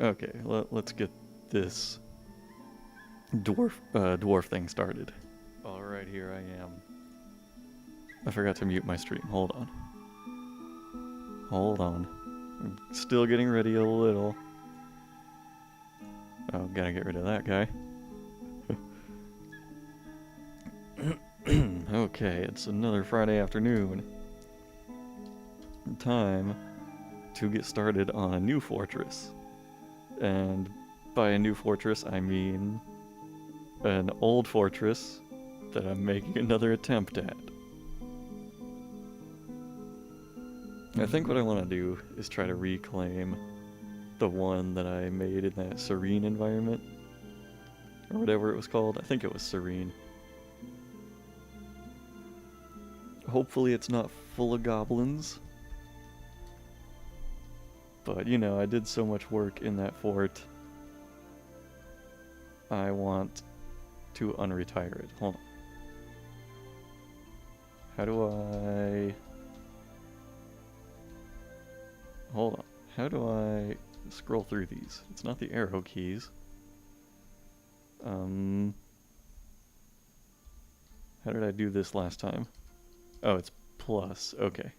Okay, let's get this dwarf thing started. Alright, here I am. I forgot to mute my stream. Hold on. Hold on. I'm still getting ready a little. Oh, gotta get rid of that guy. Okay, it's another Friday afternoon. Time to get started on a new fortress. And by a new fortress, I mean an old fortress that I'm making another attempt at. I think what I want to do is try to reclaim the one that I made in that serene environment, or whatever it was called. I think it was serene. Hopefully it's not full of goblins. But, you know, I did so much work in that fort. I want to unretire it. Hold on. How do I... Hold on. How do I scroll through these? It's not the arrow keys. How did I do this last time? Oh, it's plus. Okay.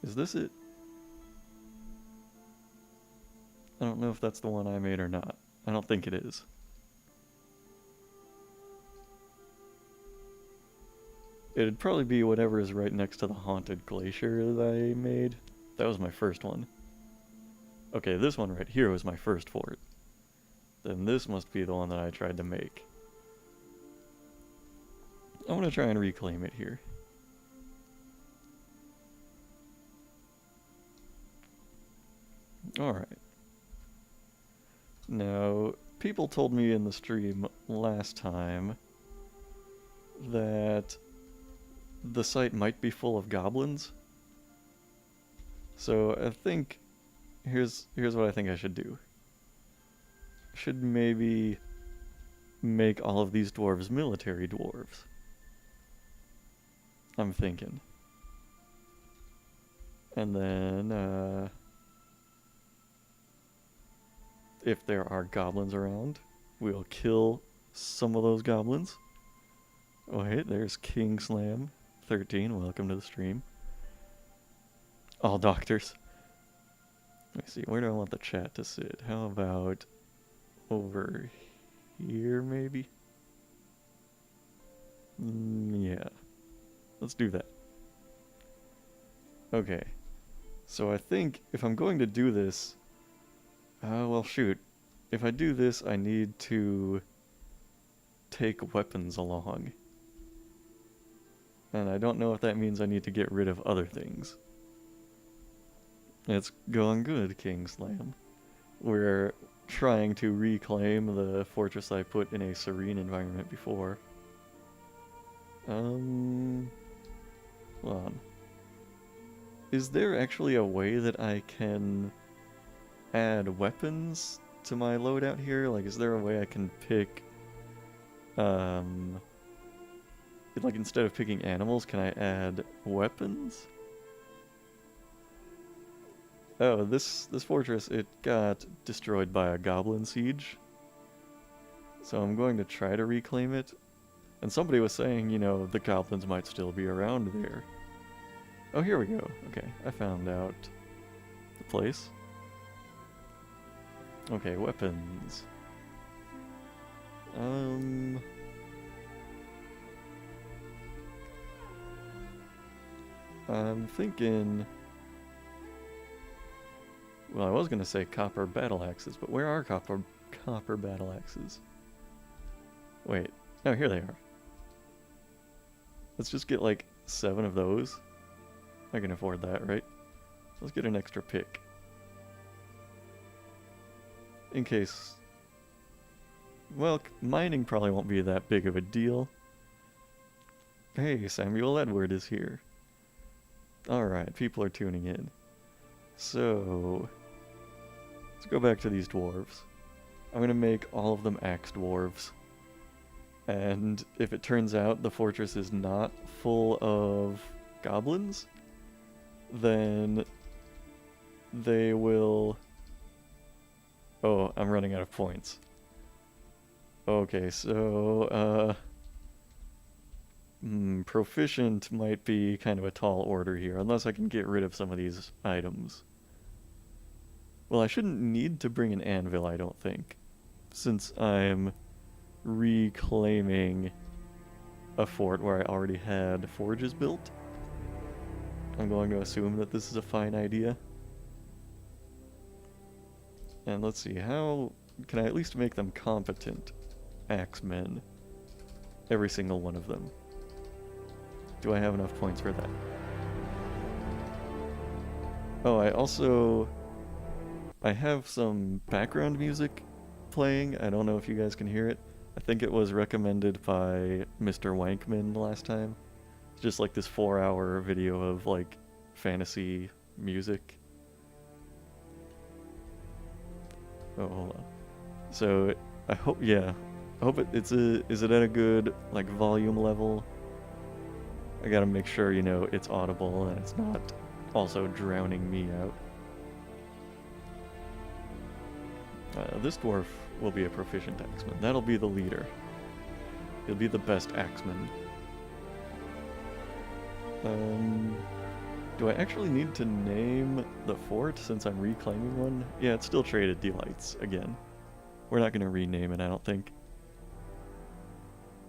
Is this it? I don't know if that's the one I made or not. I don't think it is. It'd probably be whatever is right next to the haunted glacier that I made. That was my first one. Okay, this one right here was my first fort. Then this must be the one that I tried to make. I'm gonna try and reclaim it here. Alright. Now, people told me in the stream last time that the site might be full of goblins. So I think here's what I think I should do. I should maybe make all of these dwarves military dwarves. I'm thinking. And then if there are goblins around, we'll kill some of those goblins. Oh wait, there's King Slam 13, welcome to the stream. All doctors. Let me see, where do I want the chat to sit? How about over here, maybe? Yeah. Let's do that. Okay. So I think if I'm going to do this... well, shoot. If I do this, I need to take weapons along. And I don't know if that means I need to get rid of other things. It's going good, King Slam. We're trying to reclaim the fortress I put in a serene environment before. Hold on. Is there actually a way that I can add weapons to my loadout here? Like, is there a way I can pick, like, instead of picking animals, can I add weapons? Oh, this fortress, it got destroyed by a goblin siege. So I'm going to try to reclaim it. And somebody was saying, you know, the goblins might still be around there. Oh, here we go. Okay, I found out the place. Okay, weapons. I'm thinking... Well, I was gonna say copper battle axes, but where are copper battle axes? Wait. Oh, here they are. Let's just get like 7 of those. I can afford that, right? Let's get an extra pick. In case... Well, mining probably won't be that big of a deal. Hey, Samuel Edward is here. Alright, people are tuning in. So... let's go back to these dwarves. I'm gonna make all of them axe dwarves. And if it turns out the fortress is not full of goblins, then they will... Oh, I'm running out of points. Okay, so, proficient might be kind of a tall order here, unless I can get rid of some of these items. Well, I shouldn't need to bring an anvil, I don't think, since I'm reclaiming a fort where I already had forges built. I'm going to assume that this is a fine idea. And let's see, how can I at least make them competent axemen? Every single one of them. Do I have enough points for that? Oh, I have some background music playing. I don't know if you guys can hear it. I think it was recommended by Mr. Wankman last time. It's just like this 4-hour video of like fantasy music. Oh, hold on. So I hope, yeah, I hope is it at a good like volume level? I gotta make sure, you know, it's audible and it's not also drowning me out. This dwarf will be a proficient axeman. That'll be the leader. He'll be the best axeman. Do I actually need to name the fort since I'm reclaiming one? Yeah, it's still Tradeddelights again. We're not going to rename it, I don't think.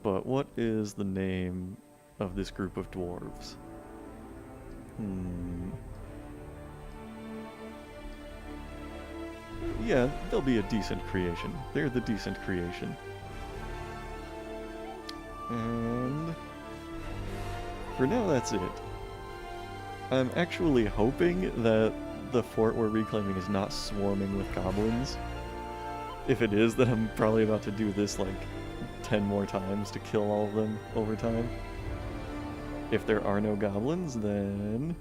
But what is the name of this group of dwarves? Yeah, they'll be a decent creation. They're the decent creation. And for now, that's it. I'm actually hoping that the fort we're reclaiming is not swarming with goblins. If it is, then I'm probably about to do this like 10 more times to kill all of them over time. If there are no goblins, then...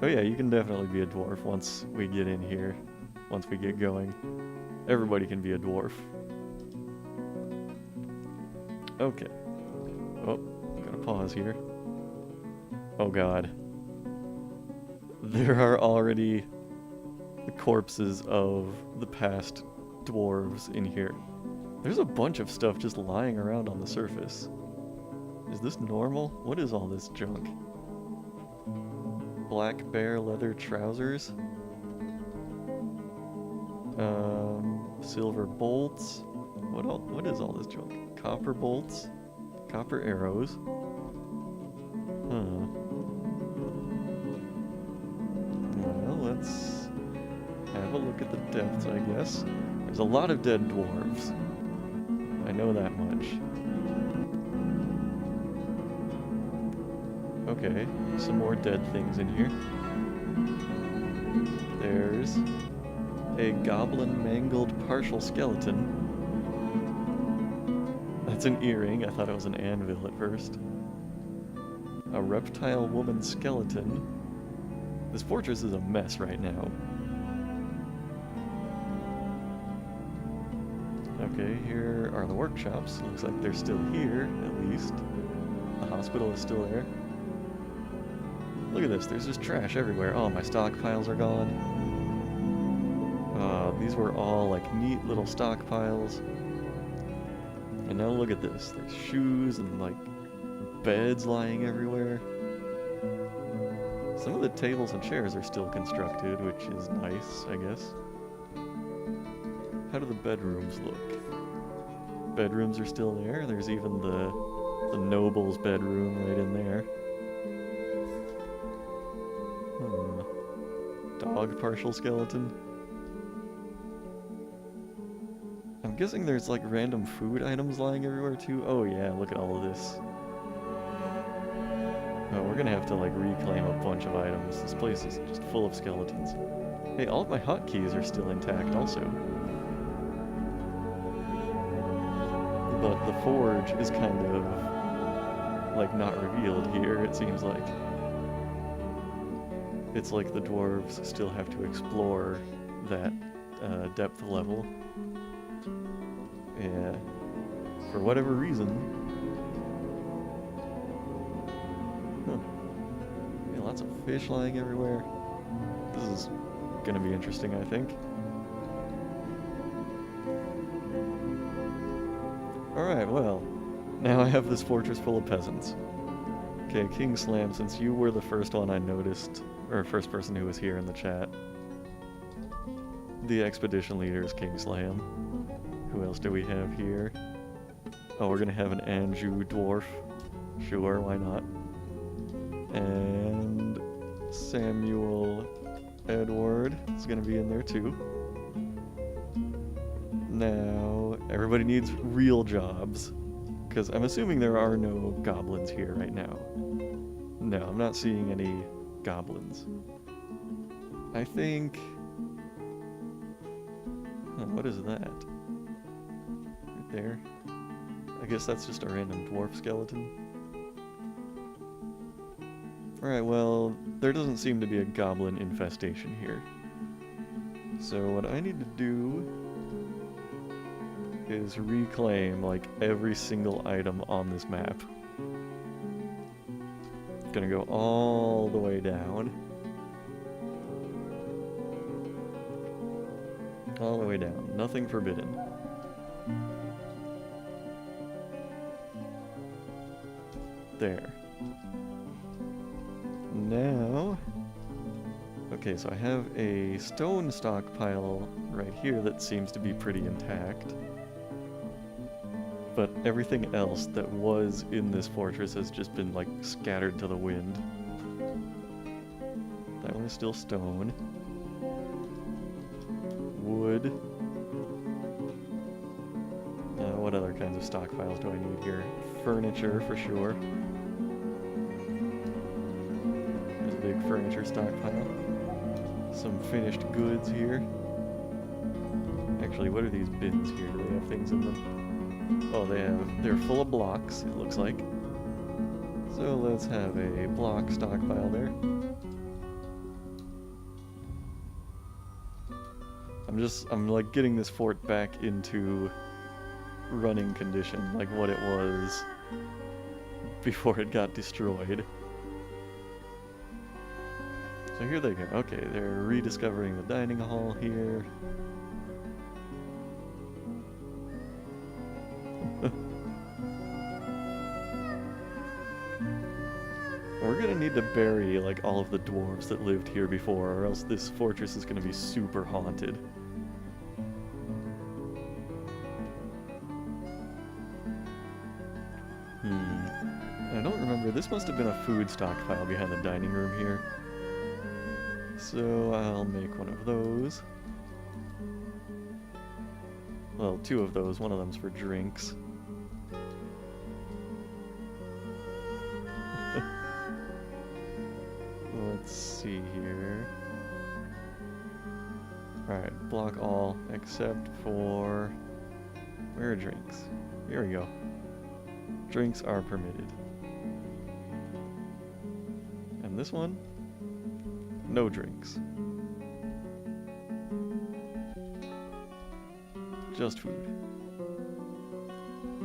Oh yeah, you can definitely be a dwarf once we get in here. Once we get going. Everybody can be a dwarf. Okay. Oh, gotta pause here. Oh god. There are already the corpses of the past dwarves in here. There's a bunch of stuff just lying around on the surface. Is this normal? What is all this junk? Black bear leather trousers. Silver bolts. What is all this junk? Copper bolts. Copper arrows. Well, let's have a look at the depths, I guess. There's a lot of dead dwarves. I know that much. Okay, some more dead things in here. There's a goblin mangled partial skeleton. That's an earring. I thought it was an anvil at first. A reptile woman skeleton. This fortress is a mess right now. Okay, here are the workshops. Looks like they're still here, at least. The hospital is still there. Look at this, there's just trash everywhere. Oh, my stockpiles are gone. These were all like neat little stockpiles. And now look at this, there's shoes and like beds lying everywhere. Some of the tables and chairs are still constructed, which is nice, I guess. How do the bedrooms look? Bedrooms are still there. There's even the noble's bedroom right in there. Dog partial skeleton. I'm guessing there's like random food items lying everywhere too. Oh yeah, look at all of this. Oh, we're gonna have to like reclaim a bunch of items. This place is just full of skeletons. Hey, all of my hotkeys are still intact also. But the forge is kind of like not revealed here, it seems like. It's like the dwarves still have to explore that depth level. Yeah, for whatever reason. Huh. Yeah, lots of fish lying everywhere. This is gonna be interesting, I think. Alright, well, now I have this fortress full of peasants. Okay, King Slam, since you were the first one I noticed, or first person who was here in the chat, the expedition leader is King Slam. Who else do we have here? Oh, we're gonna have an Anjou dwarf. Sure, why not? And Samuel Edward is gonna be in there too. Now, everybody needs real jobs, because I'm assuming there are no goblins here right now. No, I'm not seeing any goblins. I think... what is that? Right there. I guess that's just a random dwarf skeleton. Alright, well, there doesn't seem to be a goblin infestation here. So what I need to do is reclaim, like, every single item on this map. Gonna go all the way down. All the way down. Nothing forbidden. There. Now... Okay, so I have a stone stockpile right here that seems to be pretty intact. But everything else that was in this fortress has just been, like, scattered to the wind. That one is still stone. Wood. What other kinds of stockpiles do I need here? Furniture, for sure. There's a big furniture stockpile. Some finished goods here. Actually, what are these bins here? Do they have things in them? Oh, they're full of blocks, it looks like. So let's have a block stockpile there. I'm like getting this fort back into running condition, like what it was before it got destroyed. So here they go. Okay, they're rediscovering the dining hall here. We're gonna need to bury, like, all of the dwarves that lived here before, or else this fortress is gonna be super haunted. I don't remember. This must have been a food stockpile behind the dining room here. So I'll make one of those. Well, two of those. One of them's for drinks. Let's see here. Alright, block all except for... Where are drinks? Here we go. Drinks are permitted. And this one? No drinks. Just food.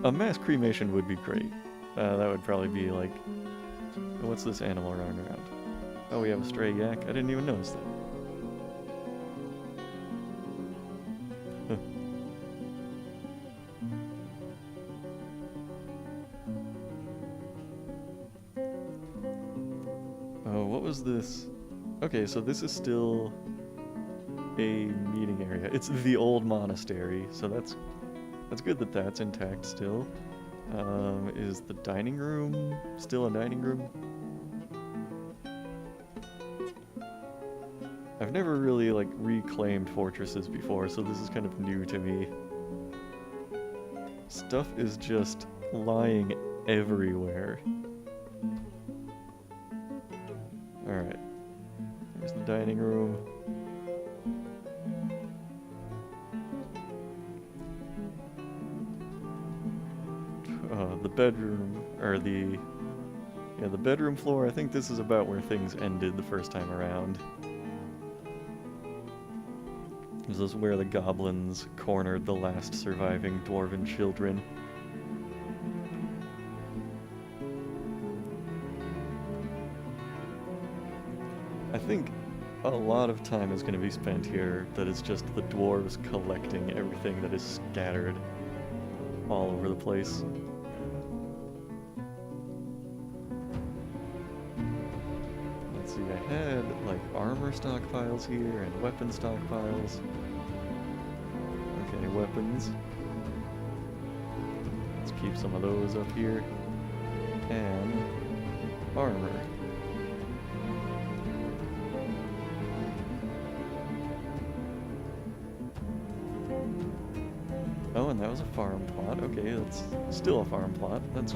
A mass cremation would be great. That would probably be like... What's this animal running around? Oh, we have a stray yak? I didn't even notice that. Oh, what was this? Okay, so this is still a meeting area. It's the old monastery, so that's good that that's intact still. Is the dining room still a dining room? I've never really, like, reclaimed fortresses before, so this is kind of new to me. Stuff is just lying everywhere. Alright. There's the dining room. The bedroom, or the bedroom floor. I think this is about where things ended the first time around. This is where the goblins cornered the last surviving dwarven children. I think a lot of time is going to be spent here that is just the dwarves collecting everything that is scattered all over the place. Let's see, I had like armor stockpiles here and weapon stockpiles. Okay, weapons. Let's keep some of those up here. And armor. Oh, and that was a farm plot. Okay, that's still a farm plot. That's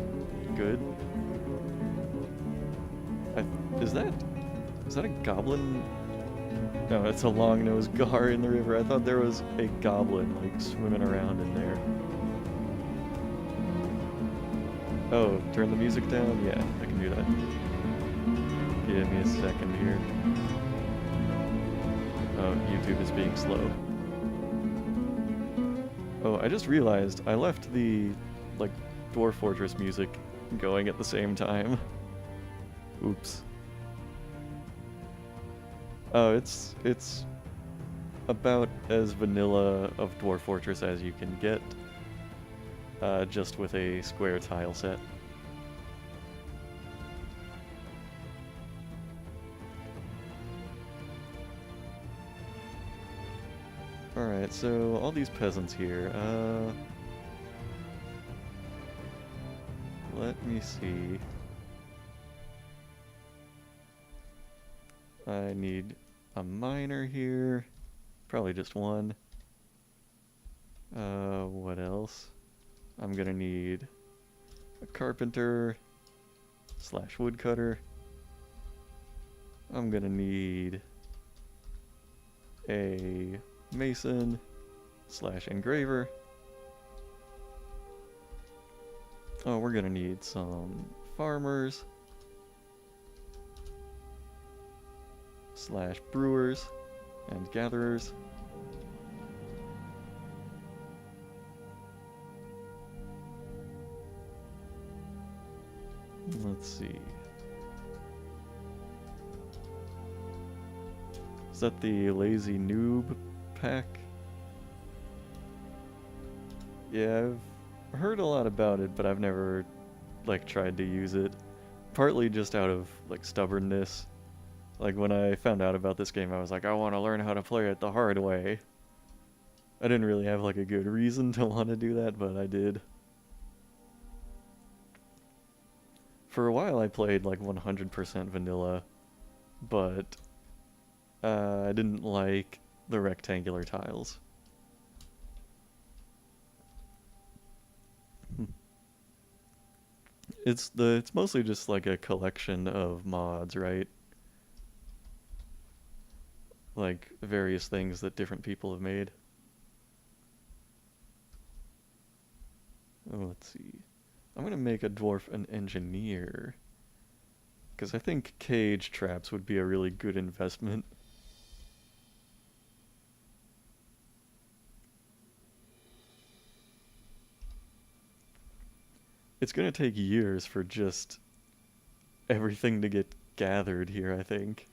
good. Is that a goblin? No, it's a long-nosed gar in the river. I thought there was a goblin, like, swimming around in there. Oh, turn the music down? Yeah, I can do that. Give me a second here. Oh, YouTube is being slow. Oh, I just realized I left the, like, Dwarf Fortress music going at the same time. Oops. Oh, it's about as vanilla of Dwarf Fortress as you can get, just with a square tile set. Alright, so all these peasants here, let me see. I need a miner here, probably just one. What else? I'm gonna need a carpenter / woodcutter. I'm gonna need a mason / engraver. Oh, we're gonna need some farmers / brewers and gatherers. Let's see. Is that the lazy noob pack? Yeah, I've heard a lot about it, but I've never, like, tried to use it. Partly just out of, like, stubbornness. Like, when I found out about this game, I was like, I want to learn how to play it the hard way. I didn't really have, like, a good reason to want to do that, but I did. For a while I played, like, 100% vanilla, but I didn't like the rectangular tiles. It's mostly just, like, a collection of mods, right? Like, various things that different people have made. Oh, let's see. I'm gonna make a dwarf an engineer, because I think cage traps would be a really good investment. It's gonna take years for just everything to get gathered here, I think.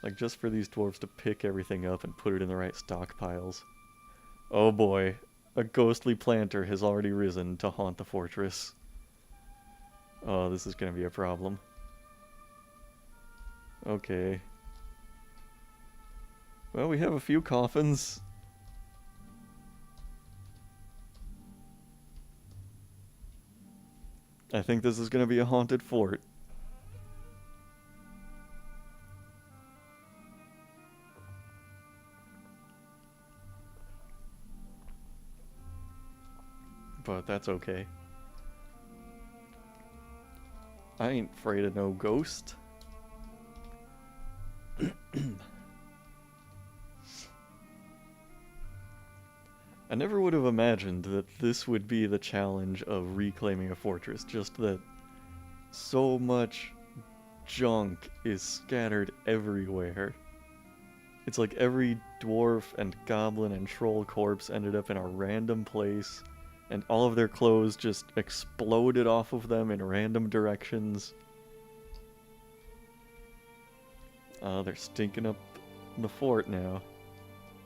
Like, just for these dwarves to pick everything up and put it in the right stockpiles. Oh boy, a ghostly planter has already risen to haunt the fortress. Oh, this is gonna be a problem. Okay. Well, we have a few coffins. I think this is gonna be a haunted fort. But that's okay. I ain't afraid of no ghost. I never would have imagined that this would be the challenge of reclaiming a fortress, just that so much junk is scattered everywhere. It's like every dwarf and goblin and troll corpse ended up in a random place, and all of their clothes just exploded off of them in random directions. They're stinking up the fort now.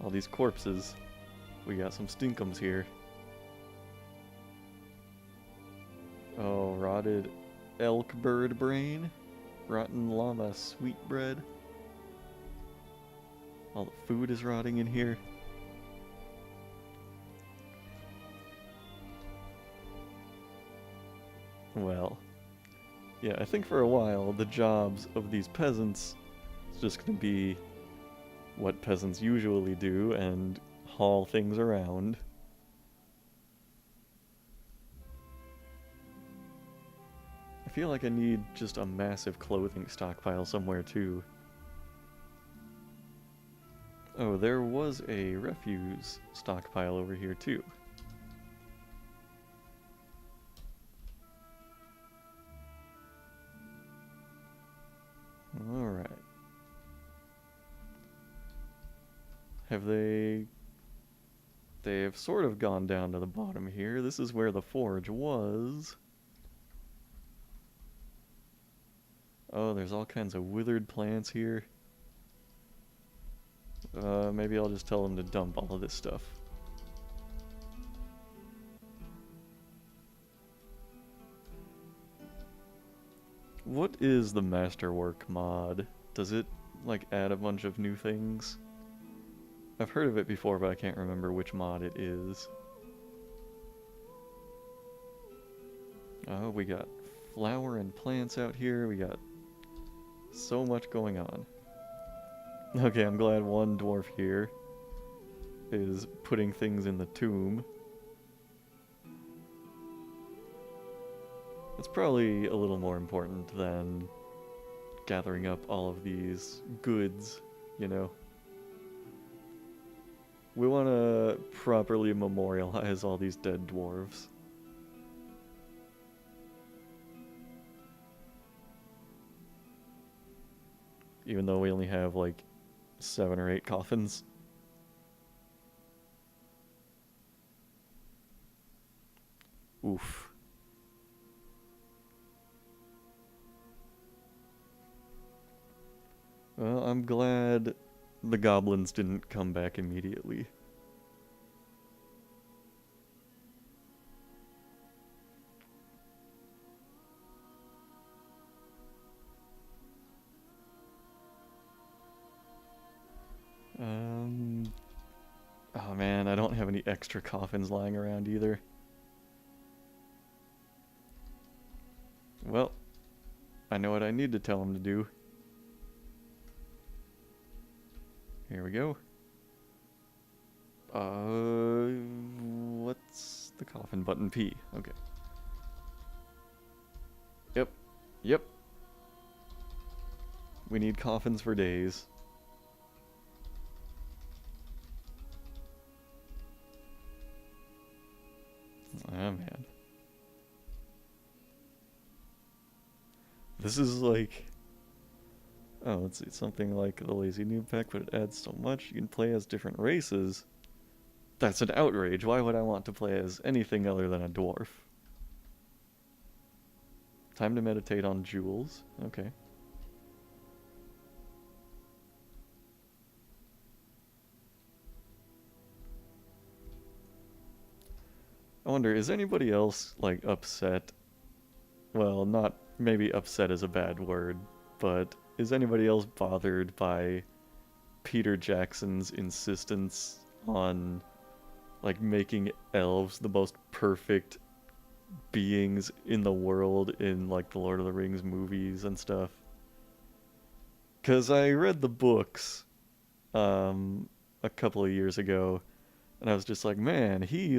All these corpses. We got some stinkums here. Oh, rotted elk bird brain. Rotten llama sweetbread. All the food is rotting in here. Well, yeah, I think for a while the jobs of these peasants is just going to be what peasants usually do and haul things around. I feel like I need just a massive clothing stockpile somewhere too. Oh, there was a refuse stockpile over here too. Alright. Have they... They've sort of gone down to the bottom here. This is where the forge was. Oh, there's all kinds of withered plants here. Maybe I'll just tell them to dump all of this stuff. What is the Masterwork mod? Does it, like, add a bunch of new things? I've heard of it before, but I can't remember which mod it is. Oh, we got flower and plants out here. We got so much going on. Okay, I'm glad one dwarf here is putting things in the tomb. It's probably a little more important than gathering up all of these goods, you know? We want to properly memorialize all these dead dwarves. Even though we only have like 7 or 8 coffins. Oof. Well, I'm glad the goblins didn't come back immediately. Oh man, I don't have any extra coffins lying around either. Well, I know what I need to tell them to do. Here we go. What's the coffin button? P. Okay. Yep. We need coffins for days. Oh man. This is like... Oh, let's see, something like the Lazy Noob Pack, but it adds so much. You can play as different races. That's an outrage. Why would I want to play as anything other than a dwarf? Time to meditate on jewels. Okay. I wonder, is anybody else, like, upset? Well, not... Maybe upset is a bad word, but is anybody else bothered by Peter Jackson's insistence on, like, making elves the most perfect beings in the world in, like, the Lord of the Rings movies and stuff? Because I read the books a couple of years ago, and I was just like, man, he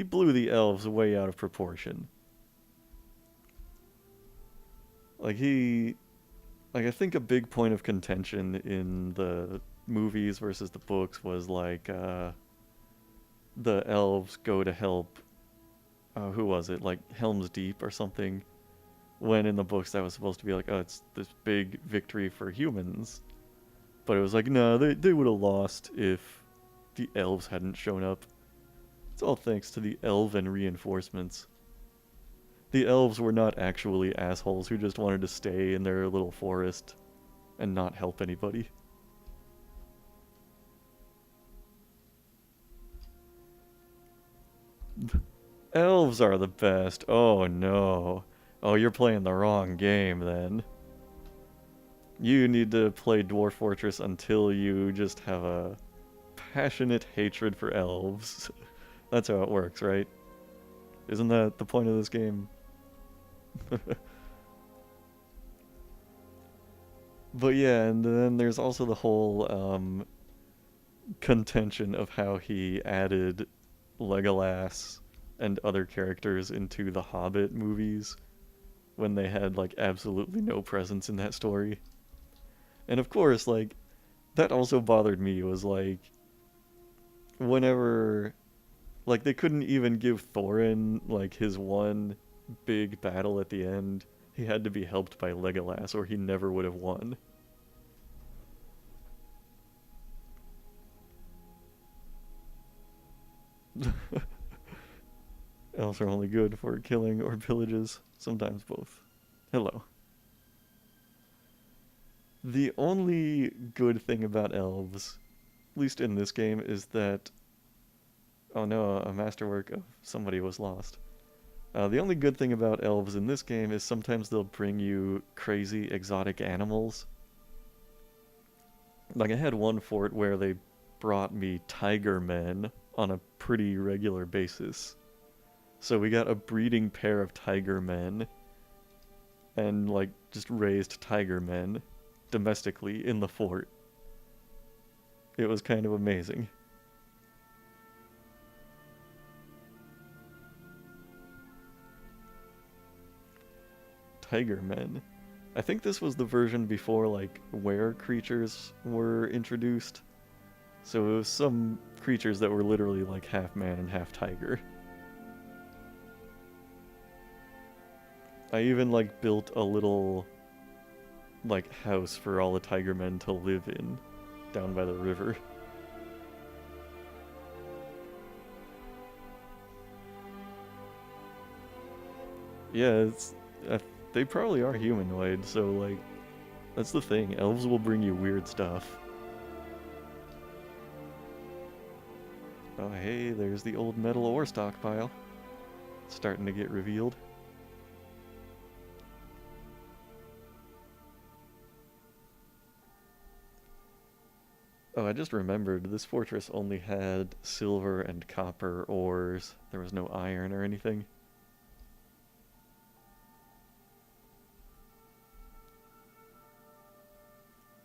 blew the elves way out of proportion. Like, I think a big point of contention in the movies versus the books was, like, the elves go to help, who was it, like, Helm's Deep or something, when in the books that was supposed to be like, oh, it's this big victory for humans. But it was like, no, they would have lost if the elves hadn't shown up. It's all thanks to the elven reinforcements. The elves were not actually assholes who just wanted to stay in their little forest and not help anybody. Elves are the best. Oh no. Oh, you're playing the wrong game then. You need to play Dwarf Fortress until you just have a passionate hatred for elves. That's how it works, right? Isn't that the point of this game? But yeah, and then there's also the whole contention of how he added Legolas and other characters into the Hobbit movies when they had like absolutely no presence in that story. And of course, like, that also bothered me, was like, whenever, like, they couldn't even give Thorin, like, his one big battle at the end. He had to be helped by Legolas or he never would have won. Elves are only good for killing or pillages, sometimes both. Hello. The only good thing about elves, at least in this game, is that... Oh no, a masterwork of somebody was lost. The only good thing about elves in this game is sometimes they'll bring you crazy exotic animals. Like, I had one fort where they brought me tiger men on a pretty regular basis. So we got a breeding pair of tiger men and, like, just raised tiger men domestically in the fort. It was kind of amazing. Tiger men. I think this was the version before, like, were creatures were introduced. So it was some creatures that were literally like half man and half tiger. I even, like, built a little, like, house for all the tiger men to live in down by the river. Yeah, it's... they probably are humanoid, so, like, that's the thing. Elves will bring you weird stuff. Oh, hey, there's the old metal ore stockpile. It's starting to get revealed. Oh, I just remembered, this fortress only had silver and copper ores. There was no iron or anything.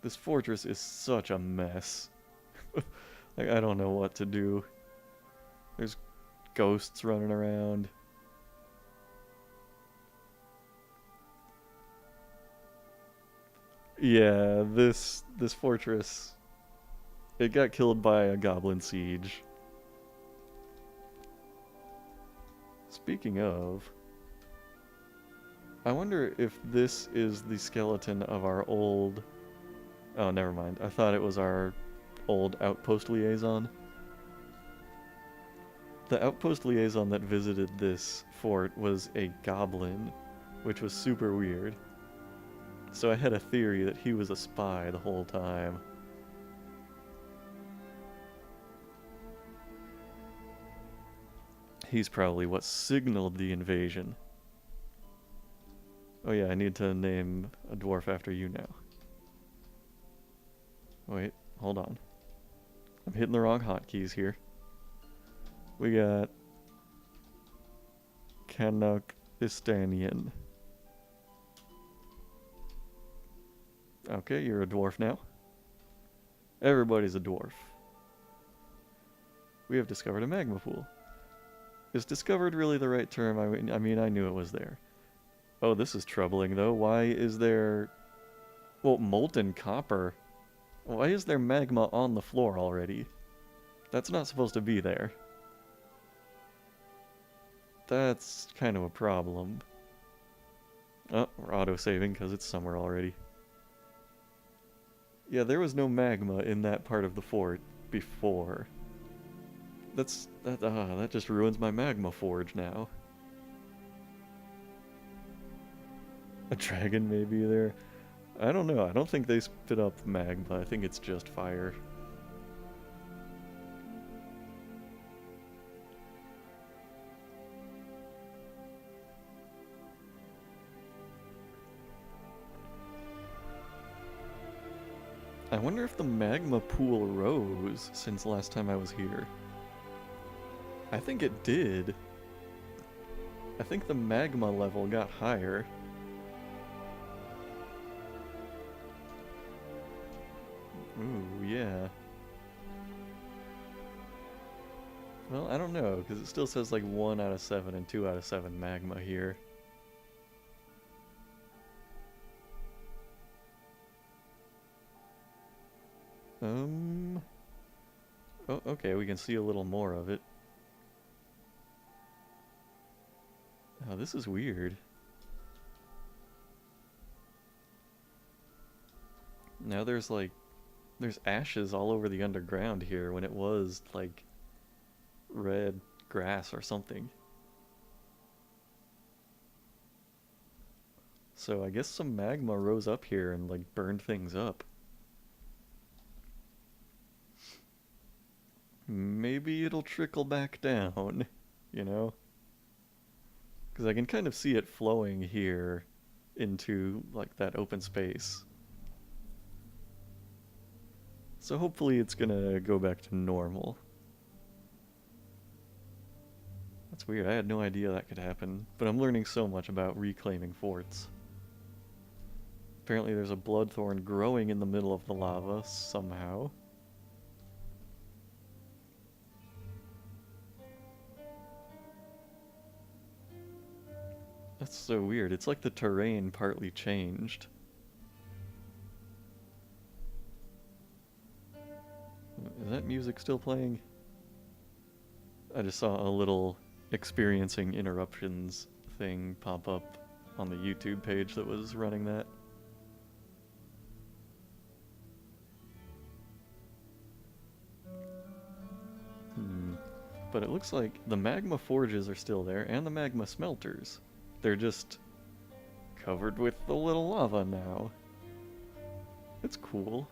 This fortress is such a mess. Like, I don't know what to do. There's ghosts running around. Yeah, this fortress, it got killed by a goblin siege. Speaking of, I wonder if this is the skeleton of our old... Oh, never mind. I thought it was our old outpost liaison. The outpost liaison that visited this fort was a goblin, which was super weird. So I had a theory that he was a spy the whole time. He's probably what signaled the invasion. Oh yeah, I need to name a dwarf after you now. Wait, hold on. I'm hitting the wrong hotkeys here. We got... Canuck Istanian. Okay, you're a dwarf now. Everybody's a dwarf. We have discovered a magma pool. Is discovered really the right term? I mean, I knew it was there. Oh, this is troubling, though. Why is there... Well, molten copper. Why is there magma on the floor already? That's not supposed to be there. That's kind of a problem. Oh, we're auto-saving because it's summer already. Yeah, there was no magma in that part of the fort before. That just ruins my magma forge now. A dragon may be there. I don't know. I don't think they spit up magma. I think it's just fire. I wonder if the magma pool rose since last time I was here. I think it did. I think the magma level got higher. Ooh, yeah. Well, I don't know, because it still says like 1 out of 7 and 2 out of 7 magma here. Oh, okay, we can see a little more of it. Oh, this is weird. Now there's ashes all over the underground here when it was like red grass or something. So I guess some magma rose up here and like burned things up. Maybe it'll trickle back down, you know? Because I can kind of see it flowing here into like that open space. So hopefully it's gonna go back to normal. That's weird, I had no idea that could happen, but I'm learning so much about reclaiming forts. Apparently there's a bloodthorn growing in the middle of the lava somehow. That's so weird, it's like the terrain partly changed. Is that music still playing? I just saw a little experiencing interruptions thing pop up on the YouTube page that was running that. But it looks like the magma forges are still there and the magma smelters. They're just covered with the little lava now. It's cool.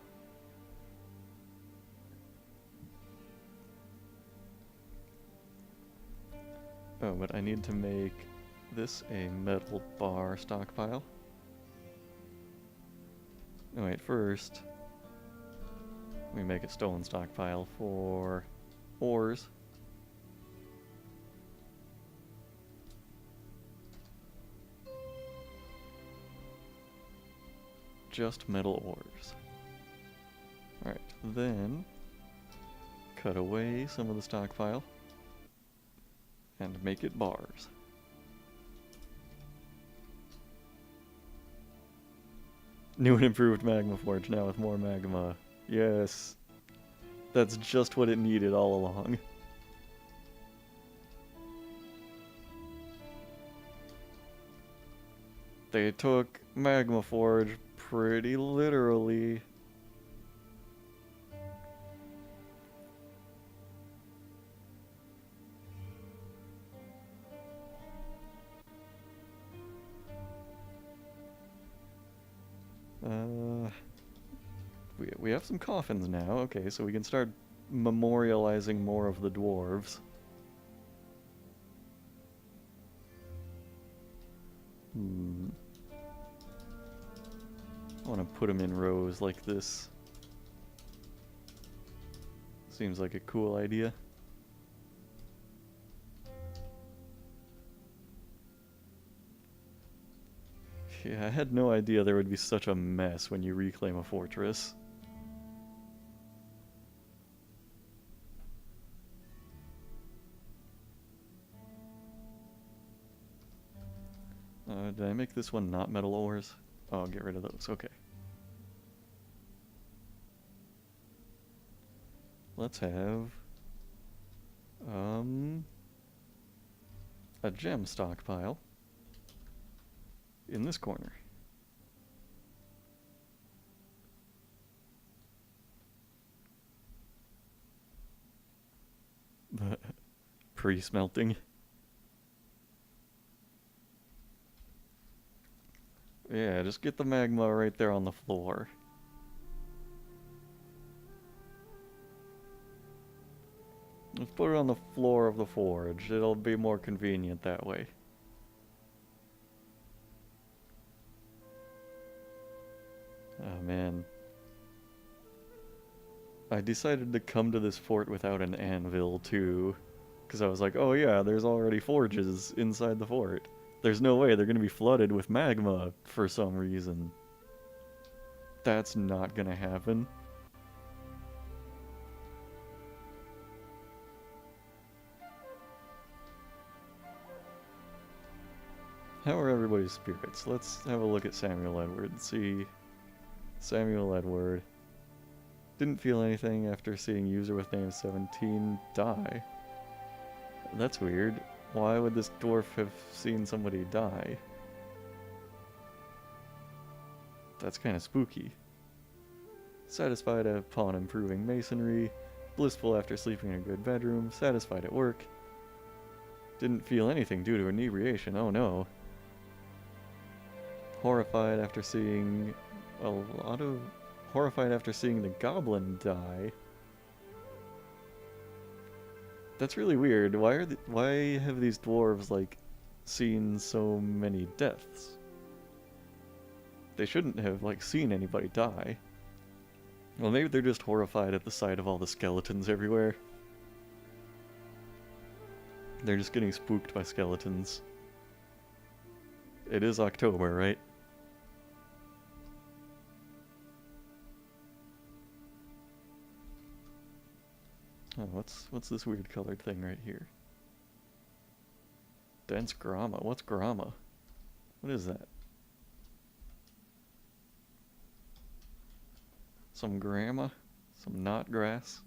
Oh, but I need to make this a metal bar stockpile. Oh wait, first we make a stone stockpile for ores. Just metal ores. Alright, then cut away some of the stockpile and make it bars. New and improved magma forge now with more magma. Yes. That's just what it needed all along. They took magma forge pretty literally. We have some coffins now. Okay, so we can start memorializing more of the dwarves. I want to put them in rows like this. Seems like a cool idea. Yeah, I had no idea there would be such a mess when you reclaim a fortress. Did I make this one not metal ores? Oh, I'll get rid of those. Okay. Let's have a gem stockpile in this corner. Pre-smelting. Yeah, just get the magma right there on the floor. Let's put it on the floor of the forge. It'll be more convenient that way. Oh man. I decided to come to this fort without an anvil too. Because I was like, oh yeah, there's already forges inside the fort. There's no way they're going to be flooded with magma for some reason. That's not going to happen. How are everybody's spirits? Let's have a look at Samuel Edward and see. Samuel Edward. Didn't feel anything after seeing user with name 17 die. That's weird. Why would this dwarf have seen somebody die? That's kind of spooky. Satisfied upon improving masonry. Blissful after sleeping in a good bedroom. Satisfied at work. Didn't feel anything due to inebriation. Oh no. Horrified after seeing Horrified after seeing the goblin die. That's really weird. Why have these dwarves, like, seen so many deaths? They shouldn't have, like, seen anybody die. Well, maybe they're just horrified at the sight of all the skeletons everywhere. They're just getting spooked by skeletons. It is October, right? Oh, what's this weird colored thing right here? Dense grama. What's grama? What is that? Some grama? Some knot grass?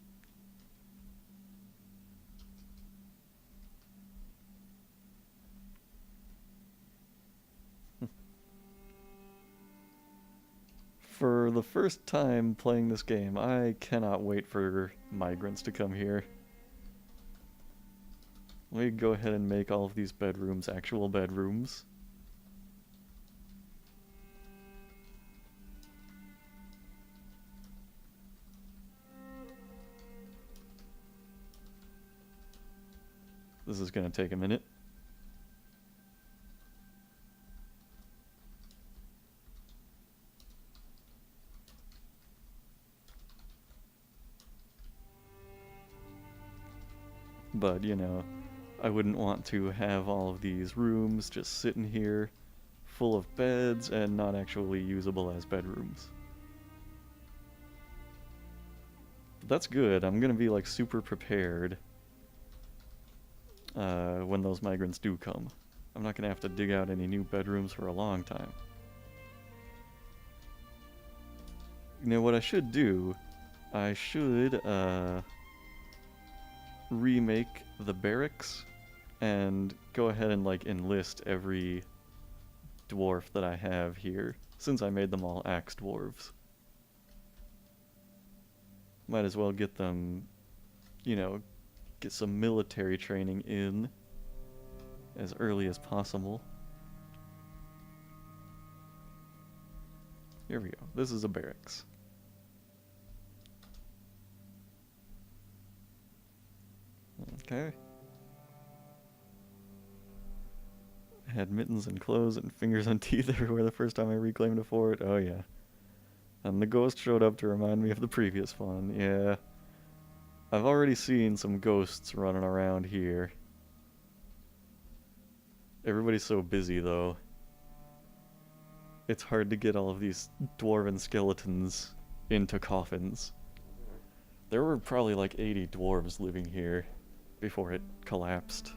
For the first time playing this game, I cannot wait for migrants to come here. Let me go ahead and make all of these bedrooms actual bedrooms. This is gonna take a minute. But, you know, I wouldn't want to have all of these rooms just sitting here full of beds and not actually usable as bedrooms. But that's good. I'm gonna be, like, super prepared when those migrants do come. I'm not gonna have to dig out any new bedrooms for a long time. You know what I should do? I should, remake the barracks and go ahead and, like, enlist every dwarf that I have here, since I made them all axe dwarves. Might as well get them, you know, get some military training in as early as possible. Here we go. This is a barracks. Okay. I had mittens and clothes and fingers and teeth everywhere the first time I reclaimed a fort. Oh yeah. And the ghost showed up to remind me of the previous one. Yeah. I've already seen some ghosts running around here. Everybody's so busy though. It's hard to get all of these dwarven skeletons into coffins. There were probably like 80 dwarves living here before it collapsed.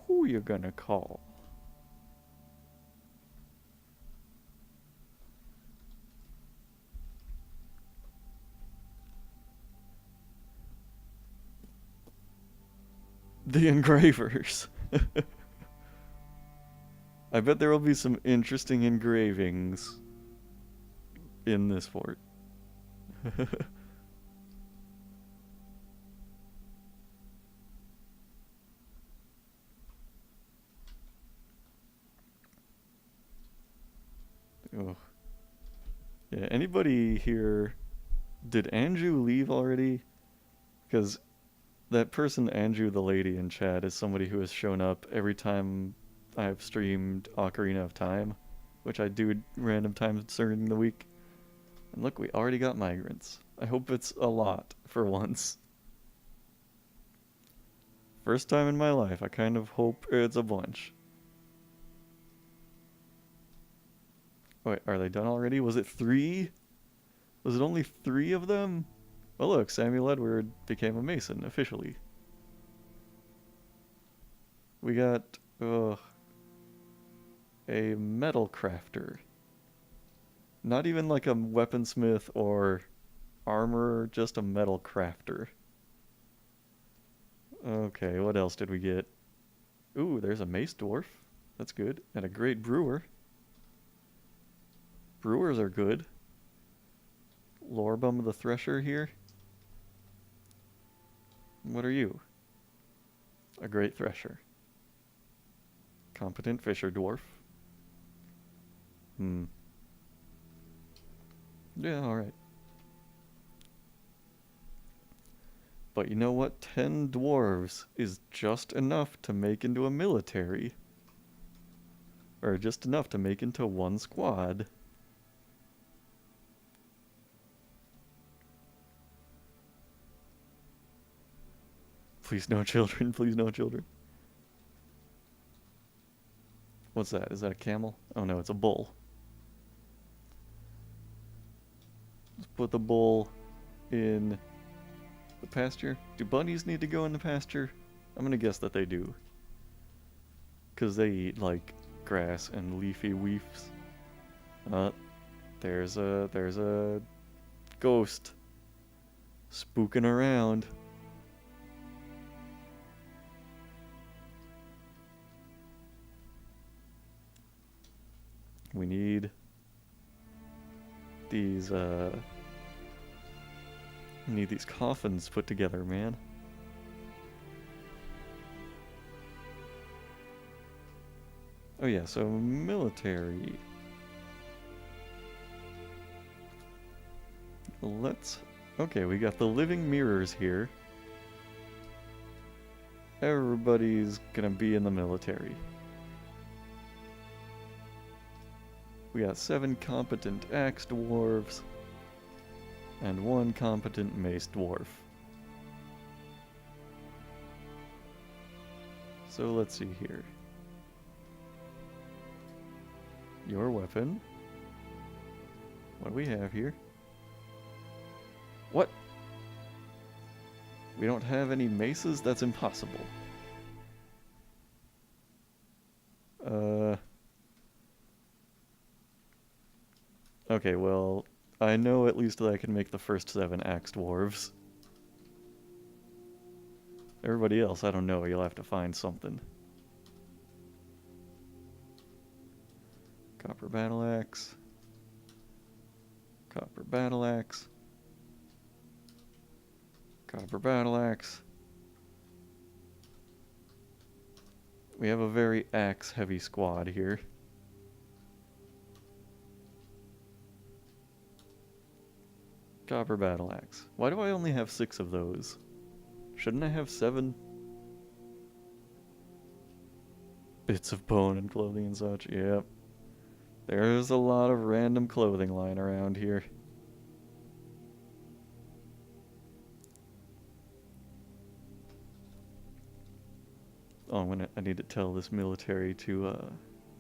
Who you gonna call? The engravers. I bet there will be some interesting engravings in this fort. Anybody here... Did Anju leave already? Because that person, Anju the lady in chat, is somebody who has shown up every time I've streamed Ocarina of Time, which I do at random times during the week. And look, we already got migrants. I hope it's a lot for once. First time in my life, I kind of hope it's a bunch. Wait, are they done already? Was it 3? Was it only 3 of them? Oh look, Samuel Edward became a mason, officially. We got, a metal crafter. Not even like a weaponsmith or armorer, just a metal crafter. Okay, what else did we get? Ooh, there's a mace dwarf. That's good. And a great brewer. Brewers are good. Lorebum the Thresher here. What are you? A great thresher. Competent fisher dwarf. Yeah, alright. But you know what? 10 dwarves is just enough to make into a military. Or just enough to make into one squad. Please no children, please no children. What's that? Is that a camel? Oh no, it's a bull. Let's put the bull in the pasture. Do bunnies need to go in the pasture? I'm gonna guess that they do. Because they eat, like, grass and leafy weefs. There's a ghost spooking around. We need these, we need these coffins put together, man. Oh yeah, so military. Okay, we got the living mirrors here. Everybody's gonna be in the military. We got 7 competent axe dwarves and 1 competent mace dwarf. So let's see here. Your weapon. What do we have here? What? We don't have any maces? That's impossible. Okay, well, I know at least that I can make the first 7 axe dwarves. Everybody else, I don't know. You'll have to find something. Copper battle axe. Copper battle axe. Copper battle axe. We have a very axe-heavy squad here. Copper battle axe. Why do I only have 6 of those? Shouldn't I have 7? Bits of bone and clothing and such. Yep. There's a lot of random clothing lying around here. Oh, I need to tell this military to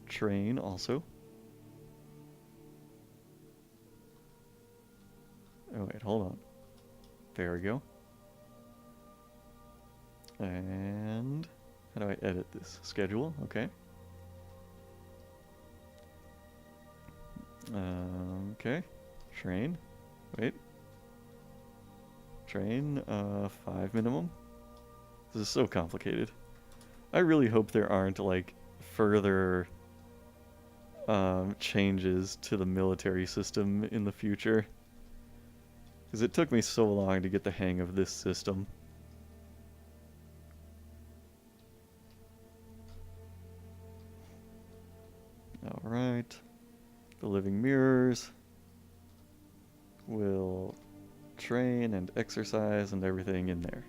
train also. Oh wait, hold on. There we go. And how do I edit this? Schedule, okay. Okay. Train. Wait. Train, 5 minimum. This is so complicated. I really hope there aren't, like, further changes to the military system in the future. Because it took me so long to get the hang of this system. Alright. The living mirrors. will train and exercise and everything in there.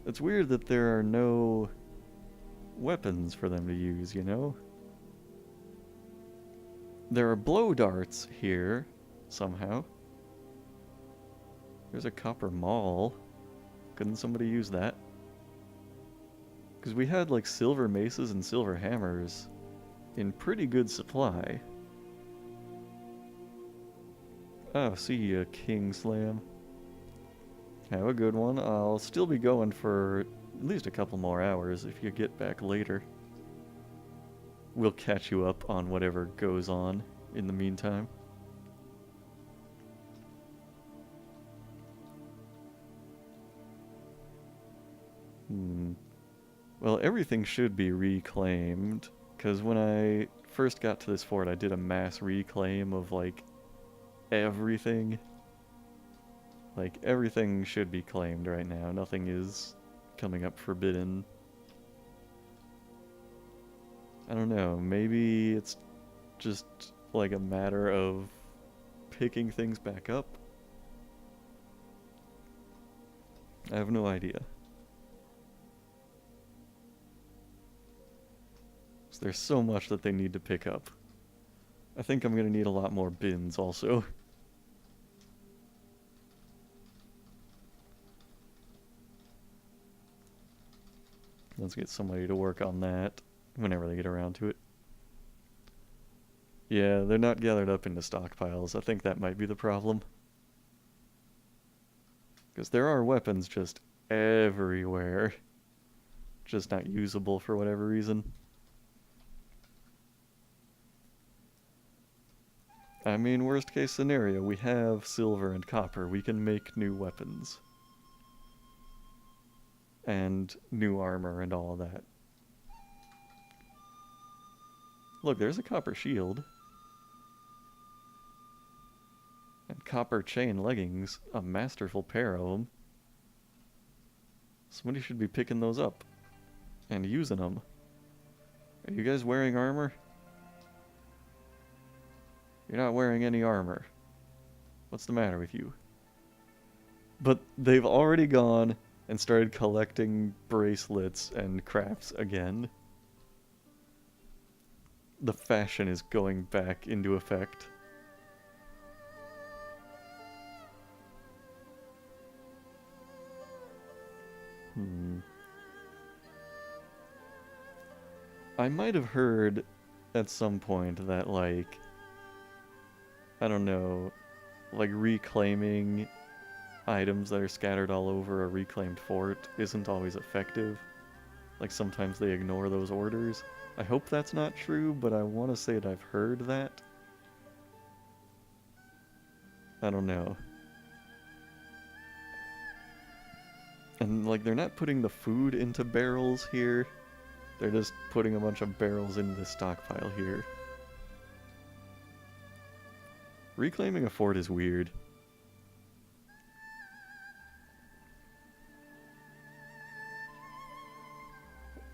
It's weird that there are no weapons for them to use, you know? There are blow darts here, somehow. There's a copper maul. Couldn't somebody use that? Because we had like silver maces and silver hammers in pretty good supply. Oh, see ya, King Slam. Have a good one. I'll still be going for at least a couple more hours if you get back later. We'll catch you up on whatever goes on in the meantime. Well, everything should be reclaimed, because when I first got to this fort, I did a mass reclaim of, like, everything. Like, everything should be claimed right now. Nothing is coming up forbidden. I don't know, maybe it's just, like, a matter of picking things back up? I have no idea. There's so much that they need to pick up. I think I'm gonna need a lot more bins also. Let's get somebody to work on that whenever they get around to it. Yeah, they're not gathered up into stockpiles. I think that might be the problem. Because there are weapons just everywhere. Just not usable for whatever reason. I mean, worst case scenario, we have silver and copper. We can make new weapons. And new armor and all of that. Look, there's a copper shield. And copper chain leggings. A masterful pair of them. Somebody should be picking those up. And using them. Are you guys wearing armor? You're not wearing any armor. What's the matter with you? But they've already gone and started collecting bracelets and crafts again. The fashion is going back into effect. I might have heard at some point that, like, I don't know, like reclaiming items that are scattered all over a reclaimed fort isn't always effective. Like, sometimes they ignore those orders. I hope that's not true, but I want to say that I've heard that. I don't know. And, like, they're not putting the food into barrels here. They're just putting a bunch of barrels into the stockpile here. Reclaiming a fort is weird.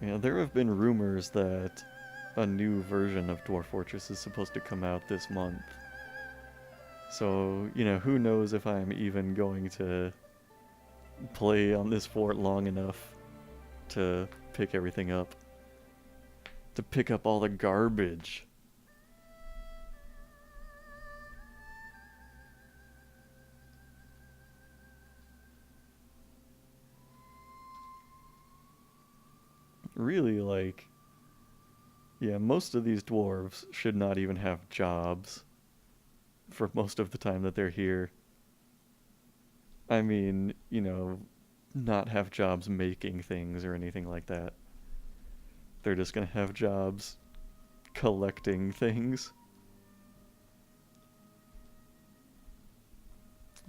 Yeah, there have been rumors that a new version of Dwarf Fortress is supposed to come out this month. So, you know, who knows if I'm even going to play on this fort long enough to pick everything up. To pick up all the garbage. Really, like, yeah, most of these dwarves should not even have jobs for most of the time that they're here. I mean, you know, not have jobs making things or anything like that. They're just gonna have jobs collecting things.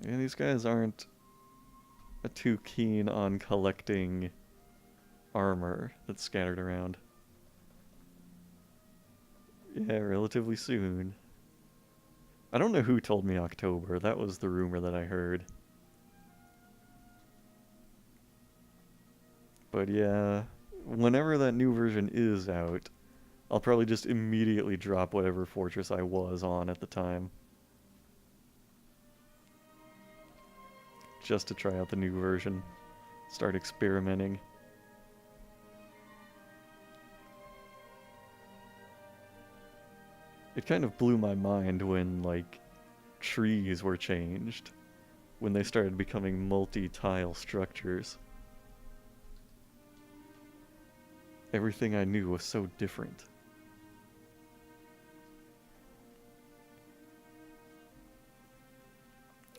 Yeah, these guys aren't too keen on collecting armor that's scattered around. Yeah, relatively soon. I don't know who told me October. That was the rumor that I heard. But yeah, whenever that new version is out, I'll probably just immediately drop whatever fortress I was on at the time. Just to try out the new version. Start experimenting. It kind of blew my mind when, like, trees were changed. When they started becoming multi-tile structures. Everything I knew was so different.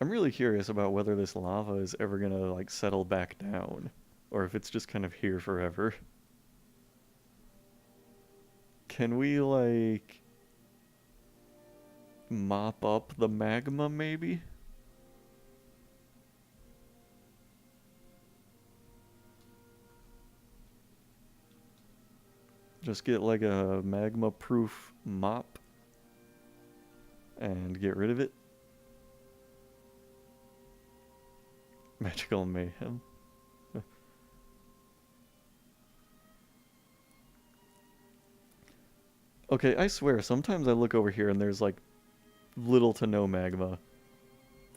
I'm really curious about whether this lava is ever gonna, like, settle back down. Or if it's just kind of here forever. Can we, like, mop up the magma, maybe? Just get, like, a magma-proof mop and get rid of it. Magical mayhem. Okay, I swear, sometimes I look over here and there's, like, little to no magma.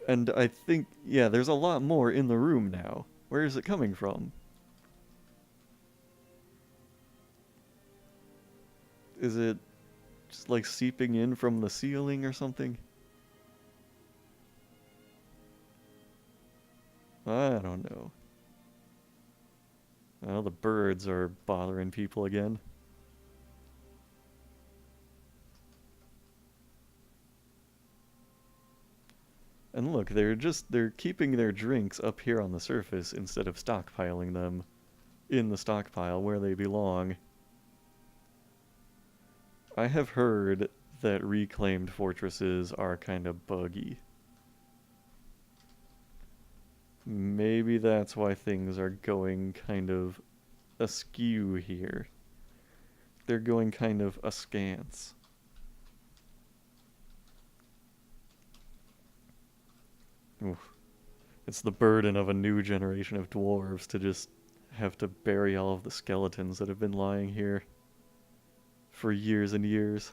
And I think, yeah, there's a lot more in the room now. Where is it coming from? Is it just, like, seeping in from the ceiling or something? I don't know. Well, the birds are bothering people again. And look, they're keeping their drinks up here on the surface instead of stockpiling them in the stockpile where they belong. I have heard that reclaimed fortresses are kind of buggy. Maybe that's why things are going kind of askew here. They're going kind of askance. Oof. It's the burden of a new generation of dwarves to just have to bury all of the skeletons that have been lying here for years and years.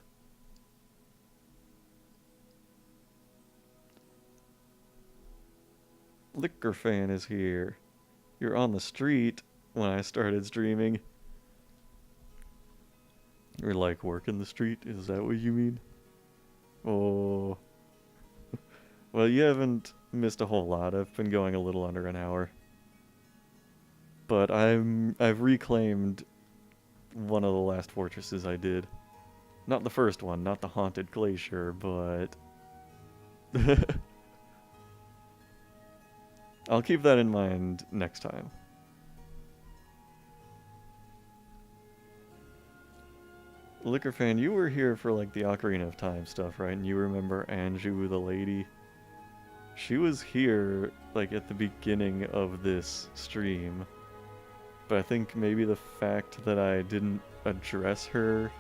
Liquor Fan is here. You're on the street when I started streaming. You're like, working the street? Is that what you mean? Oh. Well, you haven't missed a whole lot. I've been going a little under an hour. But I've reclaimed one of the last fortresses I did. Not the first one, not the Haunted Glacier, but... I'll keep that in mind next time. Liquor Fan, you were here for, like, the Ocarina of Time stuff, right? And you remember Anju the lady? She was here, like, at the beginning of this stream. But I think maybe the fact that I didn't address her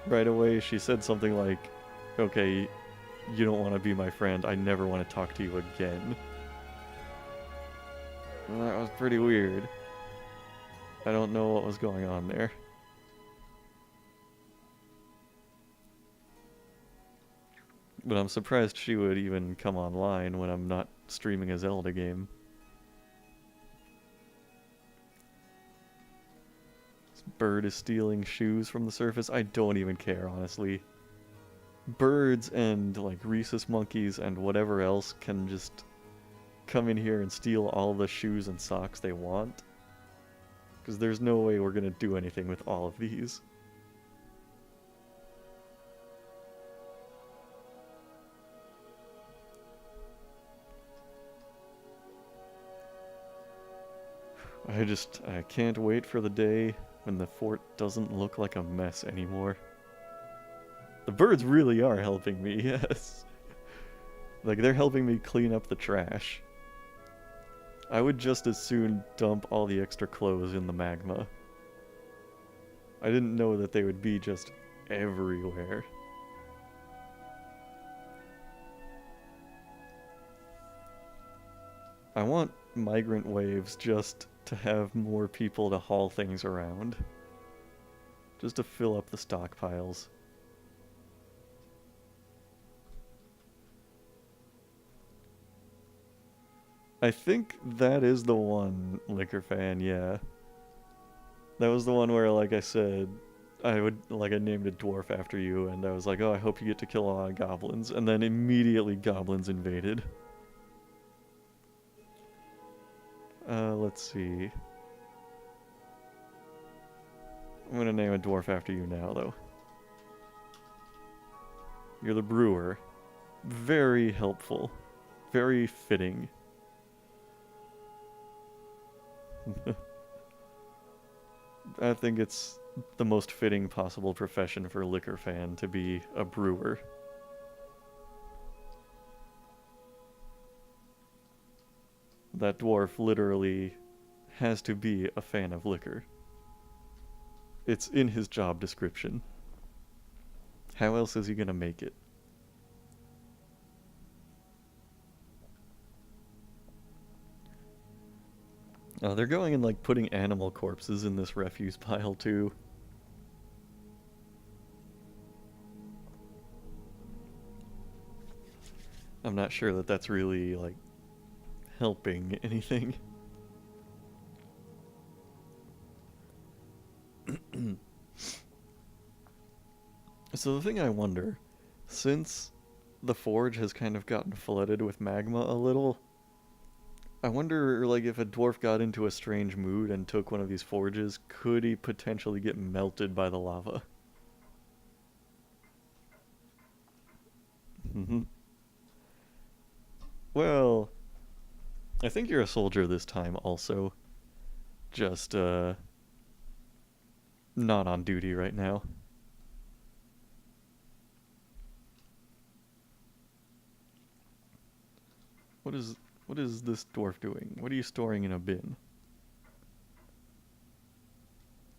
right away, she said something like, okay, you don't want to be my friend, I never want to talk to you again. And that was pretty weird. I don't know what was going on there. But I'm surprised she would even come online when I'm not streaming a Zelda game. This bird is stealing shoes from the surface. I don't even care, honestly. Birds and, like, rhesus monkeys and whatever else can just come in here and steal all the shoes and socks they want. Because there's no way we're gonna do anything with all of these. I can't wait for the day when the fort doesn't look like a mess anymore. The birds really are helping me, yes. Like, they're helping me clean up the trash. I would just as soon dump all the extra clothes in the magma. I didn't know that they would be just everywhere. I want migrant waves just to have more people to haul things around. Just to fill up the stockpiles. I think that is the one, Liquor Fan, yeah. That was the one where, like I said, I named a dwarf after you, and I was like, oh, I hope you get to kill a lot of goblins, and then immediately goblins invaded. Let's see. I'm gonna name a dwarf after you now, though. You're the brewer. Very helpful. Very fitting. I think it's the most fitting possible profession for Liquor Fan to be a brewer. That dwarf literally has to be a fan of liquor. It's in his job description. How else is he gonna make it? Oh, they're going and like putting animal corpses in this refuse pile too. I'm not sure that that's really like helping anything. So the thing I wonder, since the forge has kind of gotten flooded with magma a little, I wonder, like, if a dwarf got into a strange mood and took one of these forges, could he potentially get melted by the lava? Well, I think you're a soldier this time also. Just, not on duty right now. What is this dwarf doing? What are you storing in a bin?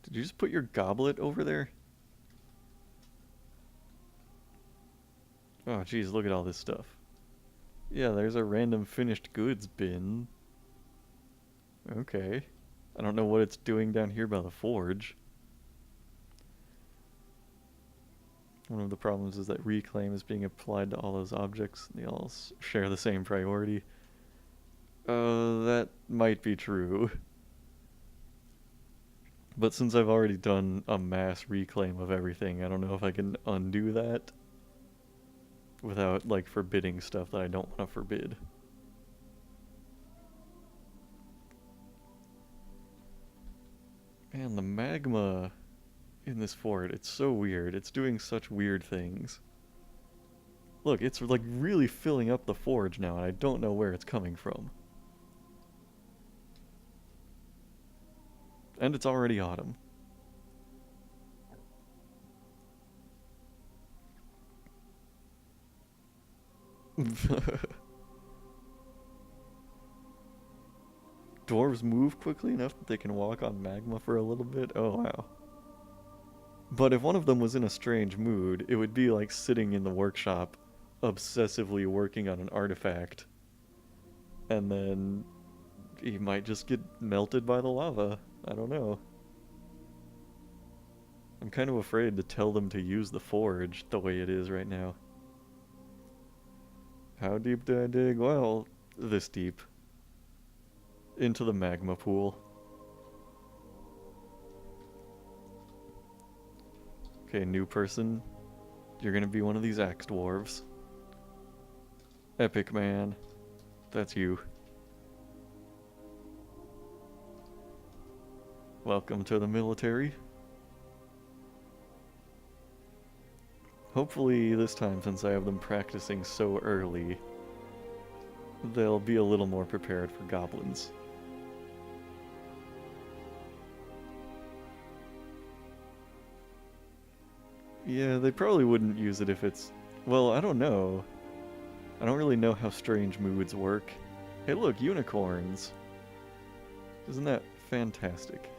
Did you just put your goblet over there? Oh, geez, look at all this stuff. Yeah, there's a random finished goods bin. Okay. I don't know what it's doing down here by the forge. One of the problems is that reclaim is being applied to all those objects. They all share the same priority. That might be true. But since I've already done a mass reclaim of everything, I don't know if I can undo that without, like, forbidding stuff that I don't want to forbid. Man, the magma in this fort, it's so weird. It's doing such weird things. Look, it's like really filling up the forge now, and I don't know where it's coming from. And it's already autumn. Dwarves move quickly enough that they can walk on magma for a little bit? Oh, wow. But if one of them was in a strange mood, it would be like sitting in the workshop, obsessively working on an artifact. And then he might just get melted by the lava. I don't know. I'm kind of afraid to tell them to use the forge the way it is right now. How deep do I dig? Well, this deep. Into the magma pool. Okay, new person. You're gonna be one of these axe dwarves. Epic man. That's you. Welcome to the military. Hopefully this time, since I have them practicing so early, they'll be a little more prepared for goblins. Yeah, they probably wouldn't use it if it's... Well, I don't know. I don't really know how strange moods work. Hey look, unicorns! Isn't that fantastic?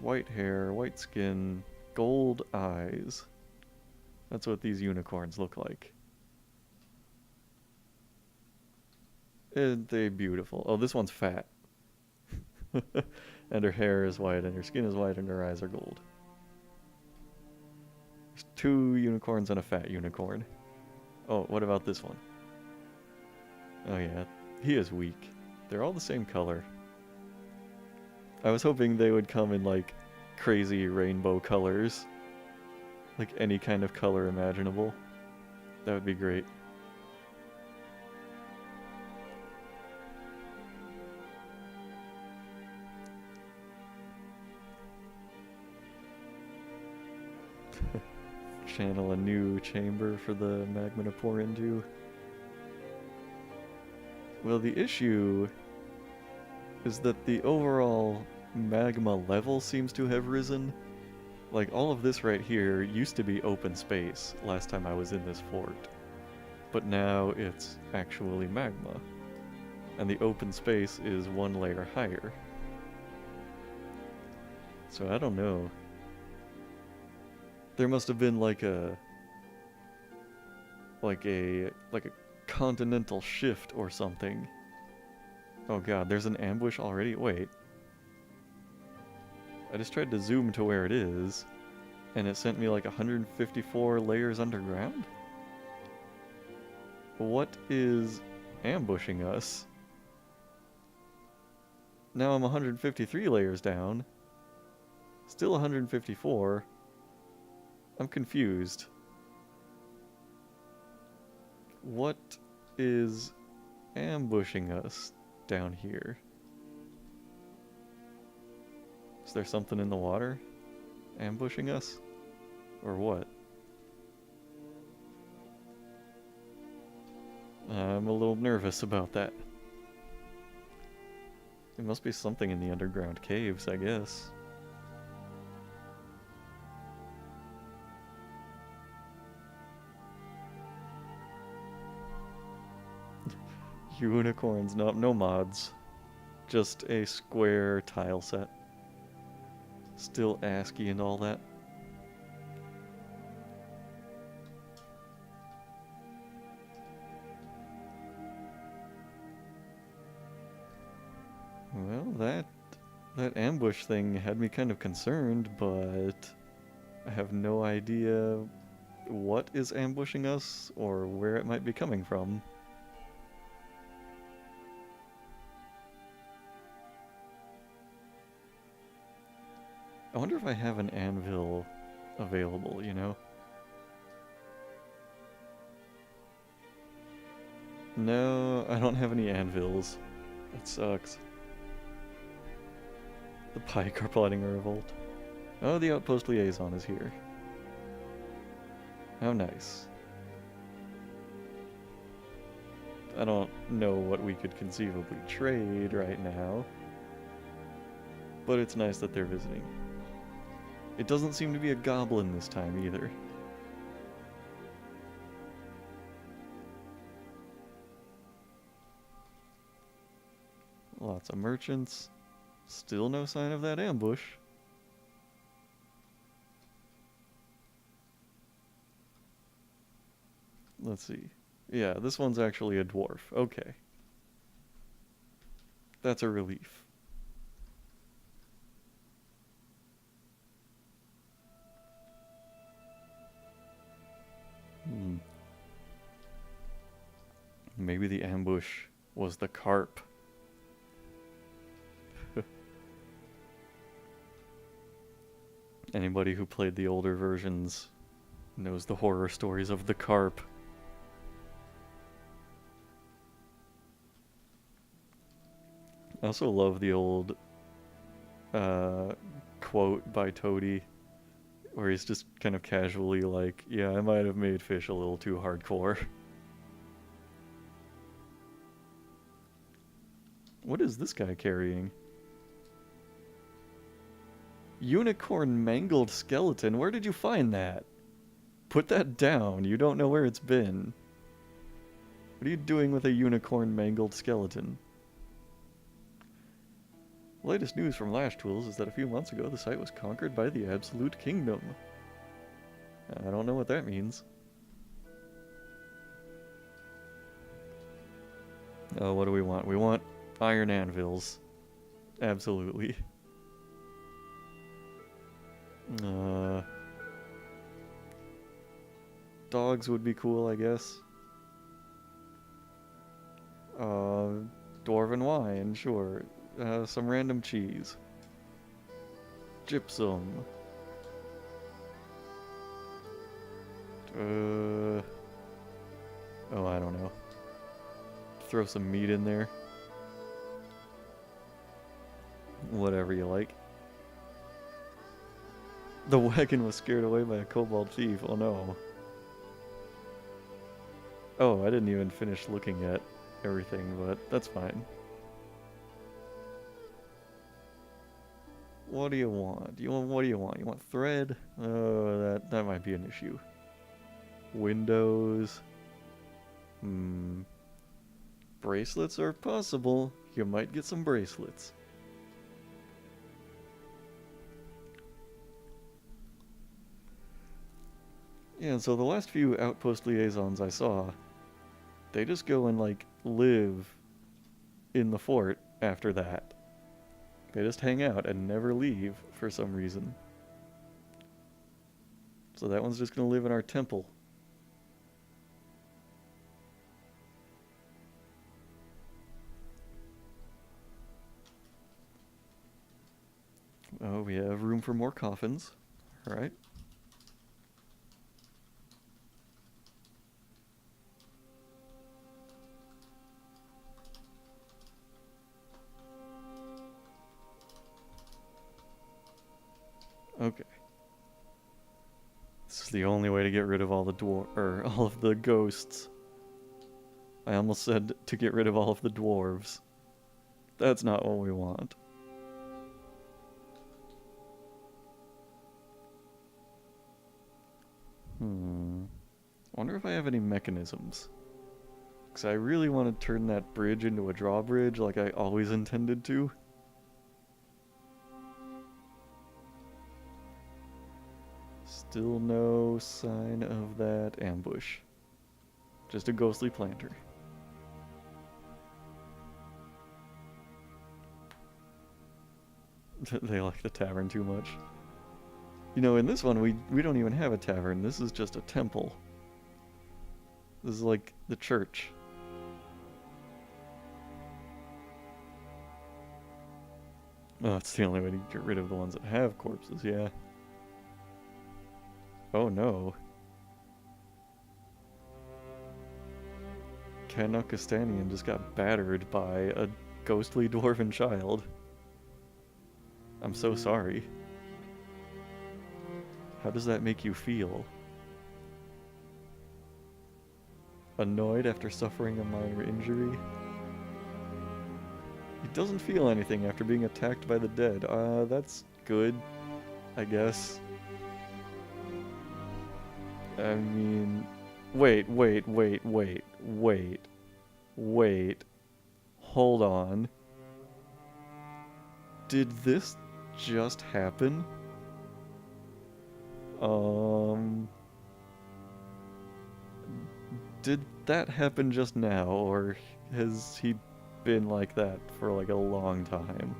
White hair, white skin, gold eyes. That's what these unicorns look like. They're beautiful. Oh, this one's fat. And her hair is white, and her skin is white, and her eyes are gold. There's 2 unicorns and a fat unicorn. Oh, what about this one? Oh yeah, he is weak. They're all the same color. I was hoping they would come in like crazy rainbow colors. Like any kind of color imaginable. That would be great. Channel a new chamber for the magma to pour into. Well, the issue is that the overall magma level seems to have risen. Like, all of this right here used to be open space last time I was in this fort. But now it's actually magma. And the open space is 1 layer higher. So I don't know. There must have been like a continental shift or something. Oh god, there's an ambush already? Wait. I just tried to zoom to where it is, and it sent me like 154 layers underground? What is ambushing us? Now I'm 153 layers down. Still 154. I'm confused. What is ambushing us down here? Is there something in the water ambushing us? Or what? I'm a little nervous about that. There must be something in the underground caves, I guess. Unicorns, no mods. Just a square tile set. Still ASCII and all that. Well, that ambush thing had me kind of concerned, but I have no idea what is ambushing us or where it might be coming from. I wonder if I have an anvil available, you know? No, I don't have any anvils. That sucks. The pike are plotting a revolt. Oh, the outpost liaison is here. How nice. I don't know what we could conceivably trade right now, but it's nice that they're visiting. It doesn't seem to be a goblin this time either. Lots of merchants. Still no sign of that ambush. Let's see. Yeah, this one's actually a dwarf. Okay. That's a relief. Maybe the ambush was the carp. Anybody who played the older versions knows the horror stories of the carp. I also love the old quote by Toady, where he's just kind of casually like, yeah, I might have made fish a little too hardcore. What is this guy carrying? Unicorn mangled skeleton? Where did you find that? Put that down. You don't know where it's been. What are you doing with a unicorn mangled skeleton? Latest news from Lash Tools is that a few months ago the site was conquered by the Absolute Kingdom. I don't know what that means. Oh, what do we want? We want iron anvils. Absolutely. Dogs would be cool, I guess. Dwarven wine, sure. Some random cheese. Gypsum. Oh, I don't know. Throw some meat in there. Whatever you like. The wagon was scared away by a kobold thief. Oh no. Oh, I didn't even finish looking at everything, but that's fine. What do you want? What do you want? You want thread? Oh, that might be an issue. Windows. Bracelets are possible. You might get some bracelets. Yeah, and so the last few outpost liaisons I saw, they just go and, like, live in the fort after that. They just hang out and never leave for some reason. So that one's just gonna live in our temple. Oh, we have room for more coffins. Alright. Okay. This is the only way to get rid of all the all of the ghosts. I almost said to get rid of all of the dwarves. That's not what we want. Wonder if I have any mechanisms. Because I really want to turn that bridge into a drawbridge like I always intended to. Still no sign of that ambush. Just a ghostly planter. They like the tavern too much. You know, in this one, we don't even have a tavern. This is just a temple. This is like the church. Oh, it's the only way to get rid of the ones that have corpses, yeah. Oh no. Kanokastanian just got battered by a ghostly dwarven child. I'm so sorry. How does that make you feel? Annoyed after suffering a minor injury? He doesn't feel anything after being attacked by the dead. That's good, I guess. I mean... Wait. Hold on. Did this just happen? Did that happen just now, or has he been like that for like a long time?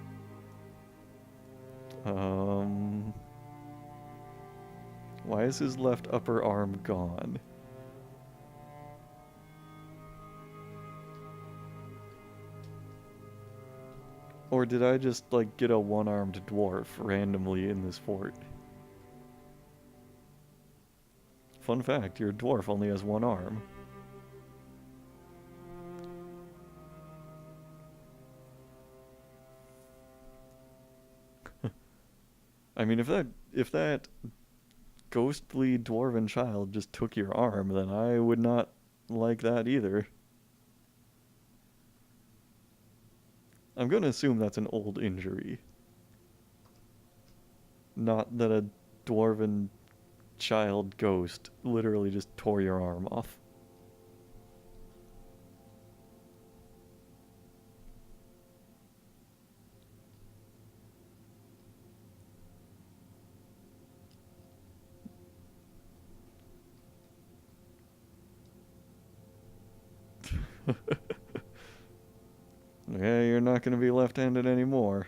Why is his left upper arm gone? Or did I just, like, get a one-armed dwarf randomly in this fort? Fun fact, your dwarf only has one arm. I mean, if that ghostly dwarven child just took your arm, then I would not like that either. I'm gonna assume that's an old injury. Not that a dwarven child ghost literally just tore your arm off. Yeah, you're not going to be left-handed anymore.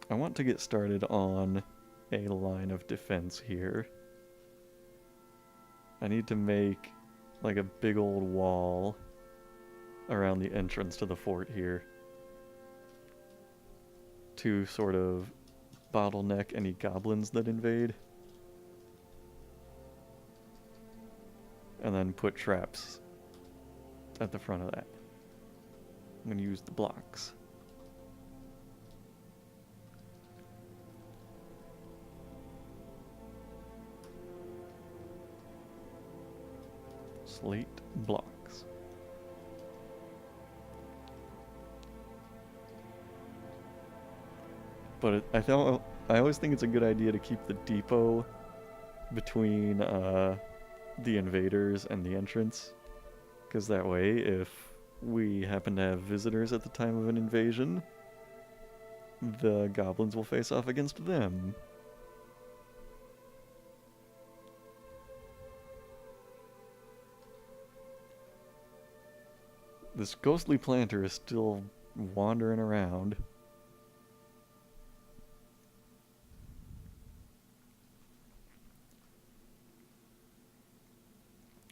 I want to get started on a line of defense here. I need to make like a big old wall around the entrance to the fort here to sort of bottleneck any goblins that invade. And then put traps at the front of that. I'm going to use the blocks. Slate blocks. But I always think it's a good idea to keep the depot between the invaders and the entrance, because that way, if we happen to have visitors at the time of an invasion, the goblins will face off against them. This ghostly planter is still wandering around.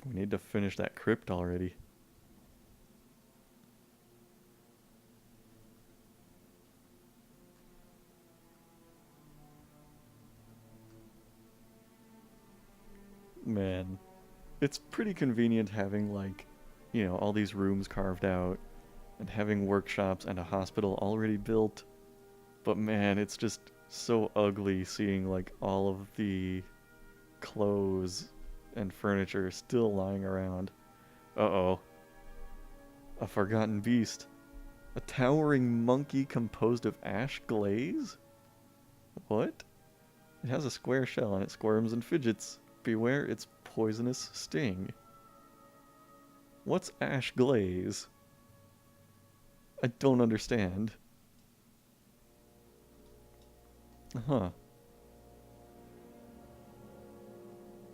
We need to finish that crypt already. Man, it's pretty convenient having, like, you know, all these rooms carved out and having workshops and a hospital already built. But man, it's just so ugly seeing, like, all of the clothes and furniture still lying around. Uh-oh. A forgotten beast. A towering monkey composed of ash glaze? What? It has a square shell and it squirms and fidgets. Beware its poisonous sting. What's ash glaze? I don't understand. Huh.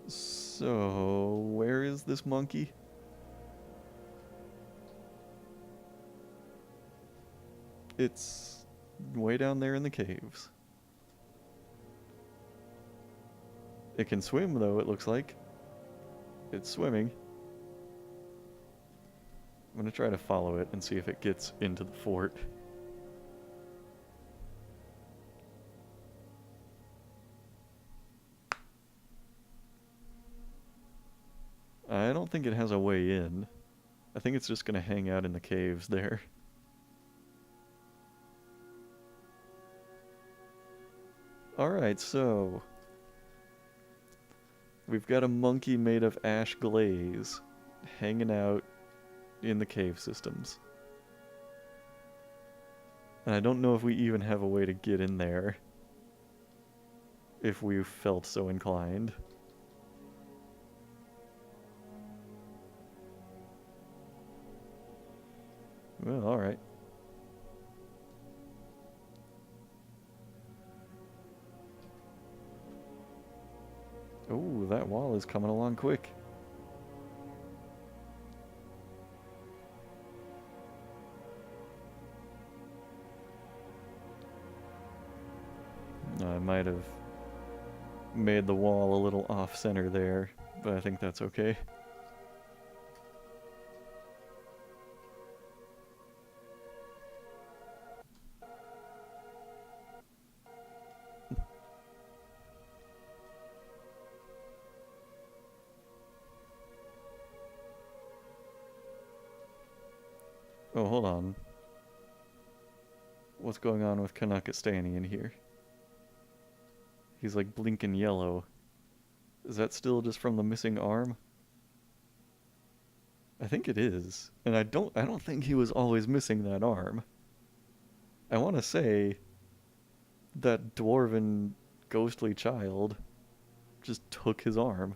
So, where is this monkey? It's way down there in the caves. It can swim, though, it looks like. It's swimming. I'm gonna try to follow it and see if it gets into the fort. I don't think it has a way in. I think it's just gonna hang out in the caves there. Alright, so we've got a monkey made of ash glaze hanging out in the cave systems. And I don't know if we even have a way to get in there if we felt so inclined. Well, alright. Oh, that wall is coming along quick. I might have made the wall a little off-center there, but I think that's okay. Oh, hold on. What's going on with Kanaka standing in here? He's like blinking yellow. Is that still just from the missing arm? I think it is. And I don't think he was always missing that arm. I want to say that dwarven ghostly child just took his arm.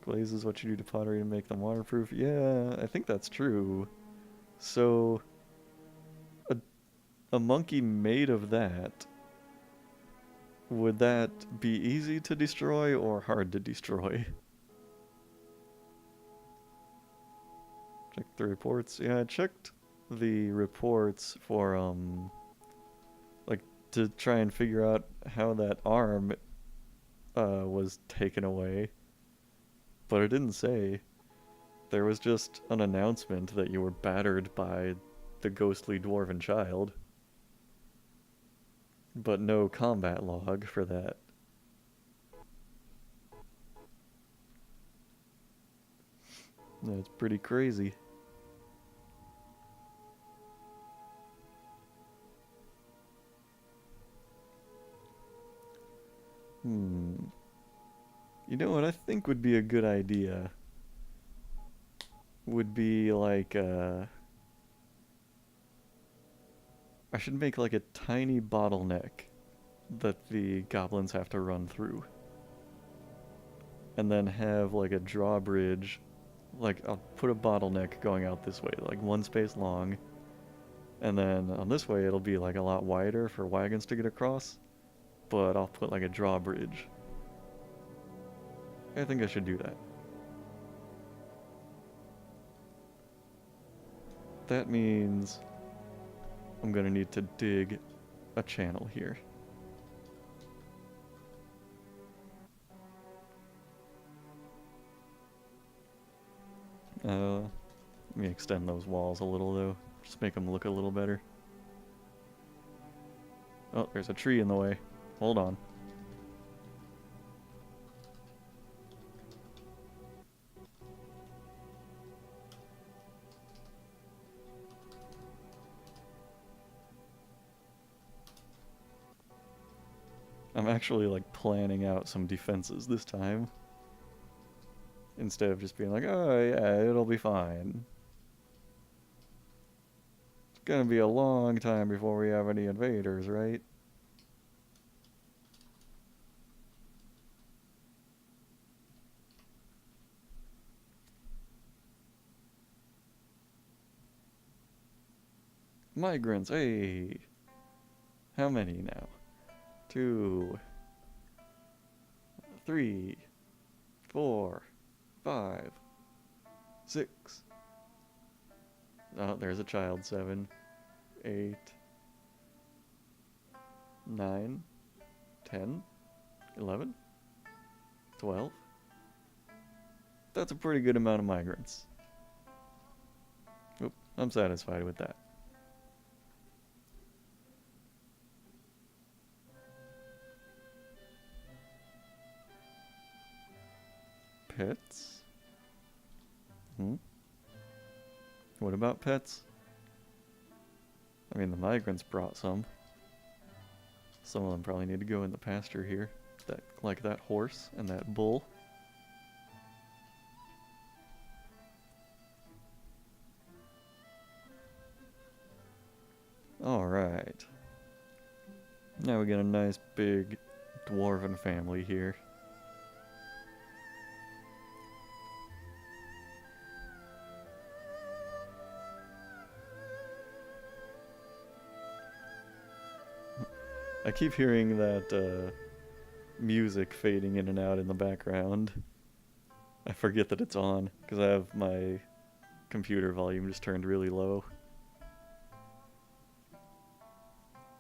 Glaze is what you do to pottery to make them waterproof. Yeah, I think that's true. So, a monkey made of that would that be easy to destroy or hard to destroy? Check the reports. Yeah, I checked the reports for, like, to try and figure out how that arm, was taken away. But it didn't say. There was just an announcement that you were battered by the ghostly dwarven child. But no combat log for that. That's pretty crazy. You know what I think would be a good idea? Would be like, I should make like a tiny bottleneck that the goblins have to run through. And then have like a drawbridge. Like, I'll put a bottleneck going out this way, like one space long. And then on this way, it'll be like a lot wider for wagons to get across. But I'll put like a drawbridge. I think I should do that. That means I'm gonna need to dig a channel here. Let me extend those walls a little though. Just make them look a little better. Oh, there's a tree in the way. Hold on. I'm actually like planning out some defenses this time. Instead of just being like, oh yeah, it'll be fine. It's gonna be a long time before we have any invaders, right? Migrants, hey! How many now? 2, 3, 4, 5, 6. Oh, there's a child. 7, 8, 9, 10, 11, 12. That's a pretty good amount of migrants. Oop, I'm satisfied with that. Pets? What about pets? I mean, the migrants brought some. Some of them probably need to go in the pasture here. Like that horse and that bull. Alright. Now we got a nice big dwarven family here. I keep hearing that music fading in and out in the background. I forget that it's on because I have my computer volume just turned really low.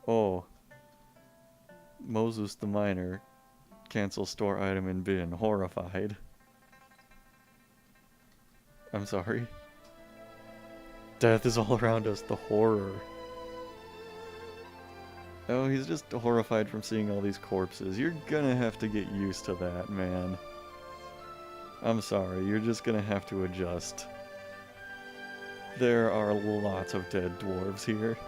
Oh. Moses the Miner. Cancel store item in bin. Horrified. I'm sorry. Death is all around us. The horror. Oh, he's just horrified from seeing all these corpses. You're gonna have to get used to that, man. I'm sorry, you're just gonna have to adjust. There are lots of dead dwarves here.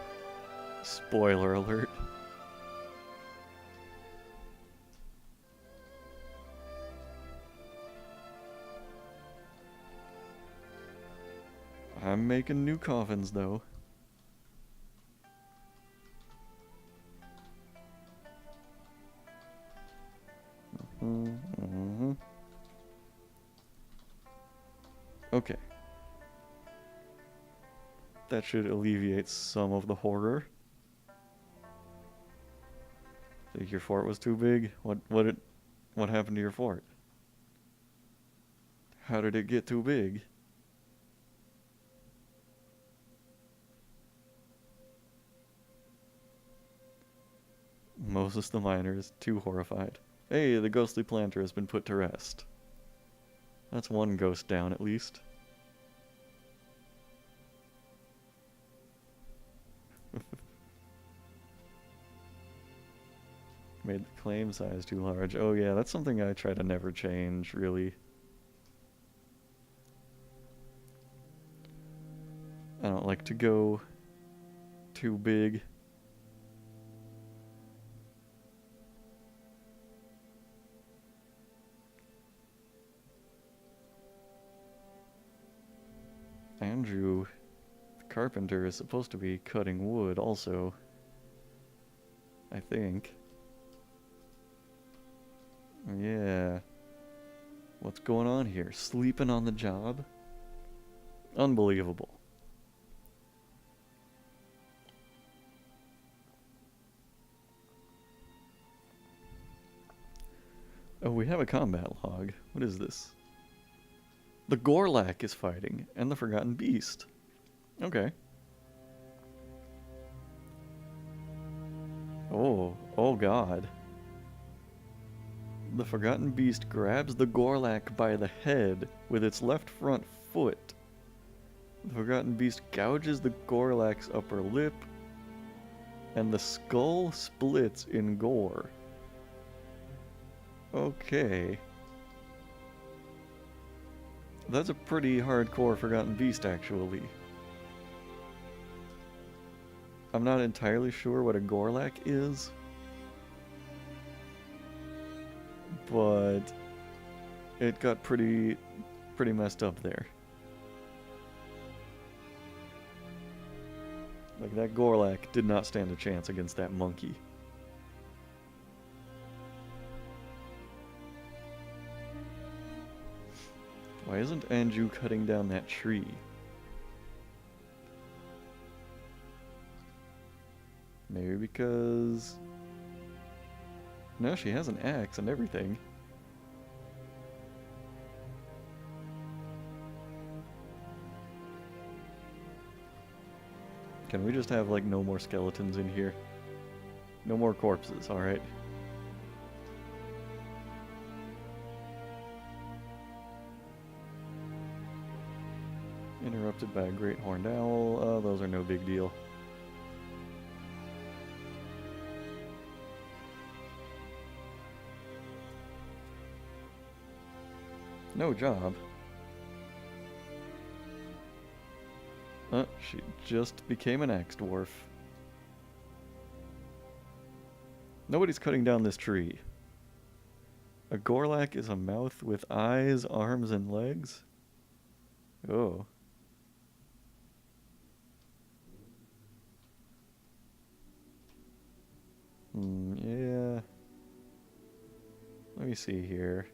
Spoiler alert. I'm making new coffins, though. Okay. That should alleviate some of the horror. Think your fort was too big? What happened to your fort? How did it get too big? Moses the miner is too horrified. Hey, the ghostly planter has been put to rest. That's one ghost down at least. Made the claim size too large. Oh yeah, that's something I try to never change, really. I don't like to go too big. Andrew, the carpenter, is supposed to be cutting wood also. I think. Yeah. What's going on here? Sleeping on the job? Unbelievable. Oh, we have a combat log. What is this? The Gorlak is fighting, and the Forgotten Beast. Okay. Oh god. The Forgotten Beast grabs the Gorlak by the head with its left front foot. The Forgotten Beast gouges the Gorlak's upper lip, and the skull splits in gore. Okay. That's a pretty hardcore Forgotten Beast, actually. I'm not entirely sure what a Gorlak is, but it got pretty messed up there. Like, that Gorlak did not stand a chance against that monkey. Why isn't Anju cutting down that tree? Maybe because... No, she has an axe and everything. Can we just have, like, no more skeletons in here? No more corpses, alright. Interrupted by a great horned owl. Oh, those are no big deal. No job. She just became an axe dwarf. Nobody's cutting down this tree. A Gorlak is a mouth with eyes, arms, and legs? Oh. Yeah. Let me see here.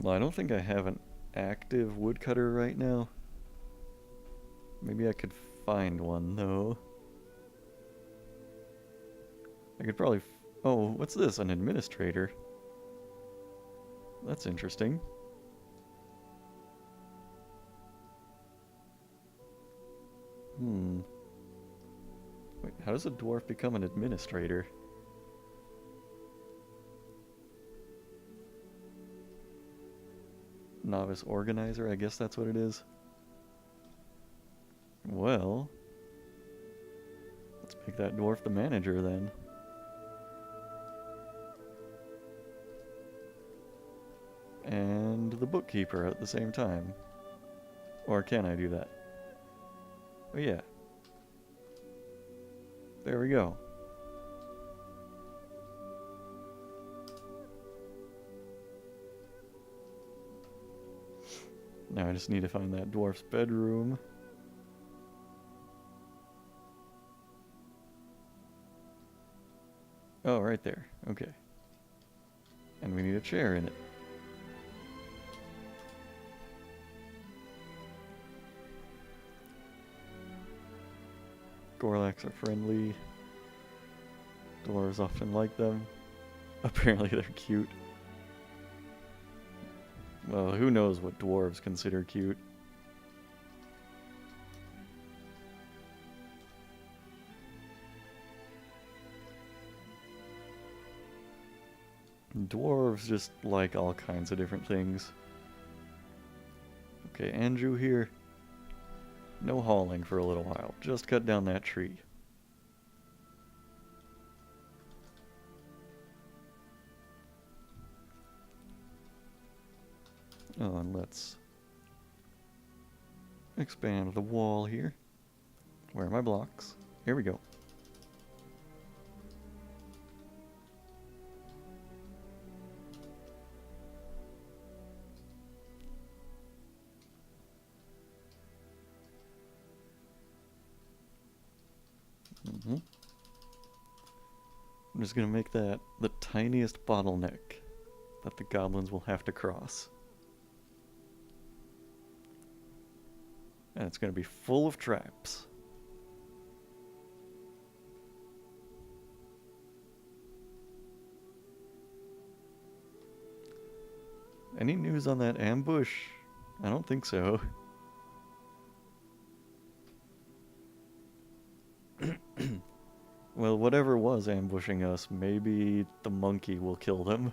Well, I don't think I have an active woodcutter right now. Maybe I could find one, though. I could probably... Oh, what's this? An administrator? That's interesting. Wait, how does a dwarf become an administrator? Novice organizer, I guess that's what it is. Well, let's make that dwarf the manager then. And the bookkeeper at the same time. Or can I do that? Oh yeah. There we go. Now I just need to find that dwarf's bedroom. Oh, right there. Okay. And we need a chair in it. Gorlaks are friendly. Dwarves often like them. Apparently they're cute. Well, who knows what dwarves consider cute. Dwarves just like all kinds of different things. Okay, Andrew here. No hauling for a little while. Just cut down that tree. Oh, and let's expand the wall here. Where are my blocks? Here we go. I'm just gonna make that the tiniest bottleneck that the goblins will have to cross. And it's gonna be full of traps. Any news on that ambush? I don't think so. Well, whatever was ambushing us, maybe the monkey will kill them.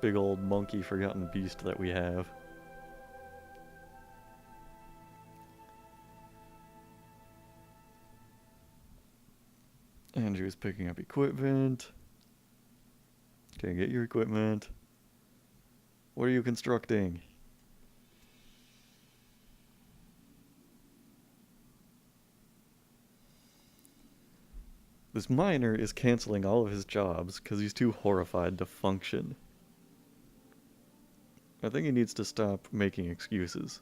Big old monkey forgotten beast that we have. Andrew's picking up equipment. Okay, get your equipment. What are you constructing? This miner is canceling all of his jobs because he's too horrified to function. I think he needs to stop making excuses.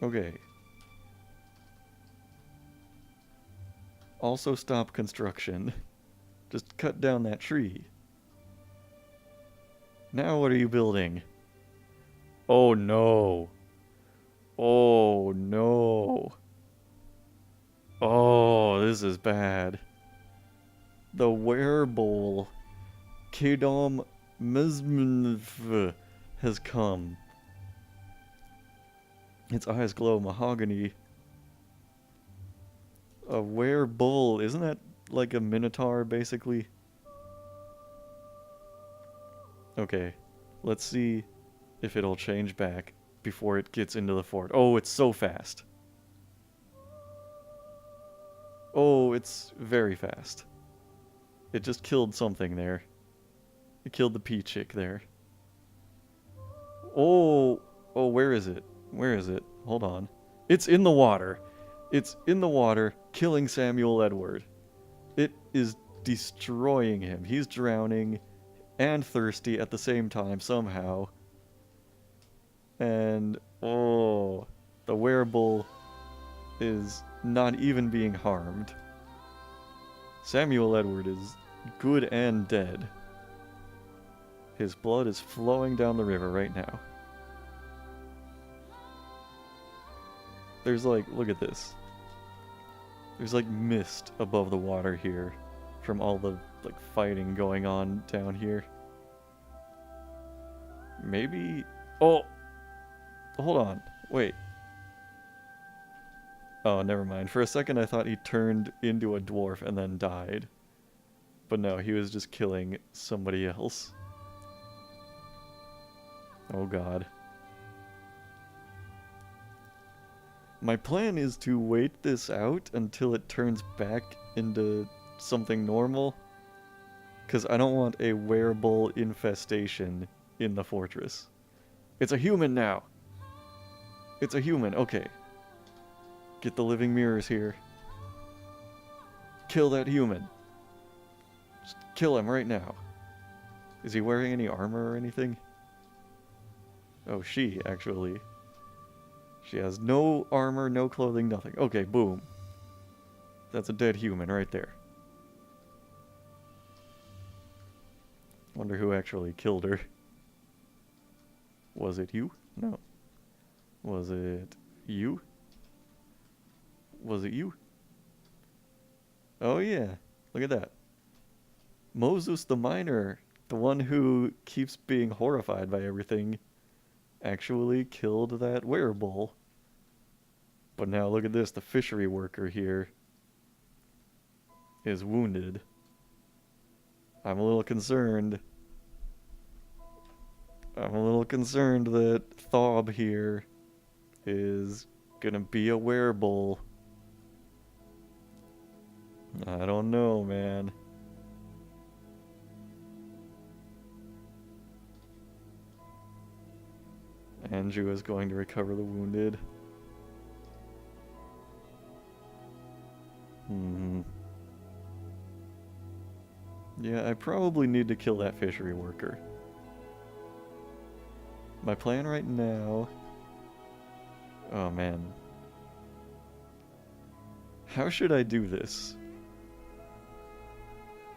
Okay. Also stop construction. Just cut down that tree. Now what are you building? Oh no. Oh no. Oh, this is bad. The wearable Kedom Mizmnv has come. Its eyes glow mahogany. A werebull, isn't that like a minotaur basically? Okay, let's see if it'll change back before it gets into the fort. Oh, it's so fast. Oh, it's very fast. It just killed something there. It killed the pea chick there. Oh, oh, where is it? Where is it? Hold on. It's in the water. It's in the water, killing Samuel Edward. It is destroying him. He's drowning and thirsty at the same time somehow. And, oh, the werebull is not even being harmed. Samuel Edward is good and dead. His blood is flowing down the river right now. There's like, look at this. There's like mist above the water here from all the like fighting going on down here. Maybe, oh, hold on, wait. Oh, never mind. For a second I thought he turned into a dwarf and then died. But no, he was just killing somebody else. Oh god. My plan is to wait this out until it turns back into something normal. Because I don't want a werebull infestation in the fortress. It's a human now! It's a human, okay. Get the living mirrors here. Kill that human. Just kill him right now. Is he wearing any armor or anything? Oh, she, actually. She has no armor, no clothing, nothing. Okay, boom. That's a dead human right there. What Wonder who actually killed her. Was it you? No. Was it you? Was it you? Oh yeah, look at that. Moses the miner, the one who keeps being horrified by everything, actually killed that werebull. But now look at this, the fishery worker here is wounded. I'm a little concerned. I'm a little concerned that Thob here is gonna be a werebull. I don't know, man. Andrew is going to recover the wounded. Yeah, I probably need to kill that fishery worker. My plan right now... Oh man. How should I do this?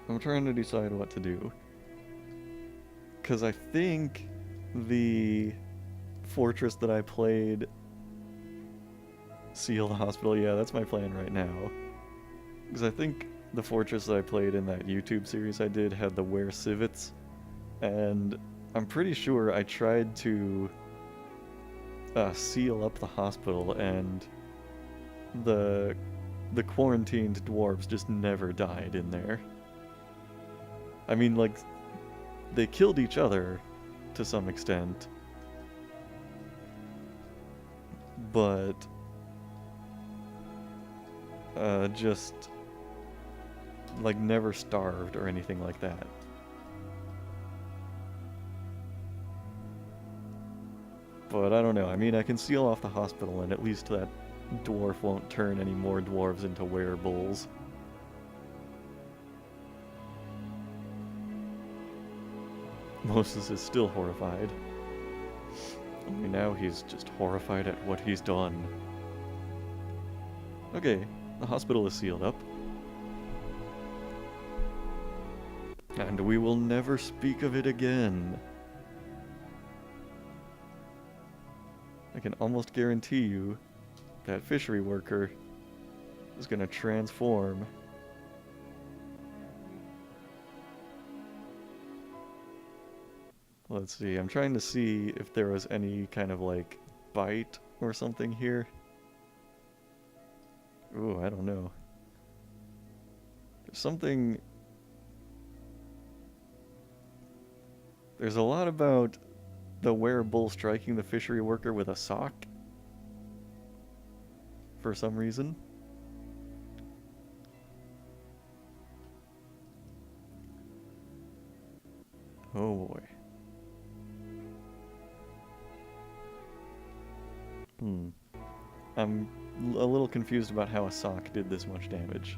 I'm trying to decide what to do. Because I think the fortress that I played... Seal the hospital, yeah, that's my plan right now. Because I think the fortress that I played in that YouTube series I did had the were civets. And I'm pretty sure I tried to seal up the hospital, and the quarantined dwarves just never died in there. I mean, like, they killed each other to some extent, but just like never starved or anything like that. But I don't know. I mean, I can seal off the hospital, and at least that dwarf won't turn any more dwarves into werebulls. Moses is still horrified. Only now he's just horrified at what he's done. Okay, the hospital is sealed up. And we will never speak of it again. I can almost guarantee you that fishery worker is gonna transform. Let's see, I'm trying to see if there was any kind of like bite or something here. Ooh, I don't know. There's something... There's a lot about the werebull striking the fishery worker with a sock. For some reason. Oh boy. I'm a little confused about how a sock did this much damage.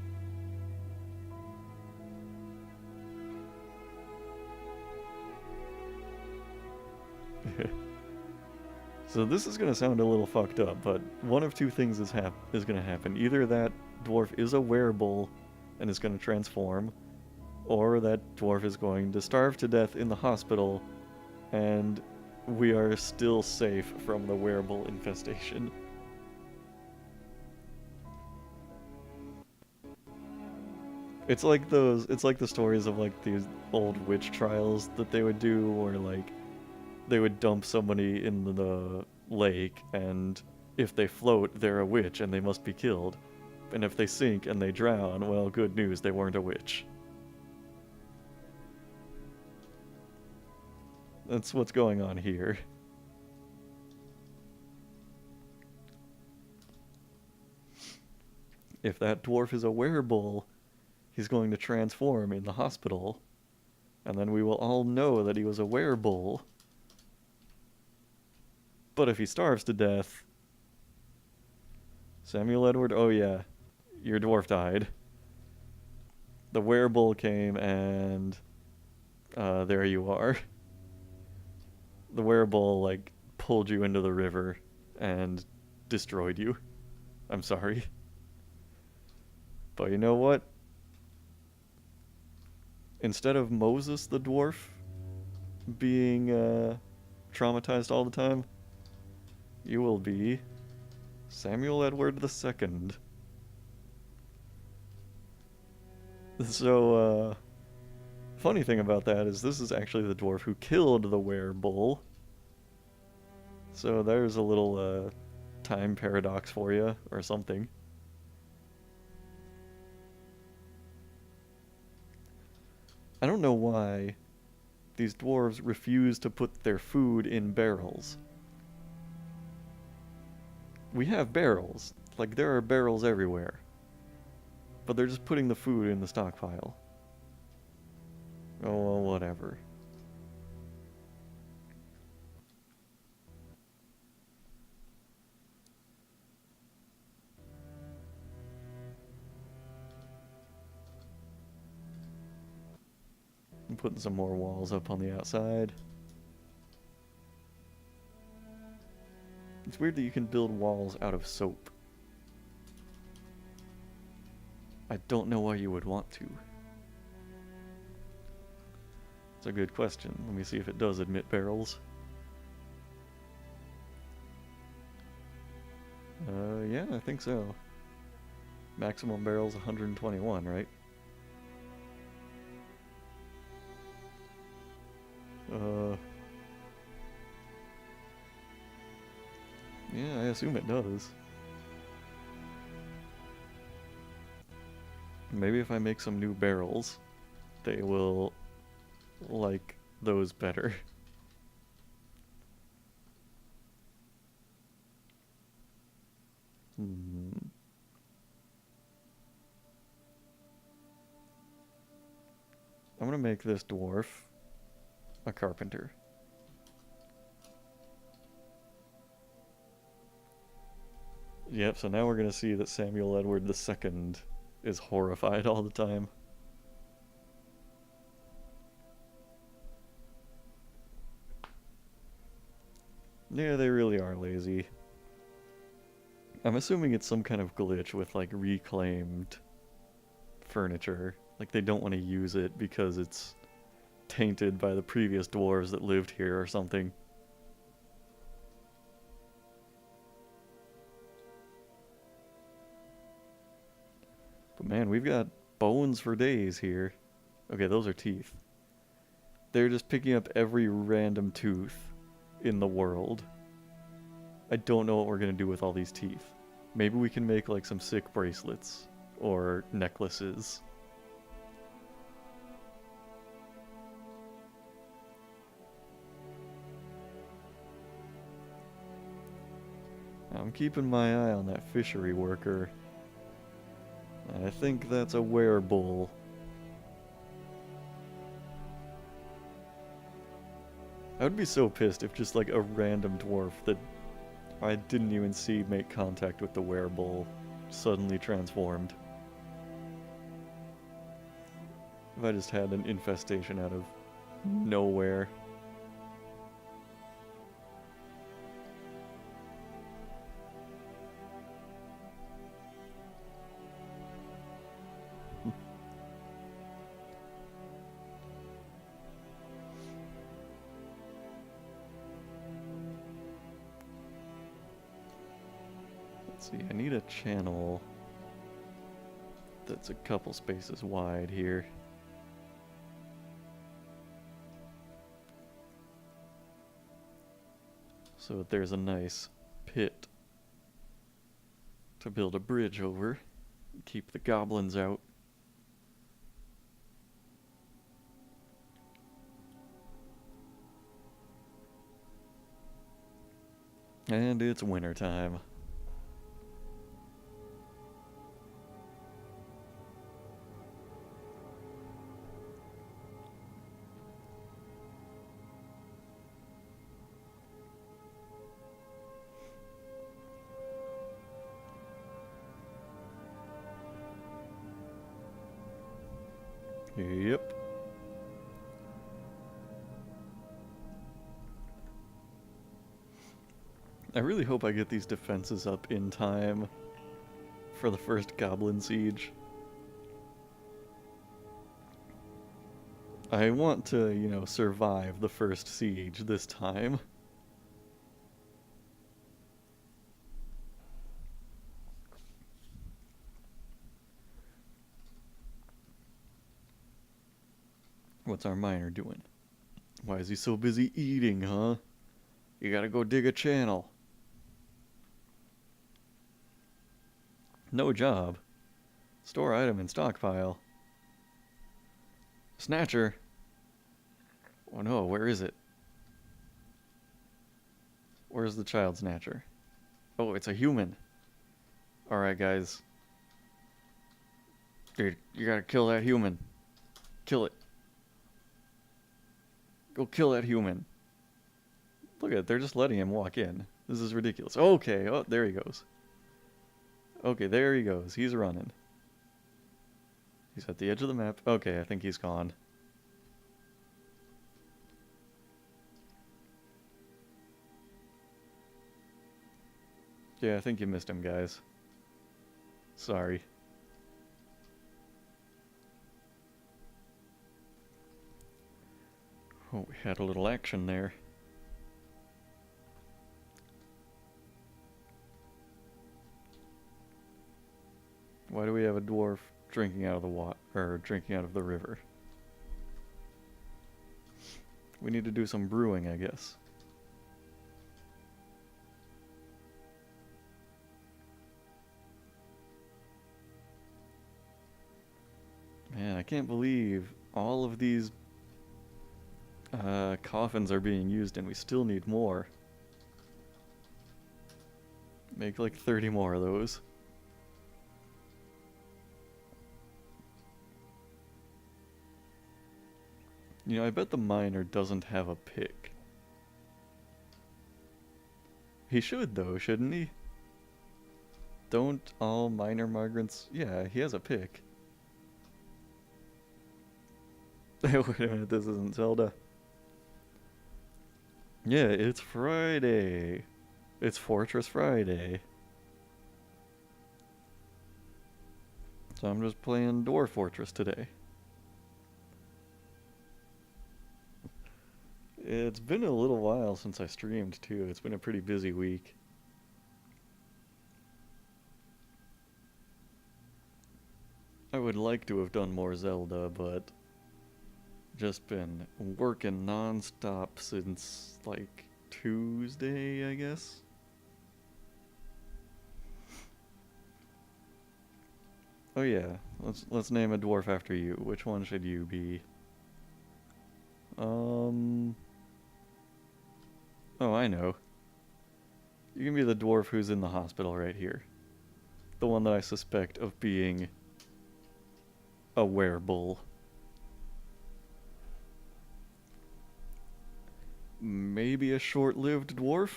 So this is gonna sound a little fucked up, but one of two things is gonna happen. Either that dwarf is a werebull and is gonna transform, or that dwarf is going to starve to death in the hospital, and we are still safe from the werebull infestation. It's like the stories of like these old witch trials that they would do, where like they would dump somebody in the lake, and if they float, they're a witch and they must be killed. And if they sink and they drown, well, good news, they weren't a witch. That's what's going on here. If that dwarf is a werebull, he's going to transform in the hospital, and then we will all know that he was a werebull. But if he starves to death... Samuel Edward, oh yeah, your dwarf died. The werebull came and... there you are. The werebull, like, pulled you into the river and destroyed you. I'm sorry. But you know what? Instead of Moses the dwarf being traumatized all the time? You will be Samuel Edward II. So, funny thing about that is this is actually the dwarf who killed the were-bull. So there's a little time paradox for you, or something. I don't know why these dwarves refuse to put their food in barrels. We have barrels. Like, there are barrels everywhere. But they're just putting the food in the stockpile. Oh, well, whatever. I'm putting some more walls up on the outside. It's weird that you can build walls out of soap. I don't know why you would want to. It's a good question. Let me see if it does admit barrels. Yeah, I think so. Maximum barrels 121, right? Yeah, I assume it does. Maybe if I make some new barrels, they will like those better. I'm gonna make this dwarf a carpenter. Yep, so now we're gonna see that Samuel Edward II is horrified all the time. Yeah, they really are lazy. I'm assuming it's some kind of glitch with, like, reclaimed furniture. Like, they don't want to use it because it's tainted by the previous dwarves that lived here or something. But man, we've got bones for days here. Okay, those are teeth. They're just picking up every random tooth in the world. I don't know what we're gonna do with all these teeth. Maybe we can make like some sick bracelets or necklaces. I'm keeping my eye on that fishery worker. I think that's a were-bull. I would be so pissed if just like a random dwarf that I didn't even see make contact with the were-bull suddenly transformed. If I just had an infestation out of nowhere. Let's see, I need a channel that's a couple spaces wide here. So that there's a nice pit to build a bridge over, keep the goblins out. And it's winter time. Yep. I really hope I get these defenses up in time for the first goblin siege. I want to, you know, survive the first siege this time. What's our miner doing? Why is he so busy eating, huh? You gotta go dig a channel. No job. Store item in stockpile. Snatcher. Oh no, where is it? Where's the child snatcher? Oh, it's a human. Alright, guys. Dude, you gotta kill that human. Kill it. Go kill that human. Look at it, they're just letting him walk in. This is ridiculous. Okay, oh, there he goes. Okay, there he goes. He's running. He's at the edge of the map. Okay, I think he's gone. Yeah, I think you missed him, guys. Sorry. Oh, we had a little action there. Why do we have a dwarf drinking out of the water, or drinking out of the river? We need to do some brewing, I guess. Man, I can't believe all of these coffins are being used and we still need more. Make like 30 more of those. You know, I bet the miner doesn't have a pick. He should though, shouldn't he? Don't all miner migrants... Yeah, he has a pick. Wait a minute, this isn't Zelda. Yeah, it's Friday. It's Fortress Friday. So I'm just playing Dwarf Fortress today. It's been a little while since I streamed too. It's been a pretty busy week. I would like to have done more Zelda, but just been working non-stop since like Tuesday, I guess. Oh yeah, let's name a dwarf after you. Which one should you be? Oh, I know. You can be the dwarf who's in the hospital right here. The one that I suspect of being a werebull. Maybe a short-lived dwarf?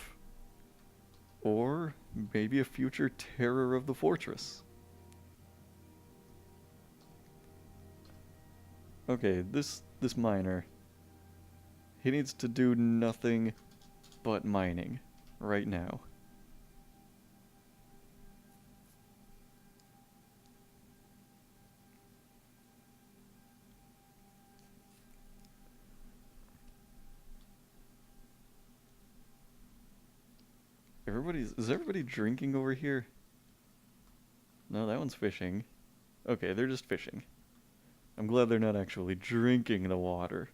Or maybe a future terror of the fortress. Okay, this miner, he needs to do nothing but mining right now. Is everybody drinking over here? No, that one's fishing. Okay, they're just fishing. I'm glad they're not actually drinking the water.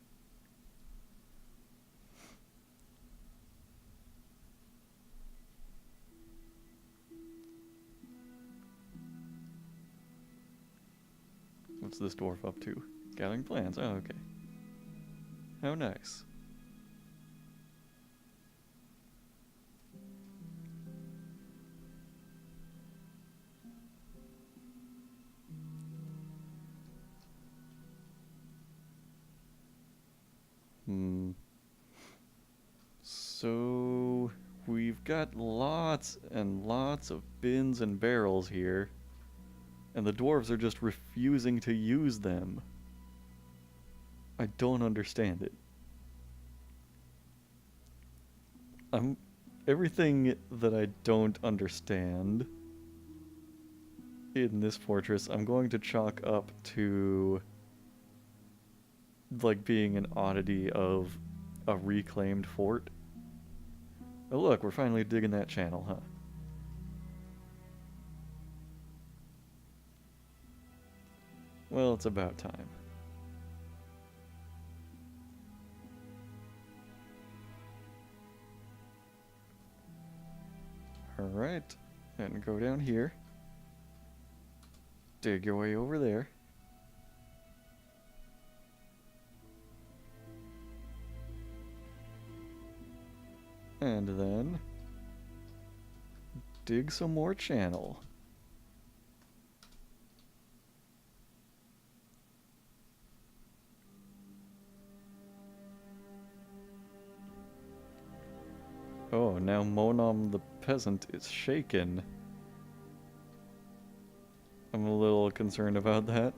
What's this dwarf up to? Gathering plants. Oh, okay. How nice. So we've got lots and lots of bins and barrels here, and the dwarves are just refusing to use them. I don't understand it. Everything that I don't understand in this fortress, I'm going to chalk up to like being an oddity of a reclaimed fort. Oh look, we're finally digging that channel, huh? Well, it's about time. Alright, and go down here. Dig your way over there. And then dig some more channel. Oh, now Monam the peasant is shaken. I'm a little concerned about that.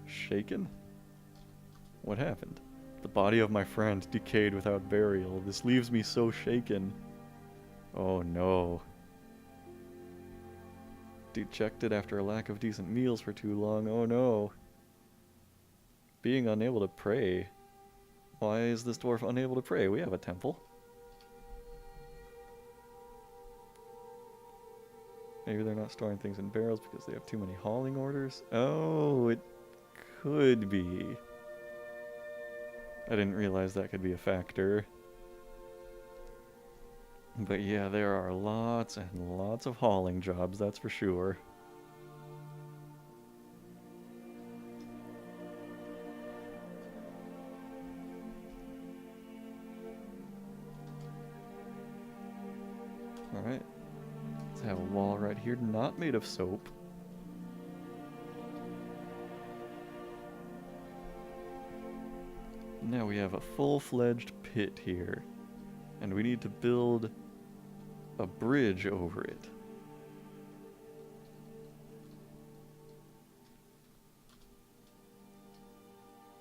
Shaken? What happened? The body of my friend decayed without burial. This leaves me so shaken. Oh no. Dejected after a lack of decent meals for too long. Oh no. Being unable to pray. Why is this dwarf unable to pray? We have a temple. Maybe they're not storing things in barrels because they have too many hauling orders. Oh, it could be. I didn't realize that could be a factor. But yeah, there are lots and lots of hauling jobs, that's for sure. Alright. Let's have a wall right here, not made of soap. Now we have a full-fledged pit here. And we need to build a bridge over it.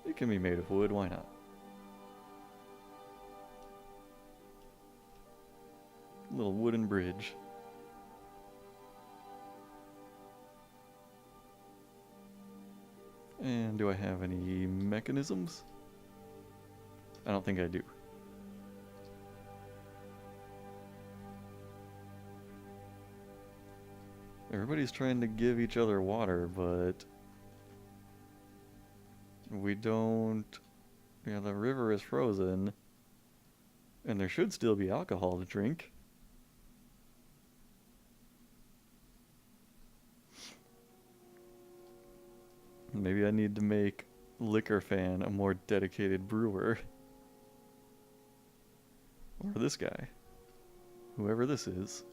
It can be made of wood, why not? A little wooden bridge. And do I have any mechanisms? I don't think I do. Everybody's trying to give each other water, but we don't... Yeah, the river is frozen. And there should still be alcohol to drink. Maybe I need to make Liquor Fan a more dedicated brewer. Or this guy. Whoever this is.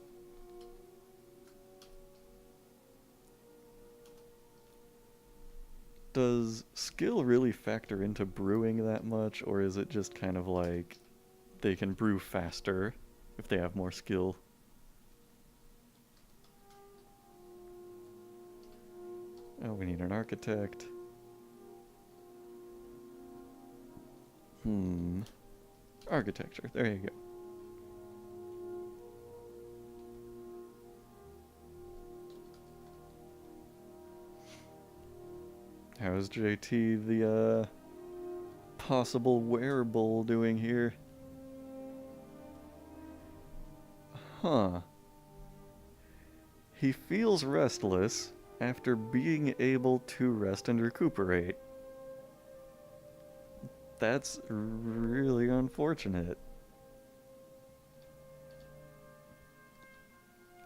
Does skill really factor into brewing that much, or is it just kind of like they can brew faster if they have more skill? Oh, we need an architect. Architecture, there you go. How's JT, the possible wearable, doing here? Huh. He feels restless after being able to rest and recuperate. That's really unfortunate.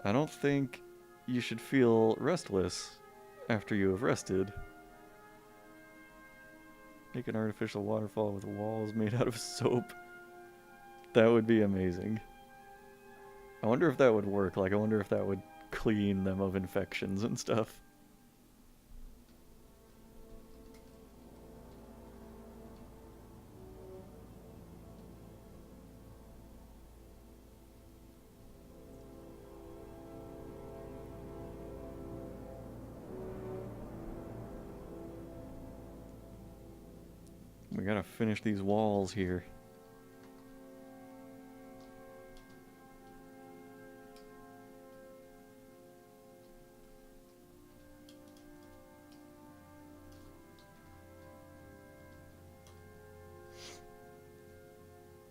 I don't think you should feel restless after you have rested. Make an artificial waterfall with walls made out of soap. That would be amazing. I wonder if that would work. Like, I wonder if that would clean them of infections and stuff. We gotta finish these walls here.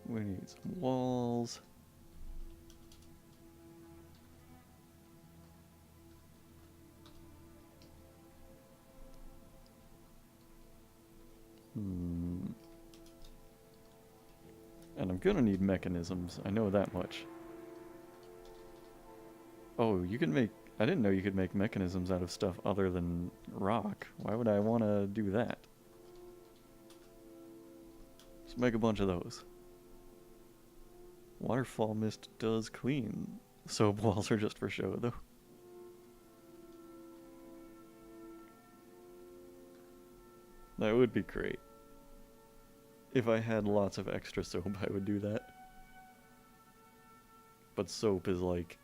We need some walls. And I'm gonna need mechanisms, I know that much. Oh, you can make... I didn't know you could make mechanisms out of stuff other than rock. Why would I want to do that? Just make a bunch of those. Waterfall mist does clean. Soap walls are just for show, though. That would be great. If I had lots of extra soap, I would do that. But soap is like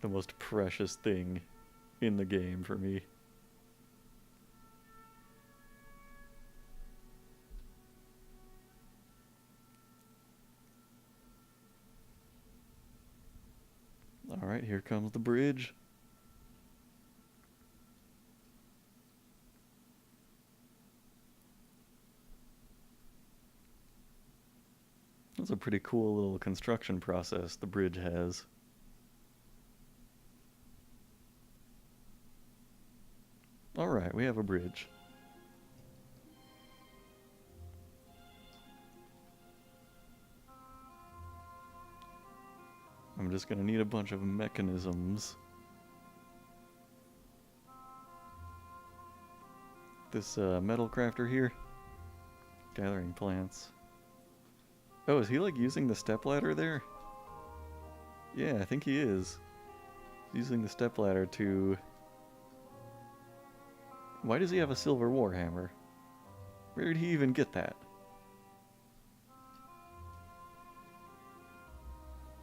the most precious thing in the game for me. Alright, here comes the bridge. That's a pretty cool little construction process the bridge has. Alright, we have a bridge. I'm just gonna need a bunch of mechanisms. This metal crafter here. Gathering plants. Oh, is he like using the stepladder there? Yeah, I think he is. He's using the stepladder to... Why does he have a silver warhammer? Where did he even get that?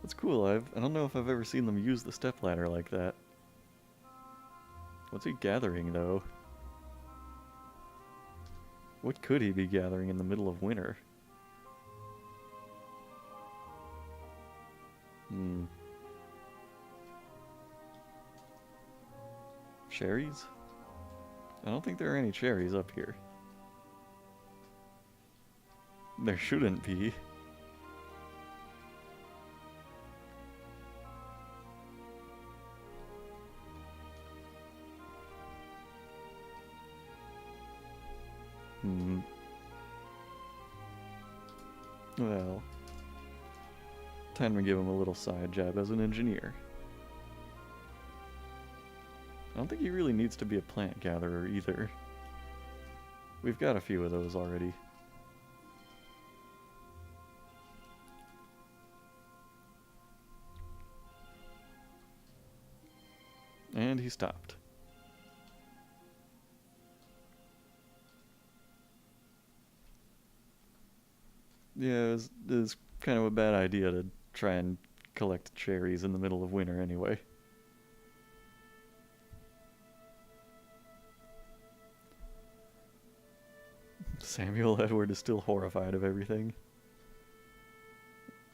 That's cool. I don't know if I've ever seen them use the stepladder like that. What's he gathering, though? What could he be gathering in the middle of winter? Cherries? I don't think there are any cherries up here. There shouldn't be. Well, time to give him a little side job as an engineer. I don't think he really needs to be a plant gatherer either. We've got a few of those already. And he stopped. Yeah, it was kind of a bad idea to try and collect cherries in the middle of winter anyway. Samuel Edward is still horrified of everything.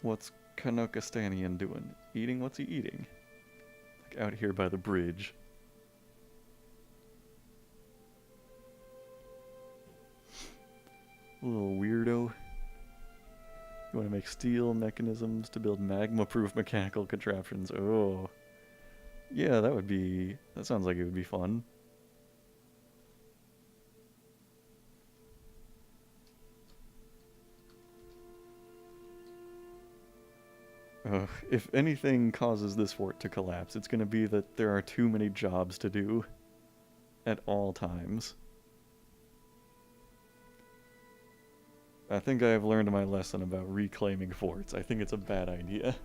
What's Kanokastanian doing? Eating? What's he eating? Like out here by the bridge. A little weirdo. You want to make steel mechanisms to build magma-proof mechanical contraptions. Oh. Yeah, that sounds like it would be fun. If anything causes this fort to collapse, it's going to be that there are too many jobs to do at all times. I think I have learned my lesson about reclaiming forts. I think it's a bad idea.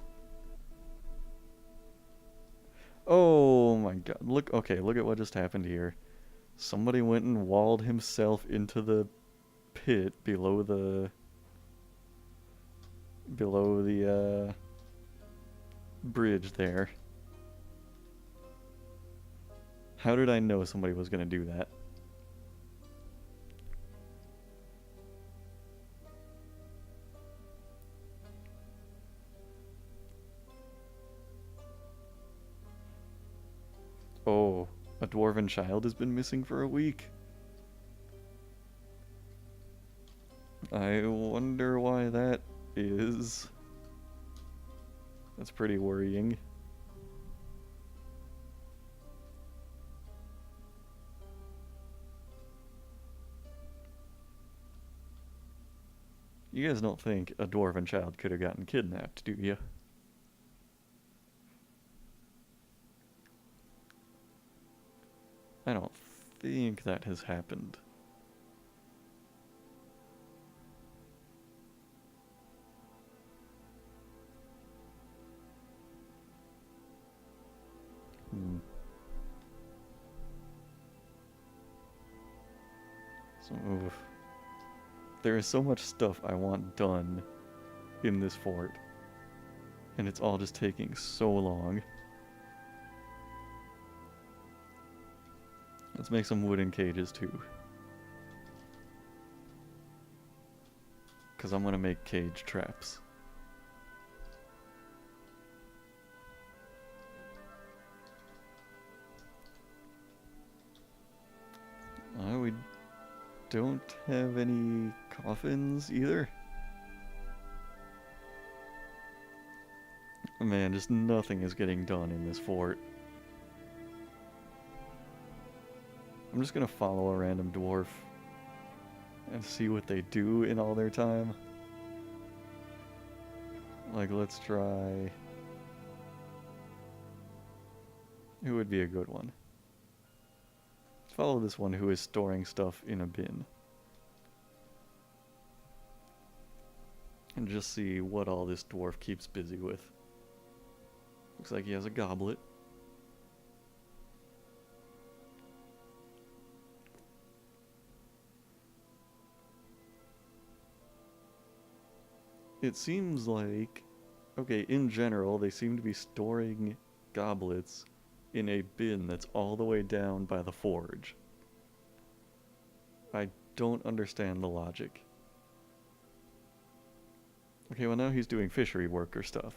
Oh my god. Look at what just happened here. Somebody went and walled himself into the pit below the bridge there. How did I know somebody was gonna do that? Oh, a dwarven child has been missing for a week. I wonder why that is... That's pretty worrying. You guys don't think a dwarven child could have gotten kidnapped, do you? I don't think that has happened. So, oof. There is so much stuff I want done in this fort, and it's all just taking so long. Let's make some wooden cages too. Because I'm going to make cage traps. We don't have any coffins either. Man, just nothing is getting done in this fort. I'm just gonna follow a random dwarf and see what they do in all their time. Like, let's try... Who would be a good one? Follow this one who is storing stuff in a bin. And just see what all this dwarf keeps busy with. Looks like he has a goblet. It seems like, okay, in general, they seem to be storing goblets in a bin that's all the way down by the forge. I don't understand the logic. Okay, well now he's doing fishery worker stuff.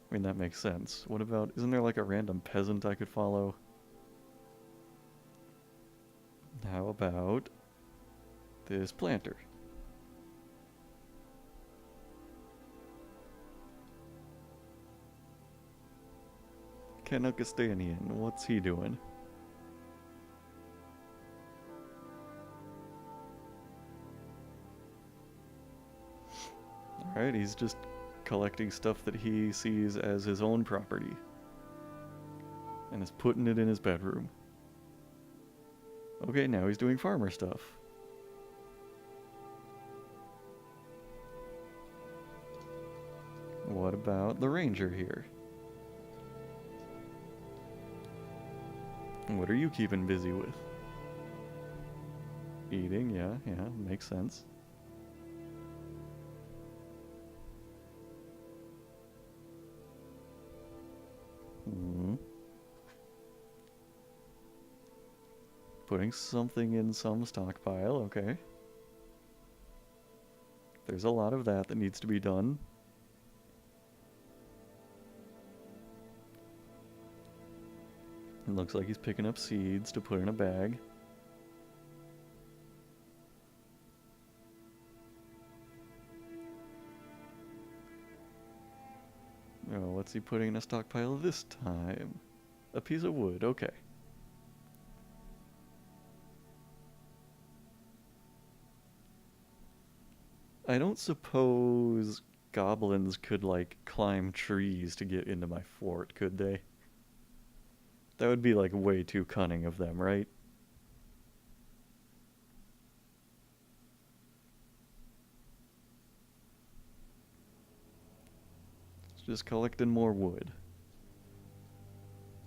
I mean, that makes sense. What about, isn't there like a random peasant I could follow? How about this planter? Kenakastanian, what's he doing? Alright, he's just collecting stuff that he sees as his own property. And is putting it in his bedroom. Okay, now he's doing farmer stuff. What about the ranger here? What are you keeping busy with? Eating, yeah, makes sense. Putting something in some stockpile, okay. There's a lot of that needs to be done. It looks like he's picking up seeds to put in a bag. Oh, what's he putting in a stockpile this time? A piece of wood, okay. I don't suppose goblins could, like, climb trees to get into my fort, could they? That would be, like, way too cunning of them, right? Just collecting more wood.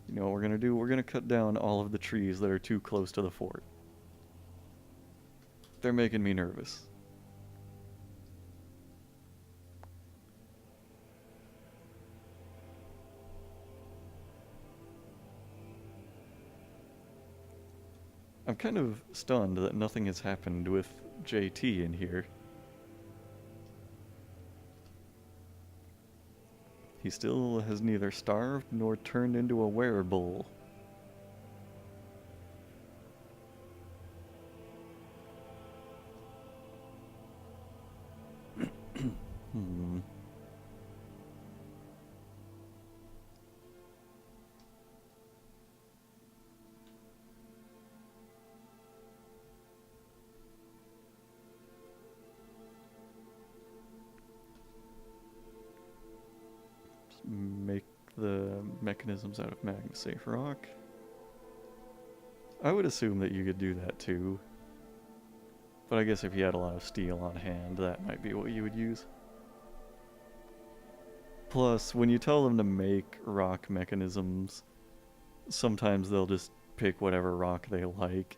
You know what we're gonna do? We're gonna cut down all of the trees that are too close to the fort. They're making me nervous. I'm kind of stunned that nothing has happened with JT in here. He still has neither starved nor turned into a werebull. Hmm. Just make the mechanisms out of magma safe rock. I would assume that you could do that too. But I guess if you had a lot of steel on hand, that might be what you would use. Plus, when you tell them to make rock mechanisms, sometimes they'll just pick whatever rock they like.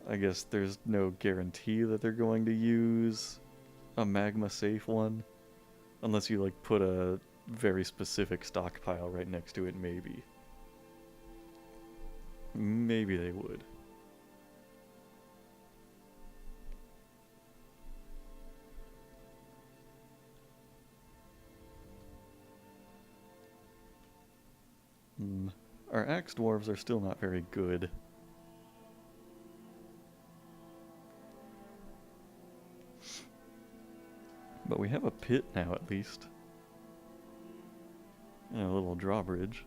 I guess there's no guarantee that they're going to use a magma safe one. Unless you like put a very specific stockpile right next to it, maybe. Maybe they would. Our axe dwarves are still not very good. But we have a pit now, at least. And a little drawbridge.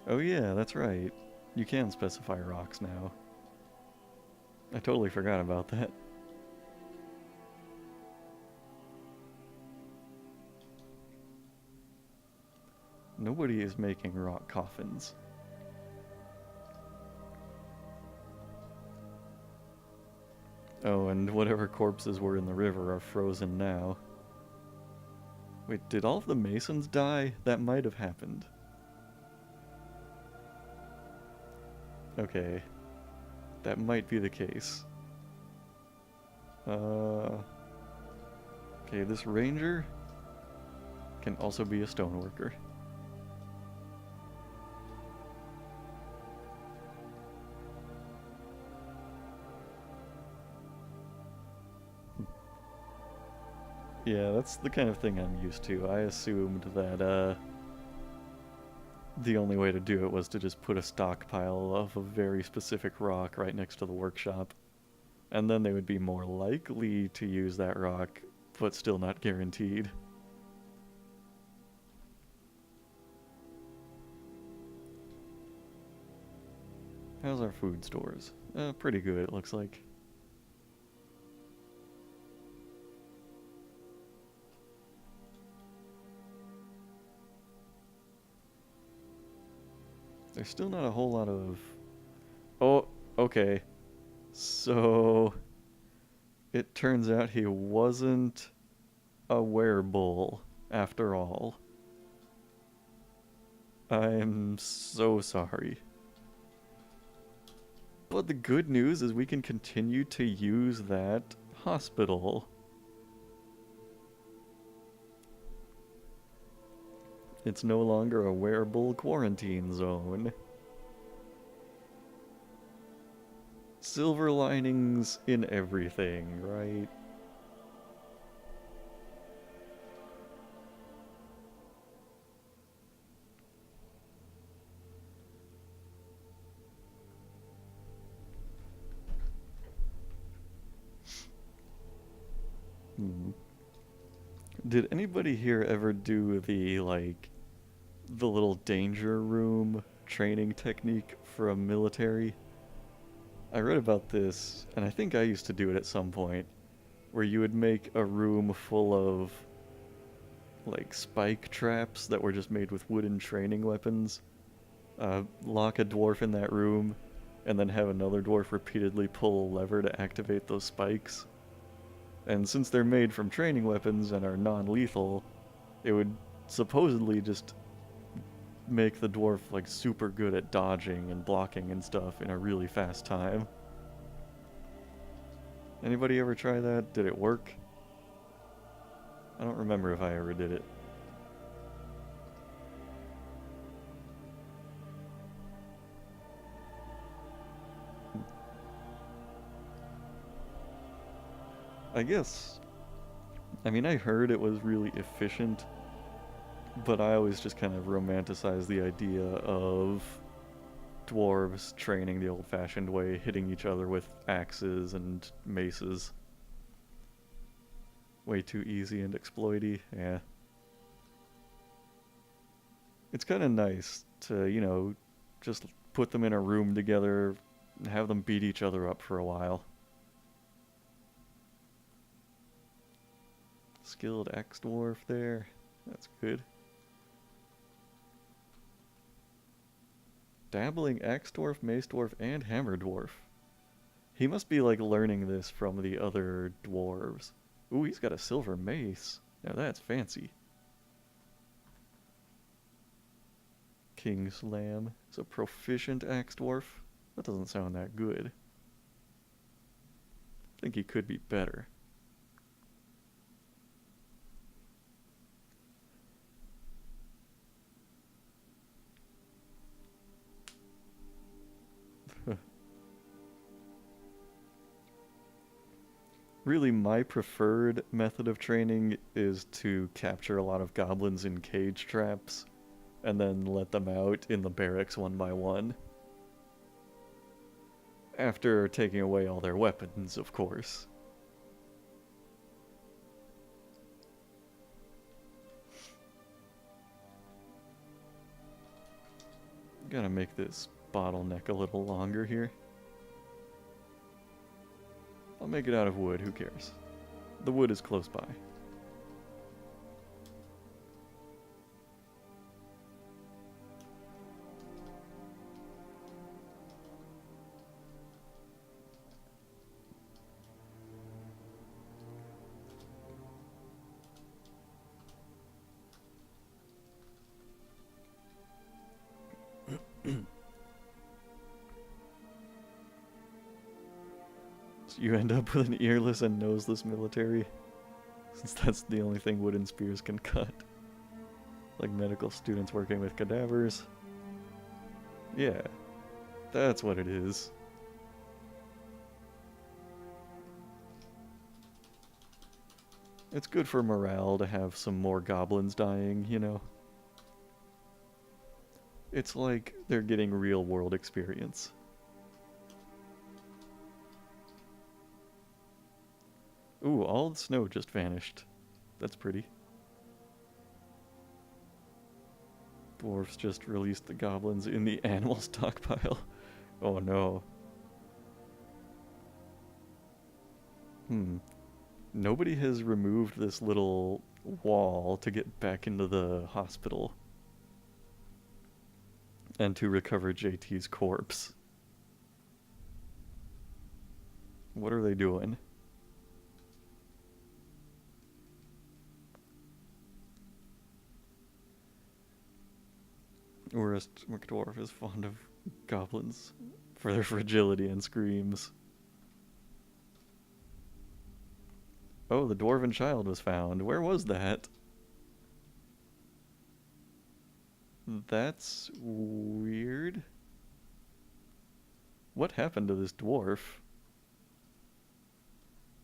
Oh yeah, that's right. You can specify rocks now. I totally forgot about that. Nobody is making rock coffins. Oh, and whatever corpses were in the river are frozen now. Wait, did all of the masons die? That might have happened. Okay. That might be the case. Okay, this ranger can also be a stoneworker. Yeah, that's the kind of thing I'm used to. I assumed that, the only way to do it was to just put a stockpile of a very specific rock right next to the workshop. And then they would be more likely to use that rock, but still not guaranteed. How's our food stores? Pretty good, it looks like. There's still not a whole lot of... Oh, okay. So... It turns out he wasn't a werebull, after all. I'm so sorry. But the good news is we can continue to use that hospital. It's no longer a wearable quarantine zone. Silver linings in everything, right? Did anybody here ever do the, like, the little danger room training technique from military? I read about this, and I think I used to do it at some point, where you would make a room full of, like, spike traps that were just made with wooden training weapons, lock a dwarf in that room, and then have another dwarf repeatedly pull a lever to activate those spikes. And since they're made from training weapons and are non-lethal, it would supposedly just make the dwarf like super good at dodging and blocking and stuff in a really fast time. Anybody ever try that? Did it work? I don't remember if I ever did it. I guess. I mean, I heard it was really efficient, but I always just kind of romanticize the idea of dwarves training the old-fashioned way, hitting each other with axes and maces. Way too easy and exploity, yeah. It's kind of nice to, you know, just put them in a room together and have them beat each other up for a while. Skilled ex-dwarf there. That's good. Dabbling ex-dwarf, mace dwarf, and hammer dwarf. He must be like learning this from the other dwarves. Ooh, he's got a silver mace. Now that's fancy. King's Lamb is a proficient axe dwarf. That doesn't sound that good. I think he could be better. Really, my preferred method of training is to capture a lot of goblins in cage traps and then let them out in the barracks one by one. After taking away all their weapons, of course. Gotta make this bottleneck a little longer here. I'll make it out of wood, who cares? The wood is close by. So you end up with an earless and noseless military, since that's the only thing wooden spears can cut. Like medical students working with cadavers. Yeah, that's what it is. It's good for morale to have some more goblins dying, you know? It's like they're getting real world experience. Ooh, all the snow just vanished. That's pretty. Dwarves just released the goblins in the animal stockpile. Oh no. Nobody has removed this little wall to get back into the hospital. And to recover JT's corpse. What are they doing? Whereas McDwarf is fond of goblins for their fragility and screams. Oh, the dwarven child was found. Where was that? That's weird. What happened to this dwarf?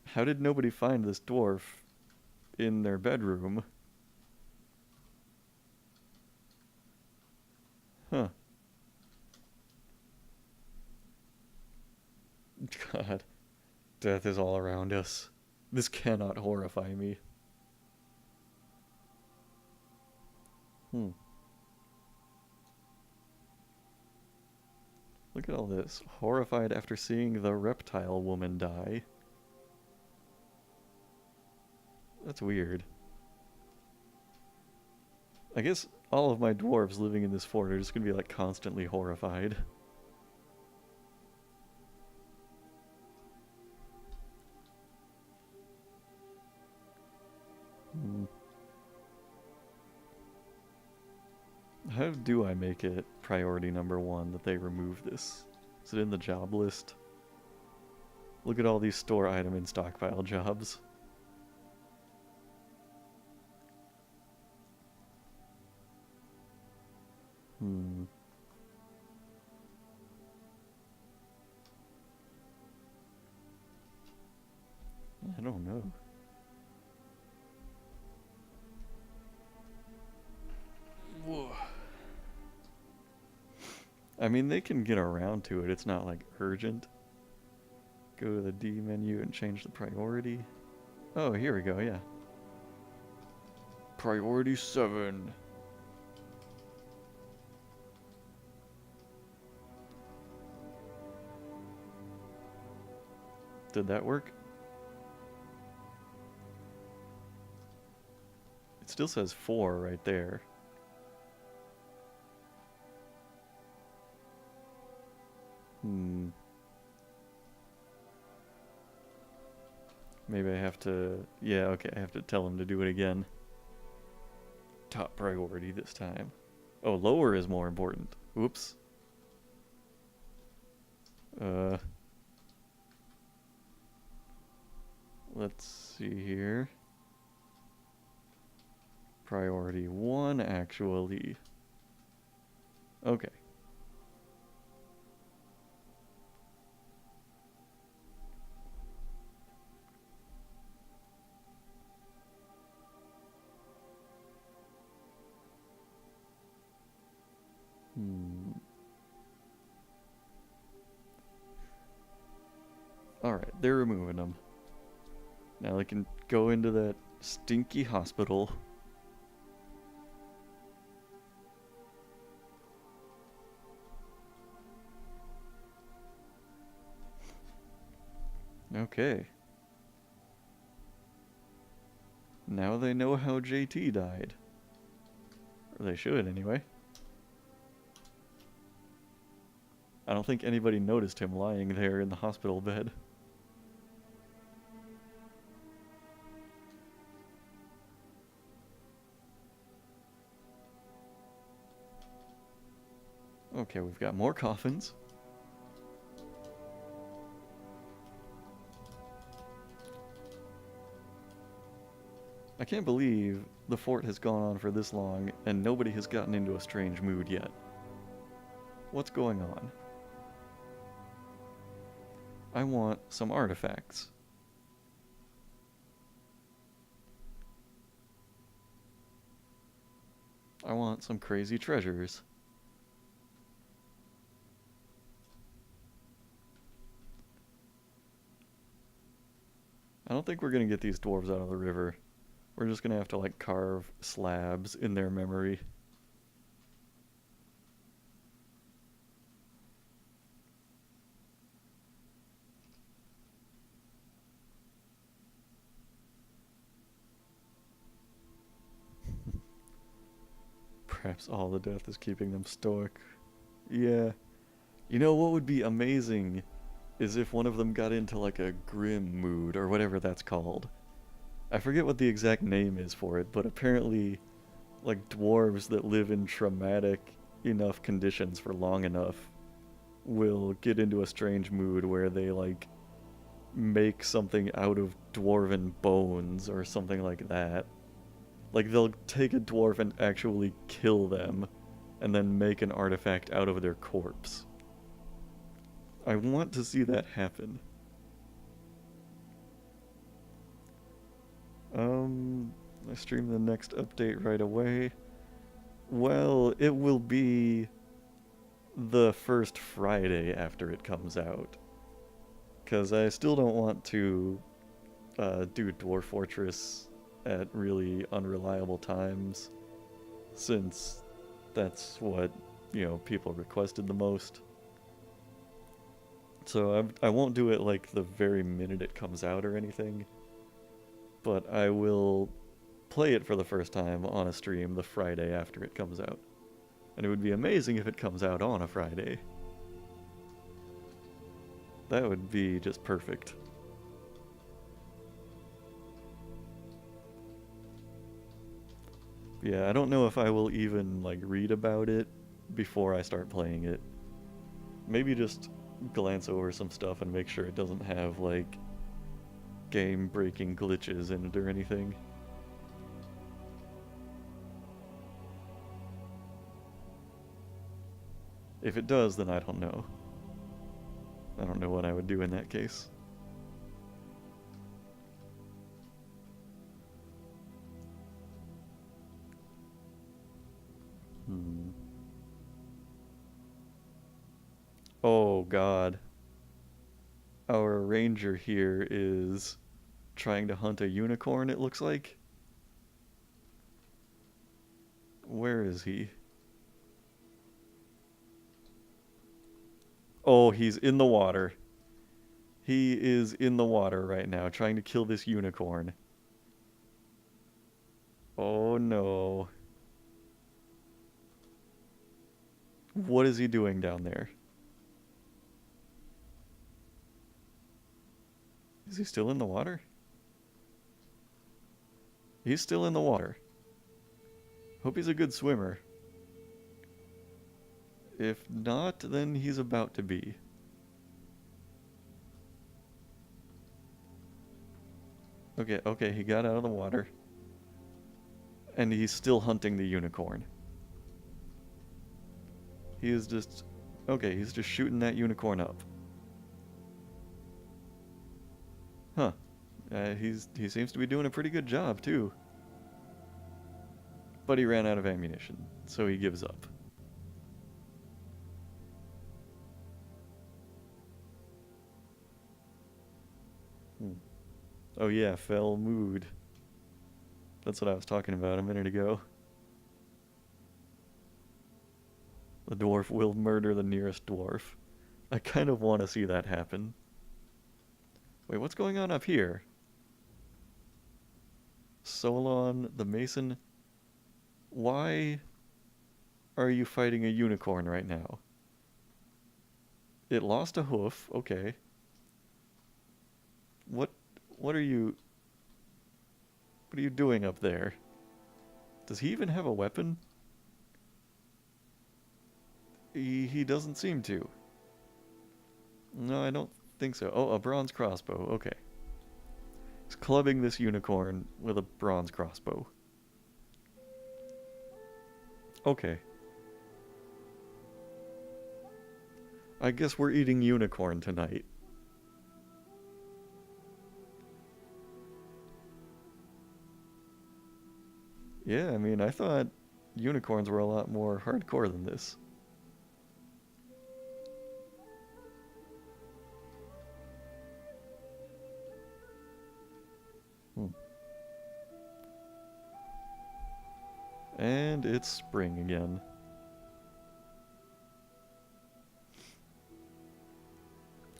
How did nobody find this dwarf in their bedroom? Huh. God. Death is all around us. This cannot horrify me. Look at all this. Horrified after seeing the reptile woman die. That's weird. I guess all of my dwarves living in this fort are just gonna be like constantly horrified. How do I make it priority number 1 that they remove this? Is it in the job list? Look at all these store item and stockpile jobs. I don't know. Whoa. I mean, they can get around to it. It's not like urgent. Go to the D menu and change the priority. Oh, here we go, yeah. Priority 7. Did that work? It still says 4 right there. Maybe I have to... Yeah, okay, I have to tell him to do it again. Top priority this time. Oh, lower is more important. Oops. Let's see here. Priority 1, actually. Okay. Alright, they're removing them. Now they can go into that stinky hospital. Okay. Now they know how JT died. Or they should, anyway. I don't think anybody noticed him lying there in the hospital bed. Okay, we've got more coffins. I can't believe the fort has gone on for this long and nobody has gotten into a strange mood yet. What's going on? I want some artifacts. I want some crazy treasures. I don't think we're gonna get these dwarves out of the river. We're just gonna have to like carve slabs in their memory. Perhaps all the death is keeping them stoic. Yeah. You know what would be amazing is if one of them got into like a grim mood or whatever that's called. I forget what the exact name is for it, but apparently like dwarves that live in traumatic enough conditions for long enough will get into a strange mood where they like make something out of dwarven bones or something like that. Like they'll take a dwarf and actually kill them and then make an artifact out of their corpse. I want to see that happen. I stream the next update right away. Well, it will be the first Friday after it comes out. Because I still don't want to do Dwarf Fortress at really unreliable times, since that's what, you know, people requested the most. So I won't do it like the very minute it comes out or anything, but I will play it for the first time on a stream the Friday after it comes out. And it would be amazing if it comes out on a Friday. That would be just perfect. Yeah, I don't know if I will even like read about it before I start playing it. Maybe just glance over some stuff and make sure it doesn't have like game-breaking glitches in it or anything. If it does, then I don't know. I don't know what I would do in that case. Oh god. Our ranger here is trying to hunt a unicorn, it looks like. Where is he? Oh, he's in the water. He is in the water right now, trying to kill this unicorn. Oh no. What is he doing down there? Is he still in the water? He's still in the water. Hope he's a good swimmer. If not, then he's about to be. Okay, okay, he got out of the water. And he's still hunting the unicorn. He is just... Okay, he's just shooting that unicorn up. Huh. He seems to be doing a pretty good job, too. But he ran out of ammunition, so he gives up. Oh yeah, fell mood. That's what I was talking about a minute ago. The dwarf will murder the nearest dwarf. I kind of want to see that happen. Wait, what's going on up here? Solon, the Mason. Why are you fighting a unicorn right now? It lost a hoof, okay. What are you doing up there? Does he even have a weapon? He doesn't seem to. No, I don't think so. Oh, a bronze crossbow, okay. He's clubbing this unicorn with a bronze crossbow. Okay. I guess we're eating unicorn tonight. Yeah, I mean, I thought unicorns were a lot more hardcore than this. And it's spring again.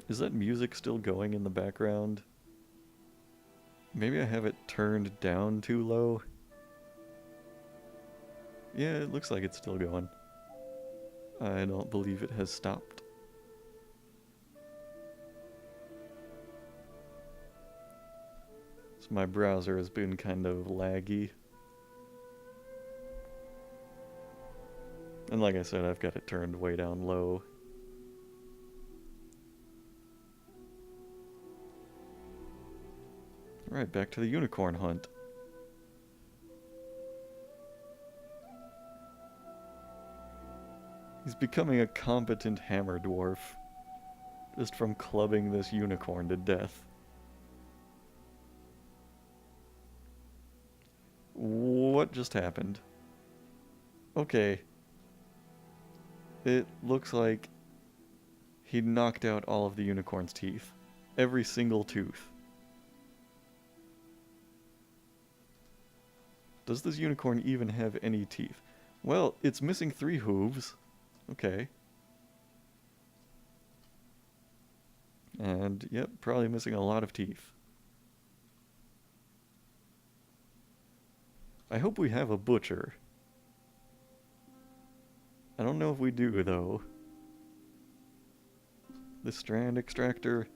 Is that music still going in the background? Maybe I have it turned down too low? Yeah, it looks like it's still going. I don't believe it has stopped. So my browser has been kind of laggy. And like I said, I've got it turned way down low. Alright, back to the unicorn hunt. He's becoming a competent hammer dwarf. Just from clubbing this unicorn to death. What just happened? Okay. It looks like he knocked out all of the unicorn's teeth. Every single tooth. Does this unicorn even have any teeth? Well, it's missing 3 hooves. Okay. And, yep, probably missing a lot of teeth. I hope we have a butcher. I don't know if we do, though. The strand extractor.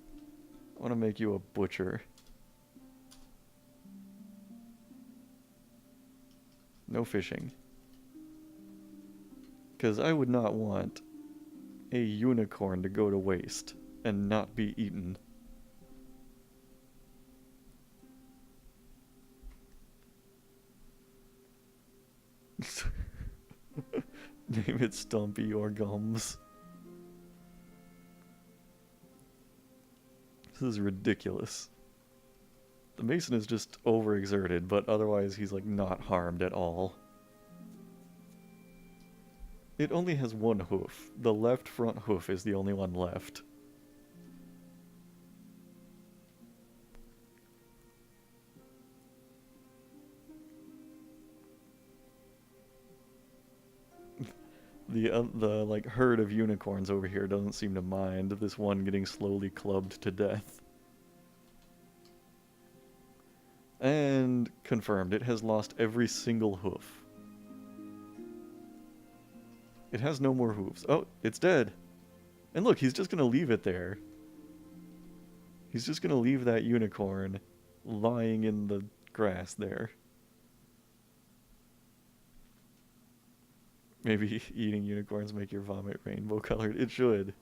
I want to make you a butcher. No fishing. Because I would not want a unicorn to go to waste and not be eaten. Name it Stumpy or Gums. This is ridiculous. The Mason is just overexerted, but otherwise he's like not harmed at all. It only has one hoof. The left front hoof is the only one left. The like herd of unicorns over here doesn't seem to mind this one getting slowly clubbed to death. And confirmed, it has lost every single hoof. It has no more hooves. Oh, it's dead. And look, he's just gonna leave it there. He's just gonna leave that unicorn lying in the grass there. Maybe eating unicorns make your vomit rainbow colored. It should.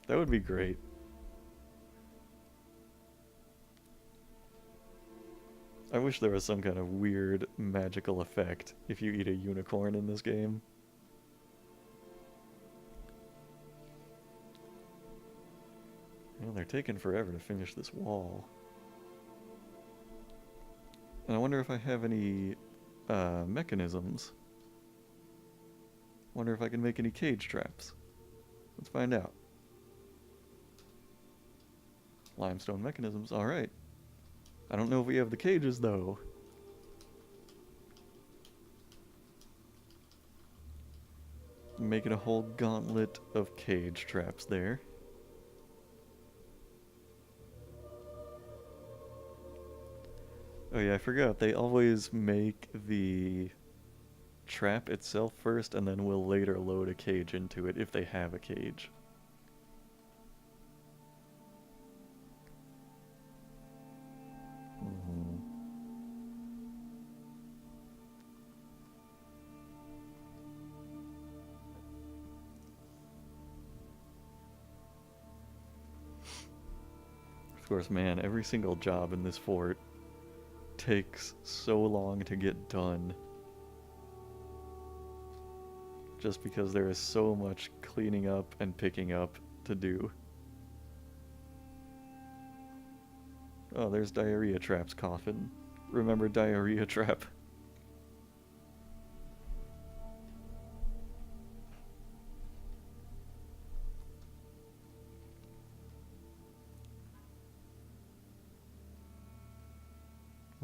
That would be great. I wish there was some kind of weird magical effect if you eat a unicorn in this game. Well, they're taking forever to finish this wall. And I wonder if I have any mechanisms. Wonder if I can make any cage traps. Let's find out. Limestone mechanisms, alright. I don't know if we have the cages, though. Making a whole gauntlet of cage traps there. Oh yeah, I forgot. They always make the trap itself first, and then we'll later load a cage into it if they have a cage. Of course, man, every single job in this fort takes so long to get done. Just because there is so much cleaning up and picking up to do. Oh, there's Diarrhea Trap's coffin. Remember Diarrhea Trap?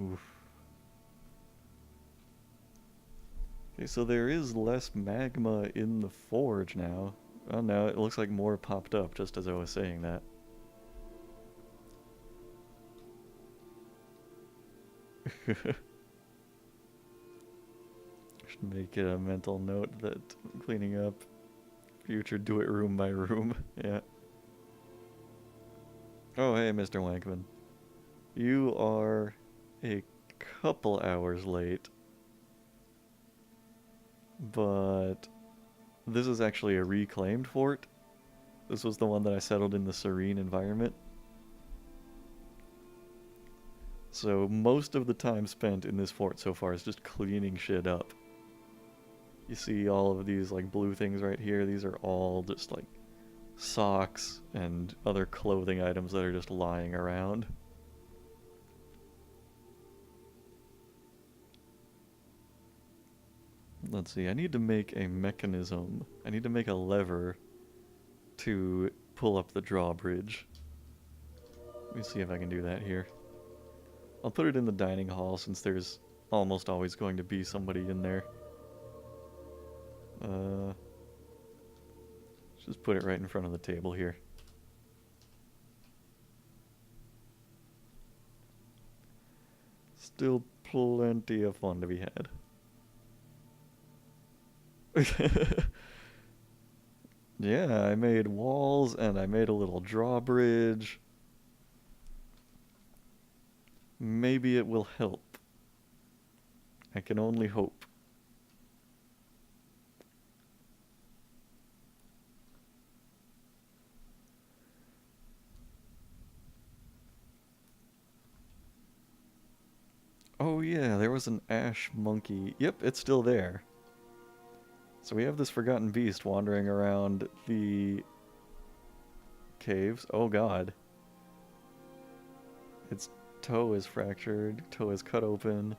Oof. Okay, so there is less magma in the forge now. Oh no, it looks like more popped up just as I was saying that. Should make it a mental note that cleaning up future do it room by room. Yeah. Oh hey, Mr. Wankman. You are a couple hours late. But this is actually a reclaimed fort. This was the one that I settled in the serene environment. So most of the time spent in this fort so far is just cleaning shit up. You see all of these like blue things right here. These are all just like socks and other clothing items that are just lying around. Let's see, I need to make a mechanism. I need to make a lever to pull up the drawbridge. Let me see if I can do that here. I'll put it in the dining hall since there's almost always going to be somebody in there. Just put it right in front of the table here. Still plenty of fun to be had. Yeah, I made walls and I made a little drawbridge. Maybe it will help. I can only hope. Oh yeah, there was an ash monkey. Yep, it's still there. So we have this forgotten beast wandering around the caves. Oh god. Its toe is fractured, toe is cut open.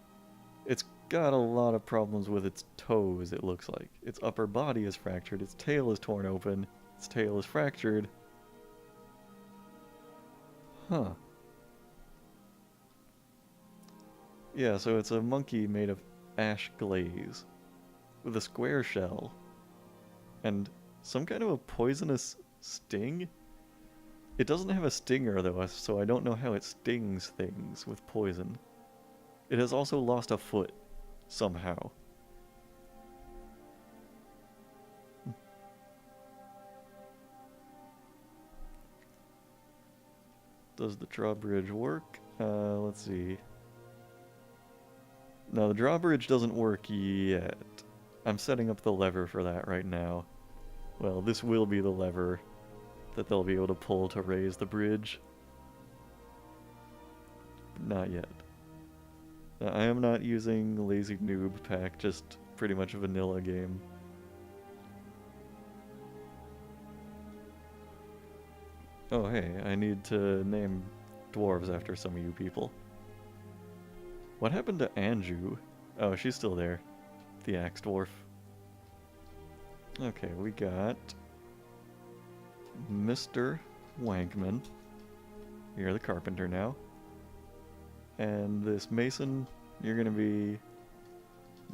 Its got a lot of problems with its toes, it looks like. Its upper body is fractured, its tail is torn open, its tail is fractured. Huh. Yeah, so it's a monkey made of ash glaze with a square shell and some kind of a poisonous sting? It doesn't have a stinger though, so I don't know how it stings things with poison. It has also lost a foot, somehow. Does the drawbridge work? Let's see. No, the drawbridge doesn't work yet. I'm setting up the lever for that right now. Well, this will be the lever that they'll be able to pull to raise the bridge. Not yet. I am not using Lazy Noob Pack, just pretty much a vanilla game. Oh hey, I need to name dwarves after some of you people. What happened to Anju? Oh, she's still there. The axe dwarf. Okay, we got Mr. Wankman. You're the carpenter now. And this mason, you're gonna be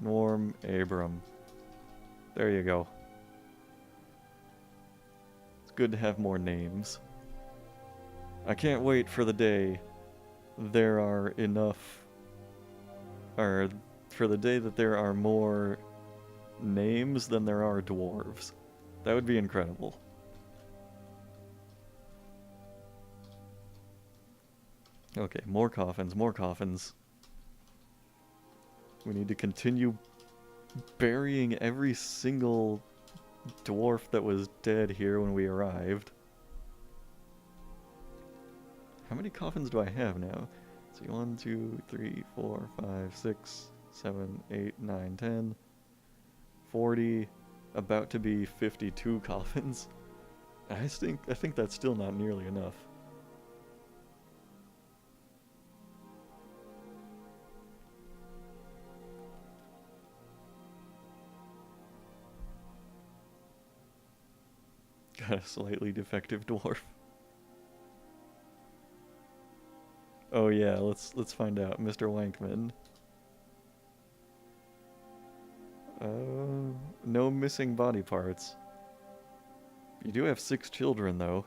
Norm Abram. There you go. It's good to have more names. I can't wait for the day there are enough, or for the day that there are more names than there are dwarves. That would be incredible. Okay, more coffins, more coffins. We need to continue burying every single dwarf that was dead here when we arrived. How many coffins do I have now? Let's see, 1, 2, 3, 4, 5, 6, 7, 8, 9, 10, 40, about to be 52 coffins. I think that's still not nearly enough. Got a slightly defective dwarf. Oh yeah, let's find out. Mr. Wankman. No missing body parts. You do have 6 children though.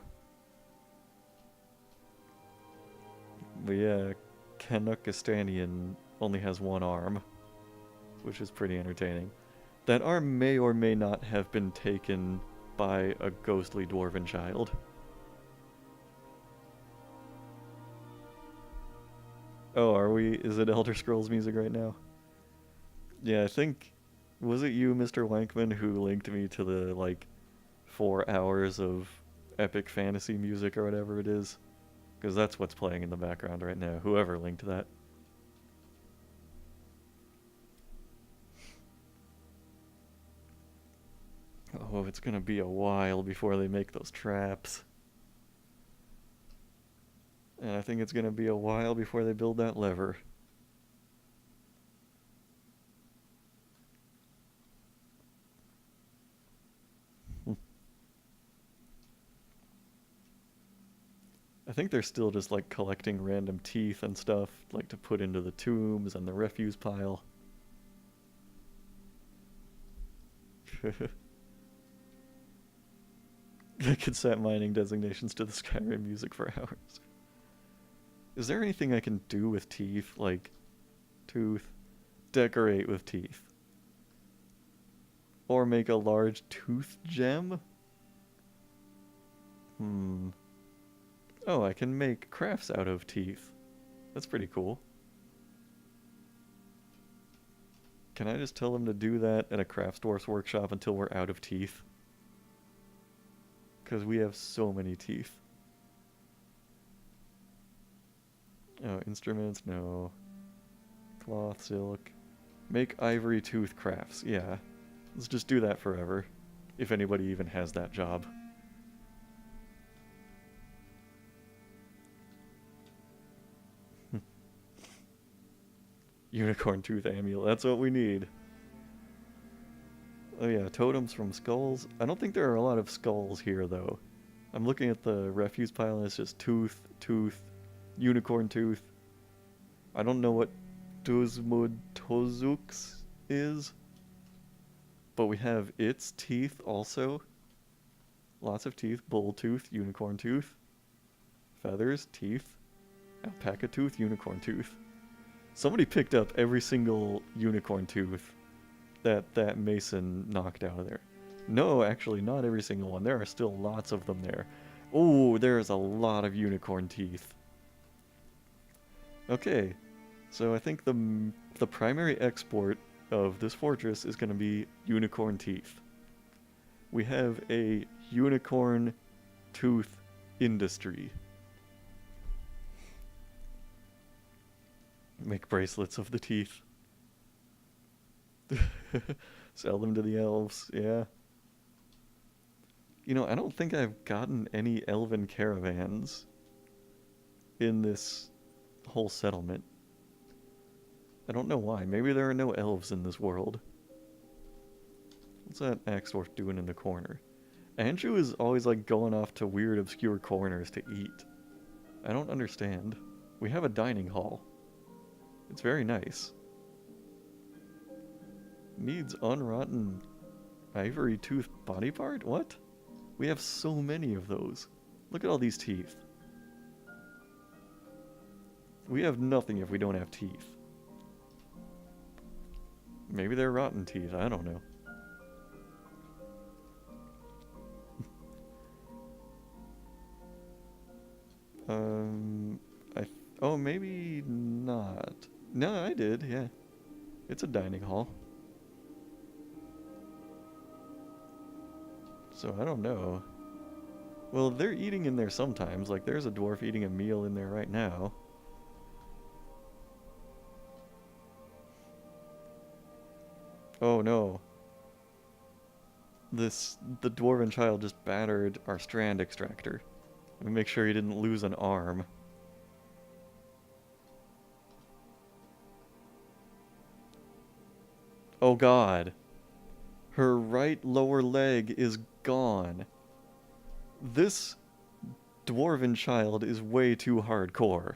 But yeah, Kanukistanian only has 1 arm, which is pretty entertaining. That arm may or may not have been taken by a ghostly dwarven child. Oh, are we? Is it Elder Scrolls music right now? Yeah, I think... Was it you, Mr. Wankman, who linked me to the, like, 4 hours of epic fantasy music or whatever it is? Because that's what's playing in the background right now, whoever linked that. Oh, it's gonna be a while before they make those traps. And I think it's gonna be a while before they build that lever. I think they're still just like collecting random teeth and stuff, like to put into the tombs and the refuse pile. I could set mining designations to the Skyrim music for hours. Is there anything I can do with teeth? Like, tooth, decorate with teeth. Or make a large tooth gem? Oh, I can make crafts out of teeth. That's pretty cool. Can I just tell them to do that at a crafts dwarf's workshop until we're out of teeth? Because we have so many teeth. Oh, instruments, no. Cloth, silk. Make ivory tooth crafts, yeah. Let's just do that forever. If anybody even has that job. Unicorn tooth amulet. That's what we need. Oh yeah, totems from skulls. I don't think there are a lot of skulls here though. I'm looking at the refuse pile and it's just tooth, tooth, unicorn tooth. I don't know what Dusmodtozux is, but we have its teeth also. Lots of teeth, bull tooth, unicorn tooth, feathers, teeth, alpaca tooth, unicorn tooth. Somebody picked up every single unicorn tooth that Mason knocked out of there. No, actually, not every single one. There are still lots of them there. Oh, there's a lot of unicorn teeth. Okay, so I think the primary export of this fortress is going to be unicorn teeth. We have a unicorn tooth industry. Make bracelets of the teeth. Sell them to the elves, yeah. You know, I don't think I've gotten any elven caravans in this whole settlement. I don't know why. Maybe there are no elves in this world. What's that axe dwarf doing in the corner? Andrew is always like going off to weird obscure corners to eat. I don't understand. We have a dining hall. It's very nice. Needs unrotten ivory tooth body part? What? We have so many of those. Look at all these teeth. We have nothing if we don't have teeth. Maybe they're rotten teeth, I don't know. Oh, maybe not. No, I did, yeah. It's a dining hall. So, I don't know. Well, they're eating in there sometimes. Like, there's a dwarf eating a meal in there right now. Oh, no. The dwarven child just battered our strand extractor. Let me make sure he didn't lose an arm. Oh god. Her right lower leg is gone. This dwarven child is way too hardcore.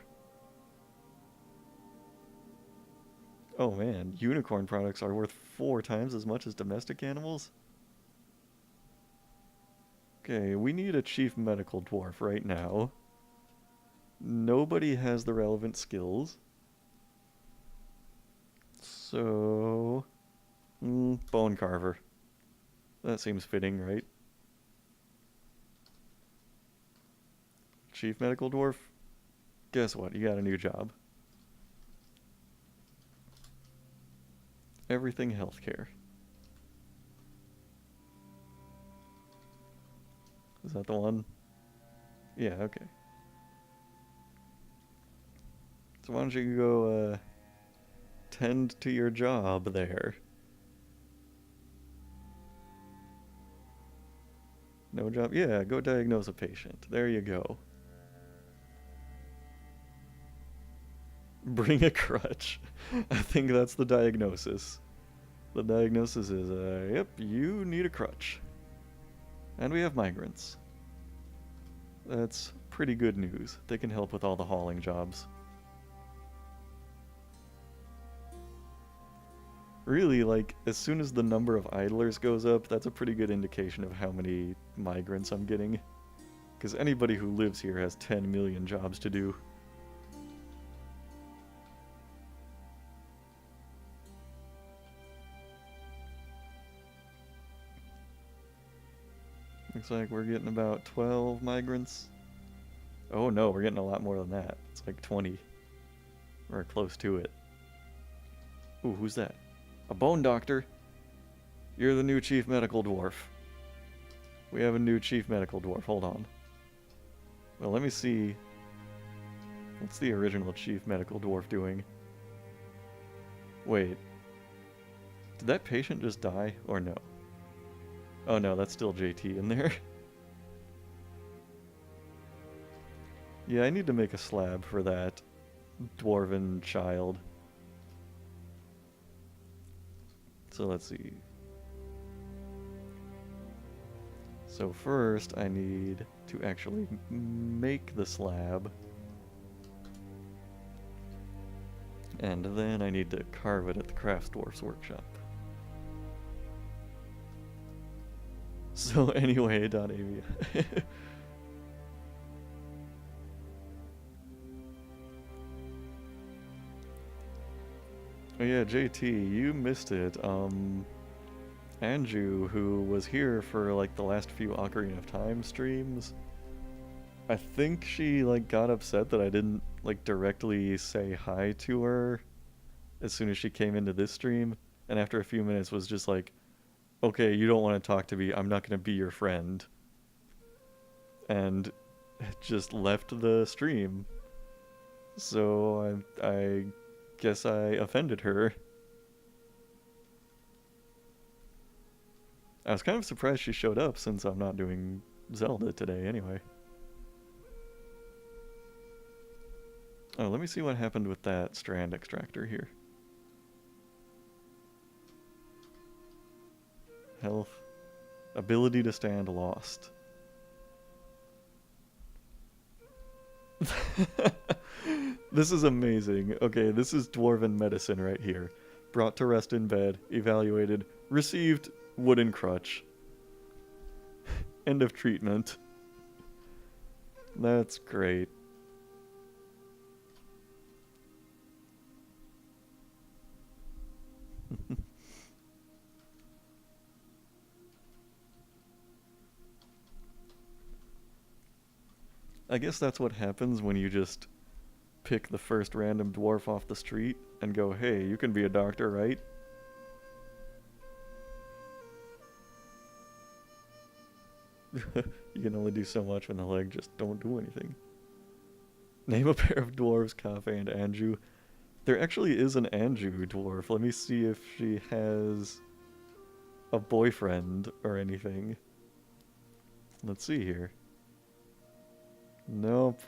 Oh man, unicorn products are worth 4 times as much as domestic animals? Okay, we need a chief medical dwarf right now. Nobody has the relevant skills. So... bone carver. That seems fitting, right? Chief medical dwarf? Guess what? You got a new job. Everything healthcare. Is that the one? Yeah, okay. So why don't you go, tend to your job there? No job? Yeah, go diagnose a patient. There you go. Bring a crutch. I think that's the diagnosis. The diagnosis is, yep, you need a crutch. And we have migrants. That's pretty good news. They can help with all the hauling jobs. Really, like, as soon as the number of idlers goes up, that's a pretty good indication of how many migrants I'm getting. Because anybody who lives here has 10 million jobs to do. Looks like we're getting about 12 migrants. Oh no, we're getting a lot more than that. It's like 20. Or close to it. Ooh, who's that? A bone doctor? You're the new chief medical dwarf. We have a new chief medical dwarf. Hold on. Well, let me see. What's the original chief medical dwarf doing? Wait. Did that patient just die, or no? Oh no, that's still JT in there. Yeah, I need to make a slab for that dwarven child. So let's see. So first I need to actually make the slab. And then I need to carve it at the Crafts Dwarf's workshop. So anyway, .avia. Oh yeah, JT, you missed it. Anju, who was here for like the last few Ocarina of Time streams, I think she like got upset that I didn't like directly say hi to her as soon as she came into this stream, and after a few minutes was just like, okay, you don't want to talk to me, I'm not going to be your friend. And just left the stream. So I guess I offended her. I was kind of surprised she showed up since I'm not doing Zelda today anyway. Oh, let me see what happened with that strand extractor here. Health. Ability to stand lost. This is amazing. Okay, this is Dwarven medicine right here. Brought to rest in bed, evaluated, received wooden crutch. End of treatment. That's great. I guess that's what happens when you just pick the first random dwarf off the street and go, hey, you can be a doctor, right? You can only do so much when the leg just don't do anything. Name a pair of dwarves, Kafe and Anju. There actually is an Anju dwarf. Let me see if she has a boyfriend or anything. Let's see here. Nope.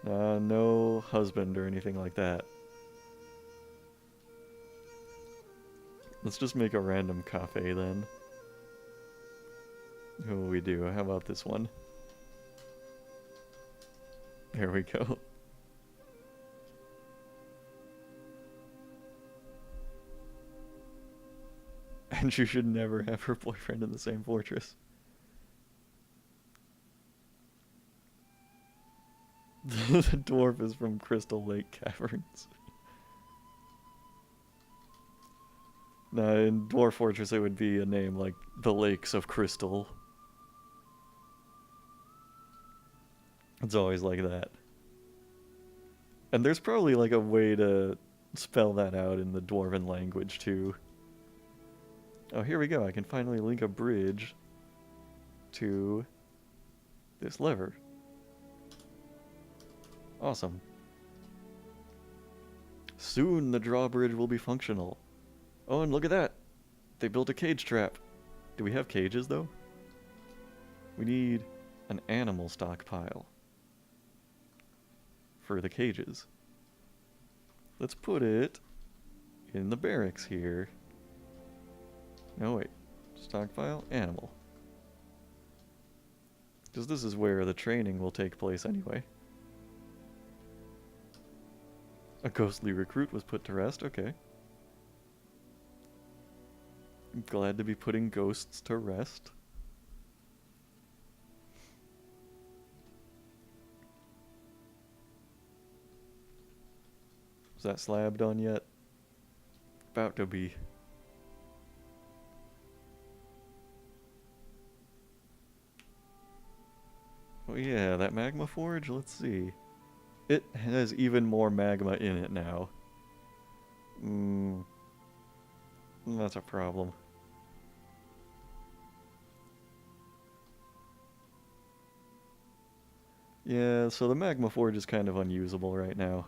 No husband or anything like that. Let's just make a random cafe then. Who will we do? How about this one? There we go. And you should never have her boyfriend in the same fortress. The dwarf is from Crystal Lake Caverns. Now, in Dwarf Fortress, it would be a name like the Lakes of Crystal. It's always like that. And there's probably like a way to spell that out in the Dwarven language, too. Oh, here we go. I can finally link a bridge to this lever. Awesome. Soon the drawbridge will be functional. Oh, and look at that! They built a cage trap. Do we have cages, though? We need an animal stockpile for the cages. Let's put it in the barracks here. No, wait. Stockpile? Animal. Because this is where the training will take place anyway. A ghostly recruit was put to rest, okay. I'm glad to be putting ghosts to rest. Is that slab done yet? About to be. Oh yeah, that magma forge, let's see. It has even more magma in it now. That's a problem. Yeah, so the magma forge is kind of unusable right now.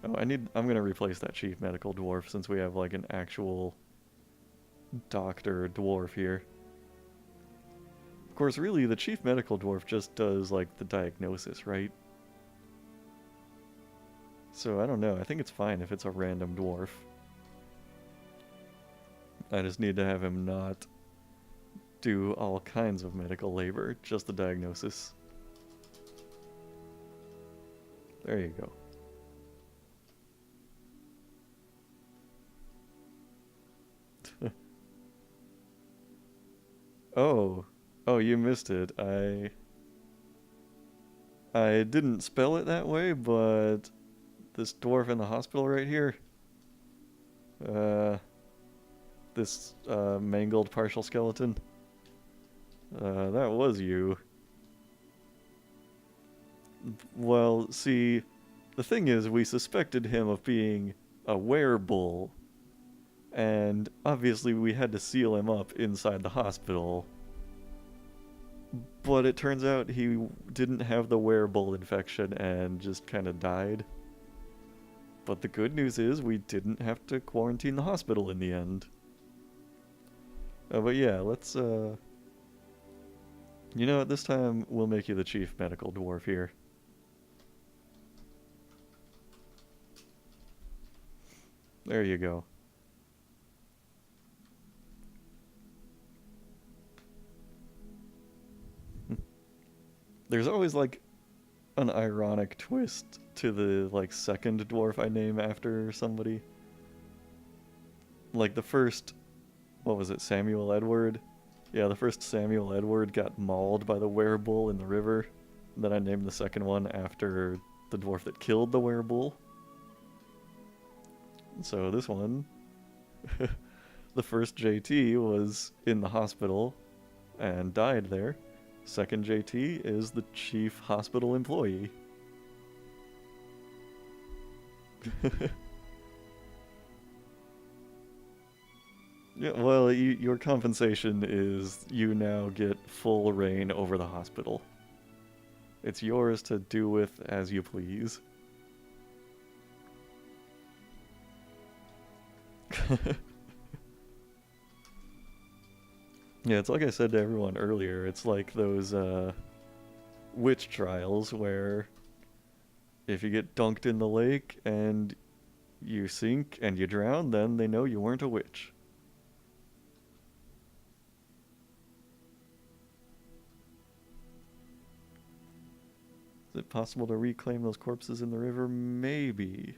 Oh, I'm gonna replace that chief medical dwarf since we have like an actual doctor dwarf here. Of course, really, the chief medical dwarf just does like the diagnosis, right? So I don't know, I think it's fine if it's a random dwarf. I just need to have him not do all kinds of medical labor, just the diagnosis. There you go. Oh, you missed it. I didn't spell it that way, but this dwarf in the hospital right here, uh, this mangled partial skeleton, that was you. Well, see, the thing is, we suspected him of being a werebull, and obviously we had to seal him up inside the hospital. But it turns out he didn't have the werebull infection and just kind of died. But the good news is we didn't have to quarantine the hospital in the end. But yeah, let's, you know what, this time we'll make you the chief medical dwarf here. There you go. There's always like an ironic twist to the like second dwarf I name after somebody. Like the first, what was it, Samuel Edward? Yeah, the first Samuel Edward got mauled by the werebull in the river. Then I named the second one after the dwarf that killed the werebull. So this one, the first JT was in the hospital and died there. Second JT is the chief hospital employee. Yeah, well, your compensation is you now get full reign over the hospital. It's yours to do with as you please. Yeah, it's like I said to everyone earlier, it's like those witch trials where if you get dunked in the lake and you sink and you drown, then they know you weren't a witch. Is it possible to reclaim those corpses in the river? Maybe.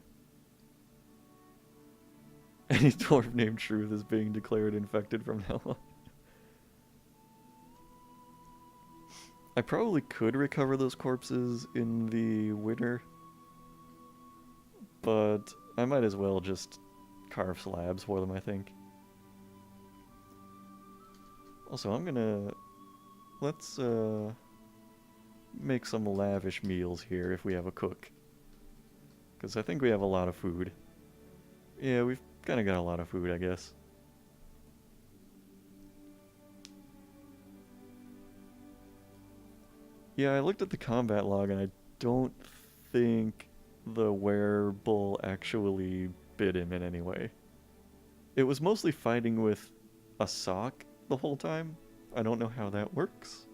Any dwarf named Trooth is being declared infected from now on. I probably could recover those corpses in the winter, but I might as well just carve slabs for them, I think. Also, let's make some lavish meals here if we have a cook. Because I think we have a lot of food. Yeah, we've kind of got a lot of food, I guess. Yeah, I looked at the combat log and I don't think the werebull actually bit him in any way. It was mostly fighting with a sock the whole time. I don't know how that works.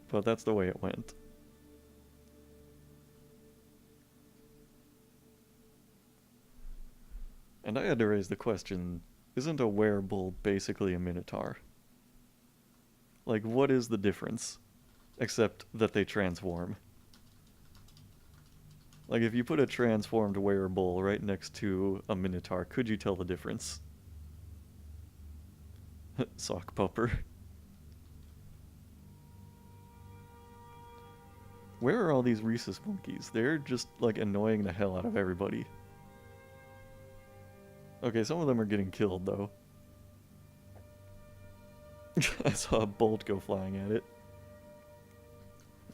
But that's the way it went. And I had to raise the question, isn't a werebull basically a minotaur? Like, what is the difference? Except that they transform. Like, if you put a transformed werebull right next to a minotaur, could you tell the difference? Sock pupper. Where are all these rhesus monkeys? They're just, like, annoying the hell out of everybody. Okay, some of them are getting killed, though. I saw a bolt go flying at it.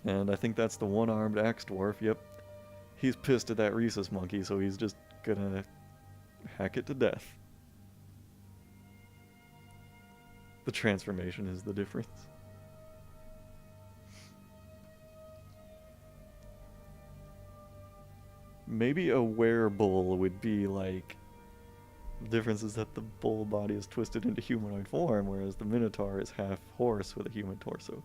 And I think that's the one-armed axe dwarf, yep. He's pissed at that rhesus monkey, so he's just gonna hack it to death. The transformation is the difference. Maybe a werebull would be like... The difference is that the bull body is twisted into humanoid form, whereas the minotaur is half horse with a human torso.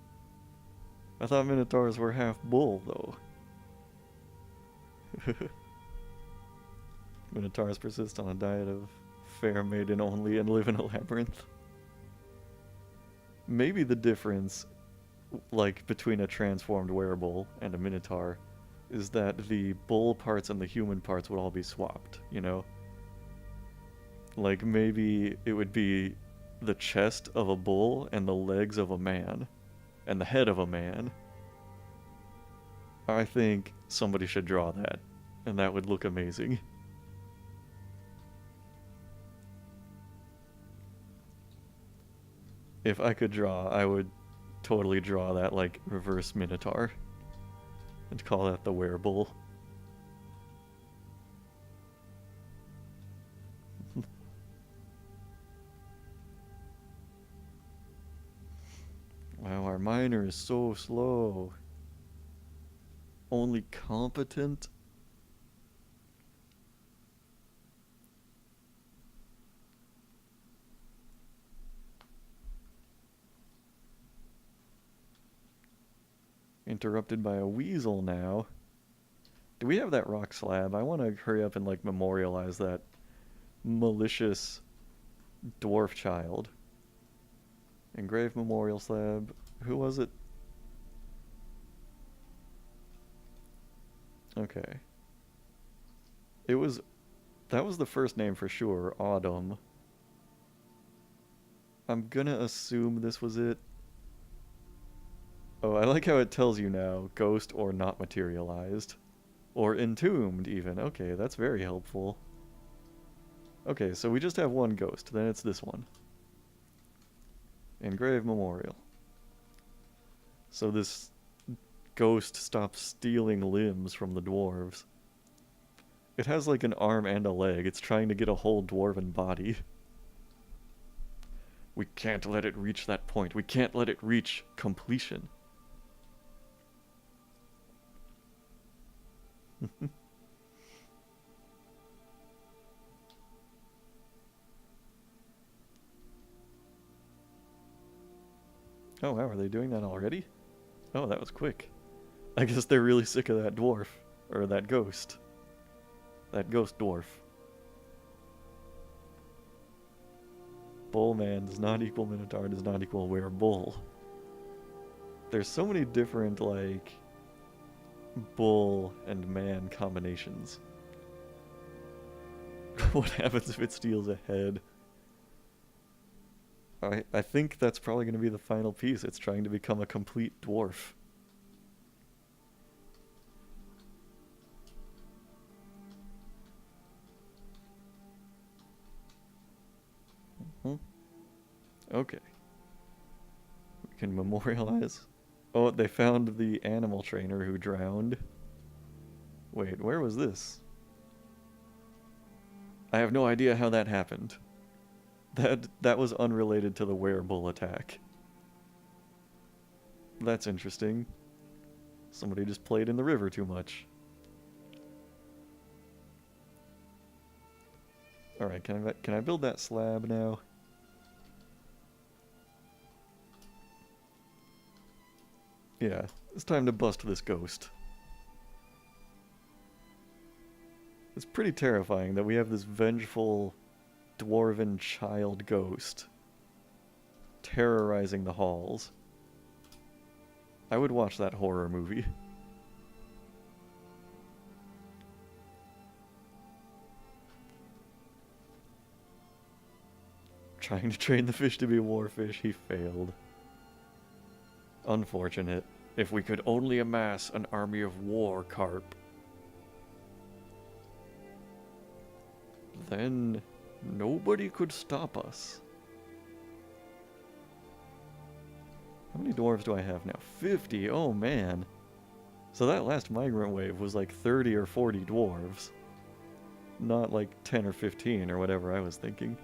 I thought minotaurs were half bull, though. Minotaurs persist on a diet of fair maiden only and live in a labyrinth. Maybe the difference, like, between a transformed werebull and a minotaur is that the bull parts and the human parts would all be swapped, you know? Like, maybe it would be the chest of a bull and the legs of a man and the head of a man. I think somebody should draw that, and that would look amazing. If I could draw, I would totally draw that, like, reverse minotaur and call that the werebull. Wow, our miner is so slow. Only competent? Interrupted by a weasel now. Do we have that rock slab? I want to hurry up and, like, memorialize that malicious dwarf child. Engraved memorial slab. Who was it? Okay. It was... That was the first name for sure. Autumn. I'm gonna assume this was it. Oh, I like how it tells you now. Ghost or not materialized. Or entombed, even. Okay, that's very helpful. Okay, so we just have one ghost. Then it's this one. Engraved memorial. So this ghost stops stealing limbs from the dwarves. It has like an arm and a leg. It's trying to get a whole dwarven body. We can't let it reach that point. We can't let it reach completion. Oh wow, are they doing that already? Oh, that was quick. I guess they're really sick of that dwarf. Or that ghost. That ghost dwarf. Bull man does not equal minotaur, does not equal werebull. There's so many different, like, bull and man combinations. What happens if it steals a head? I think that's probably going to be the final piece. It's trying to become a complete dwarf. Okay. We can memorialize. Oh, they found the animal trainer who drowned. Wait, where was this? I have no idea how that happened. That was unrelated to the werebull attack. That's interesting. Somebody just played in the river too much. Alright, can I build that slab now? Yeah, it's time to bust this ghost. It's pretty terrifying that we have this vengeful dwarven child ghost terrorizing the halls. I would watch that horror movie. Trying to train the fish to be warfish, he failed. Unfortunate. If we could only amass an army of war carp, then nobody could stop us. How many dwarves do I have now? 50? Oh man. So that last migrant wave was like 30 or 40 dwarves. Not like 10 or 15 or whatever I was thinking.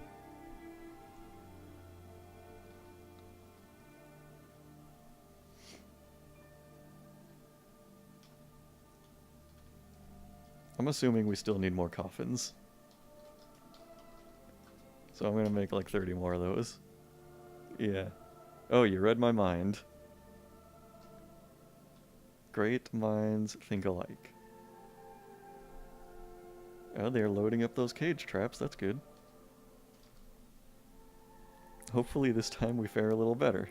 I'm assuming we still need more coffins. So I'm gonna make like 30 more of those. Yeah. Oh, you read my mind. Great minds think alike. Oh, they're loading up those cage traps. That's good. Hopefully this time we fare a little better.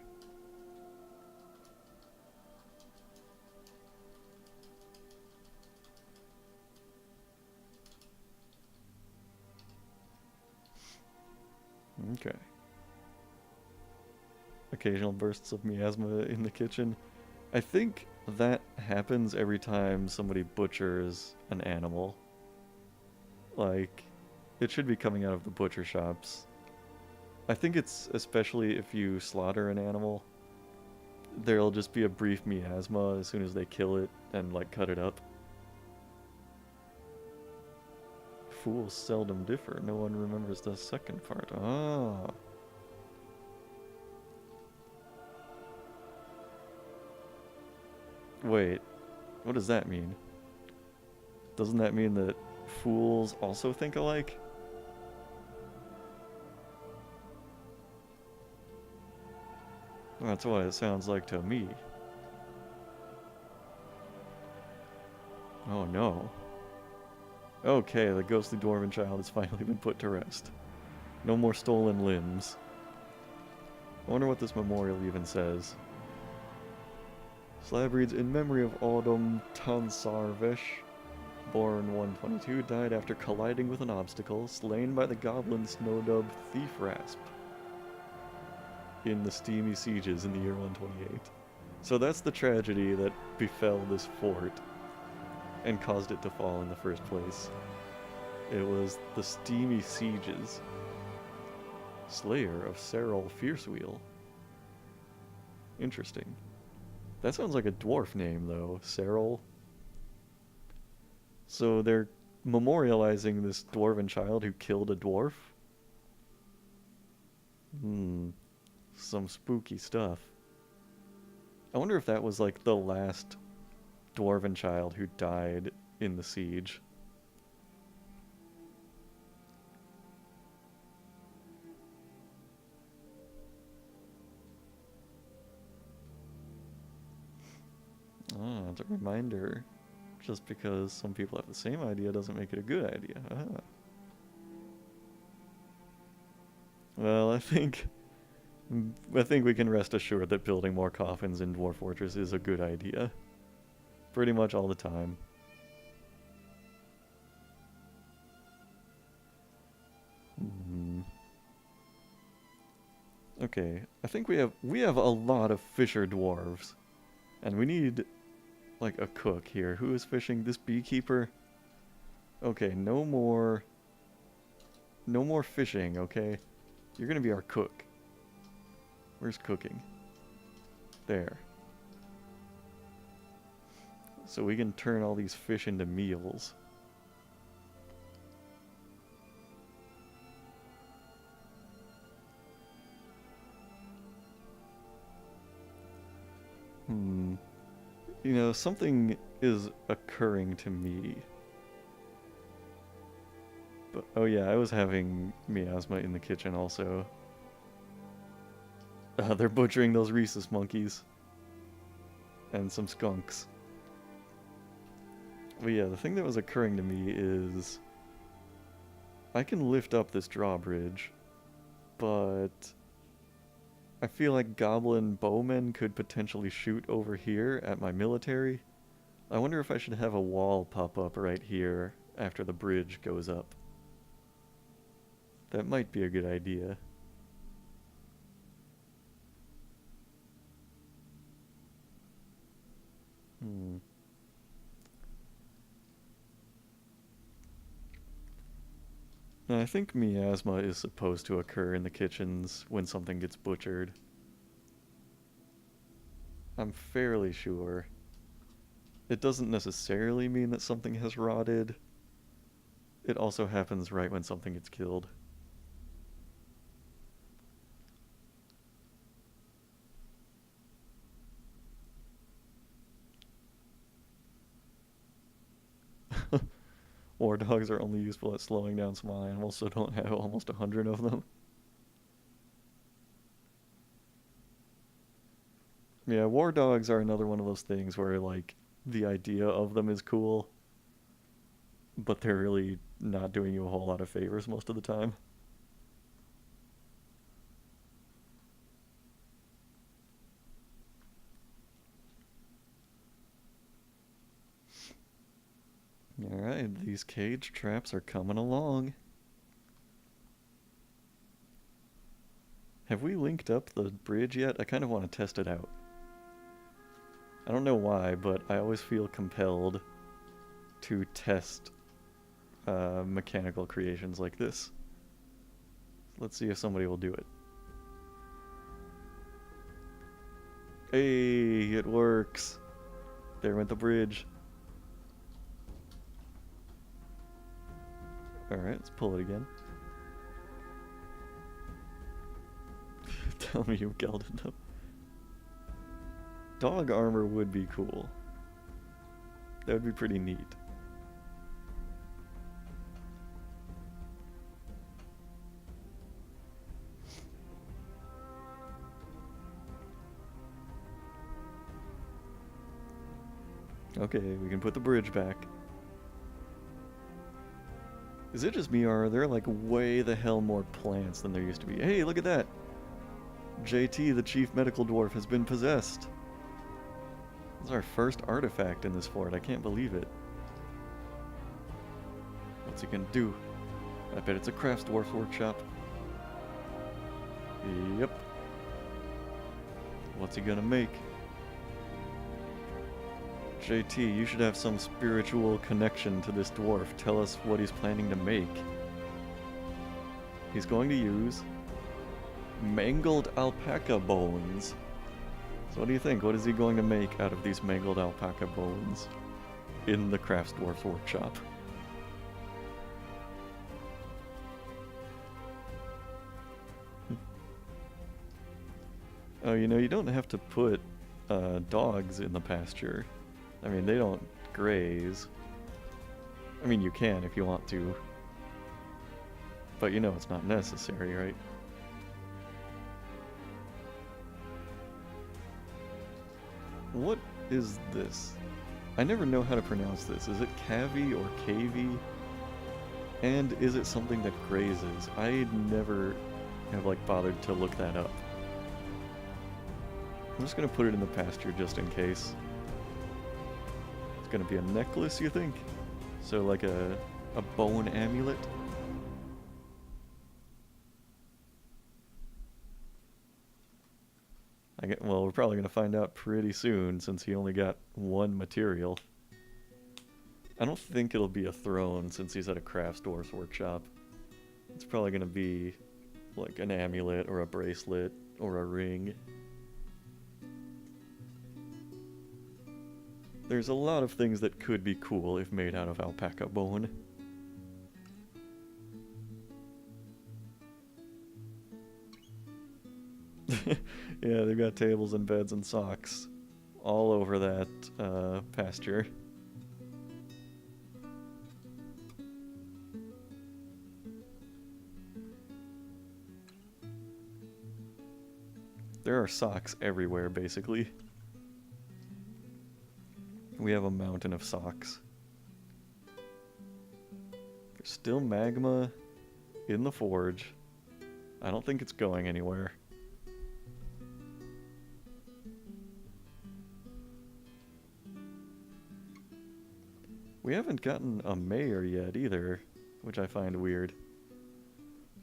Okay. Occasional bursts of miasma in the kitchen. I think that happens every time somebody butchers an animal. Like, it should be coming out of the butcher shops. I think it's especially if you slaughter an animal, there'll just be a brief miasma as soon as they kill it and, like, cut it up. Fools seldom differ. No one remembers the second part. Ah. Wait, what does that mean? Doesn't that mean that fools also think alike? Well, that's what it sounds like to me. Oh no. Okay, the ghostly dwarven child has finally been put to rest. No more stolen limbs. I wonder what this memorial even says. Slab reads, in memory of Autumn Tansarvesh, born 122, died after colliding with an obstacle, slain by the goblin Snowdub Thief Rasp in the steamy sieges in the year 128. So that's the tragedy that befell this fort and caused it to fall in the first place. It was the steamy sieges. Slayer of Serral Fiercewheel. Interesting. That sounds like a dwarf name, though. Serral. So they're memorializing this dwarven child who killed a dwarf? Some spooky stuff. I wonder if that was like the last dwarven child who died in the siege. Ah, it's a reminder. Just because some people have the same idea doesn't make it a good idea. Ah. Well, I think we can rest assured that building more coffins in Dwarf Fortress is a good idea. Pretty much all the time. Okay, I think we have a lot of fisher dwarves. And we need like a cook here. Who is fishing? This beekeeper? Okay, no more fishing, okay? You're gonna be our cook. Where's cooking? There. So we can turn all these fish into meals. You know, something is occurring to me. But, oh yeah, I was having miasma in the kitchen also. They're butchering those rhesus monkeys. And some skunks. But yeah, the thing that was occurring to me is I can lift up this drawbridge, but I feel like goblin bowmen could potentially shoot over here at my military. I wonder if I should have a wall pop up right here after the bridge goes up. That might be a good idea. Now, I think miasma is supposed to occur in the kitchens when something gets butchered. I'm fairly sure. It doesn't necessarily mean that something has rotted. It also happens right when something gets killed. War dogs are only useful at slowing down small animals, so don't have almost 100 of them. Yeah, war dogs are another one of those things where, like, the idea of them is cool, but they're really not doing you a whole lot of favors most of the time. Alright, these cage traps are coming along. Have we linked up the bridge yet? I kind of want to test it out. I don't know why, but I always feel compelled to test mechanical creations like this. Let's see if somebody will do it. Hey, it works. There went the bridge. Alright, let's pull it again. Tell me you've gelded them. Dog armor would be cool. That would be pretty neat. Okay, we can put the bridge back. Is it just me, or are there like way the hell more plants than there used to be? Hey, look at that! JT, the chief medical dwarf, has been possessed. This is our first artifact in this fort. I can't believe it. What's he gonna do? I bet it's a crafts dwarf's workshop. Yep. What's he gonna make? JT, you should have some spiritual connection to this dwarf. Tell us what he's planning to make. He's going to use mangled alpaca bones. So what do you think? What is he going to make out of these mangled alpaca bones in the crafts dwarf's workshop? Oh, you know, you don't have to put dogs in the pasture. I mean, they don't graze. I mean, you can if you want to. But you know it's not necessary, right? What is this? I never know how to pronounce this. Is it Cavi or Cavi? And is it something that grazes? I never have like bothered to look that up. I'm just gonna put it in the pasture just in case. It's gonna be a necklace, you think? So like a bone amulet? Well, we're probably gonna find out pretty soon since he only got one material. I don't think it'll be a throne since he's at a crafts dwarf's workshop. It's probably gonna be like an amulet or a bracelet or a ring. There's a lot of things that could be cool if made out of alpaca bone. Yeah, they've got tables and beds and socks all over that pasture. There are socks everywhere, basically. We have a mountain of socks. There's still magma in the forge. I don't think it's going anywhere. We haven't gotten a mayor yet either, which I find weird.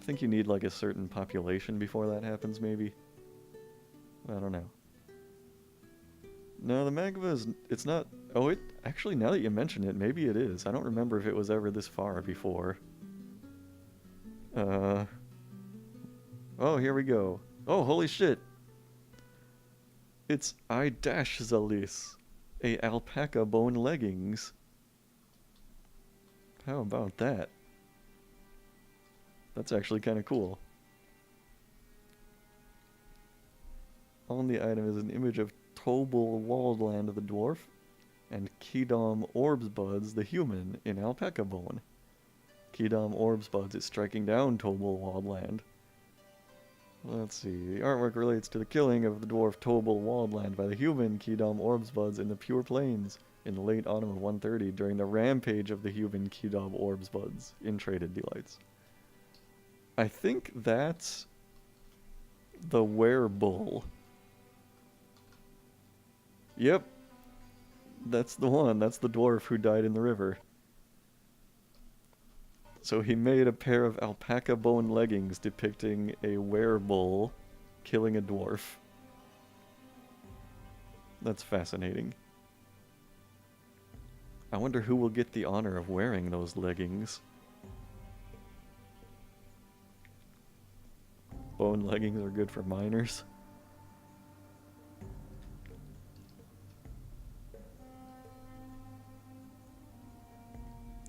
I think you need like a certain population before that happens, maybe? I don't know. No, the magma is... it's not... oh, it... actually, now that you mention it, maybe it is. I don't remember if it was ever this far before. Oh, here we go. Oh, holy shit! It's Zalis, a alpaca bone leggings. How about that? That's actually kind of cool. On the item is an image of Tobal Waldland the dwarf, and Kedom Orbsbuds the human in alpaca bone. Kedom Orbsbuds is striking down Tobal Waldland. Let's see. The artwork relates to the killing of the dwarf Tobal Waldland by the human Kedom Orbsbuds in the Pure Plains. in the late autumn of 130 during the rampage of the human Kidob orbs buds in Tradeddelights. I think that's the werebull. Yep. That's the one. That's the dwarf who died in the river. So he made a pair of alpaca bone leggings depicting a werebull killing a dwarf. That's fascinating. I wonder who will get the honor of wearing those leggings. Bone leggings are good for miners.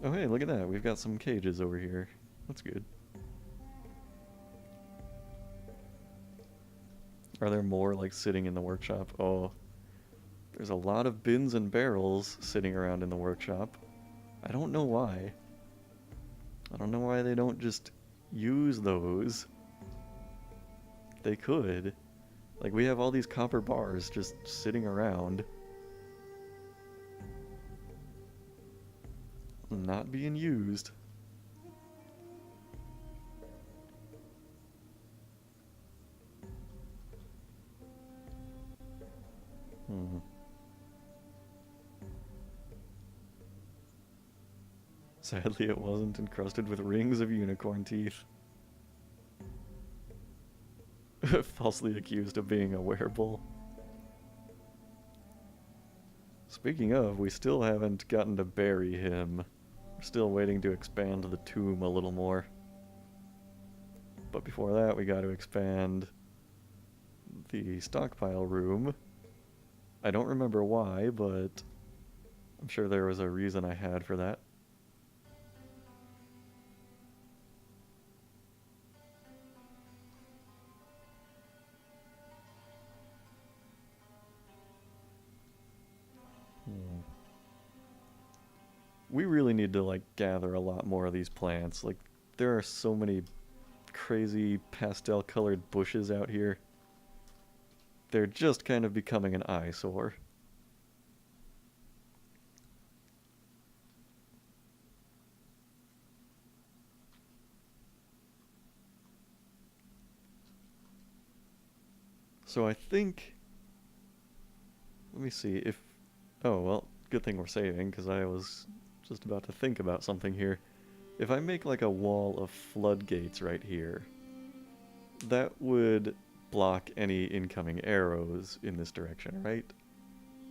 Oh hey, look at that. We've got some cages over here. That's good. Are there more, like, sitting in the workshop? Oh. There's a lot of bins and barrels sitting around in the workshop. I don't know why. I don't know why they don't just use those. They could. Like, we have all these copper bars just sitting around. Not being used. Sadly, it wasn't encrusted with rings of unicorn teeth. Falsely accused of being a werebull. Speaking of, we still haven't gotten to bury him. We're still waiting to expand the tomb a little more. But before that, we got to expand the stockpile room. I don't remember why, but I'm sure there was a reason I had for that. We really need to, like, gather a lot more of these plants. Like, there are so many crazy pastel colored bushes out here. They're just kind of becoming an eyesore. So I think... Let me see if... Oh, well, good thing we're saving, because I was just about to think about something here. If I make, like, a wall of floodgates right here, that would block any incoming arrows in this direction, right?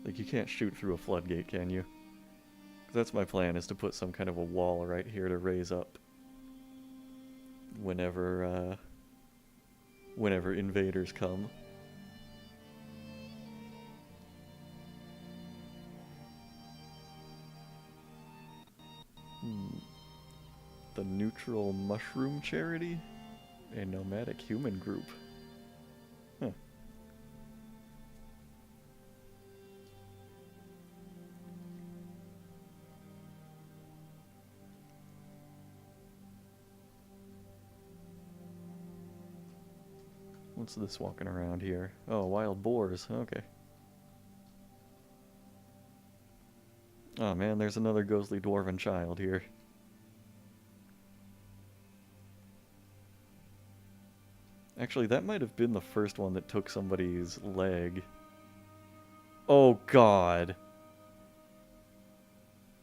Like, you can't shoot through a floodgate, can you? 'Cause that's my plan, is to put some kind of a wall right here to raise up whenever invaders come. The Neutral Mushroom Charity? A nomadic human group. Huh. What's this walking around here? Oh, wild boars. Okay. Oh man, there's another ghostly dwarven child here. Actually, that might have been the first one that took somebody's leg. Oh god.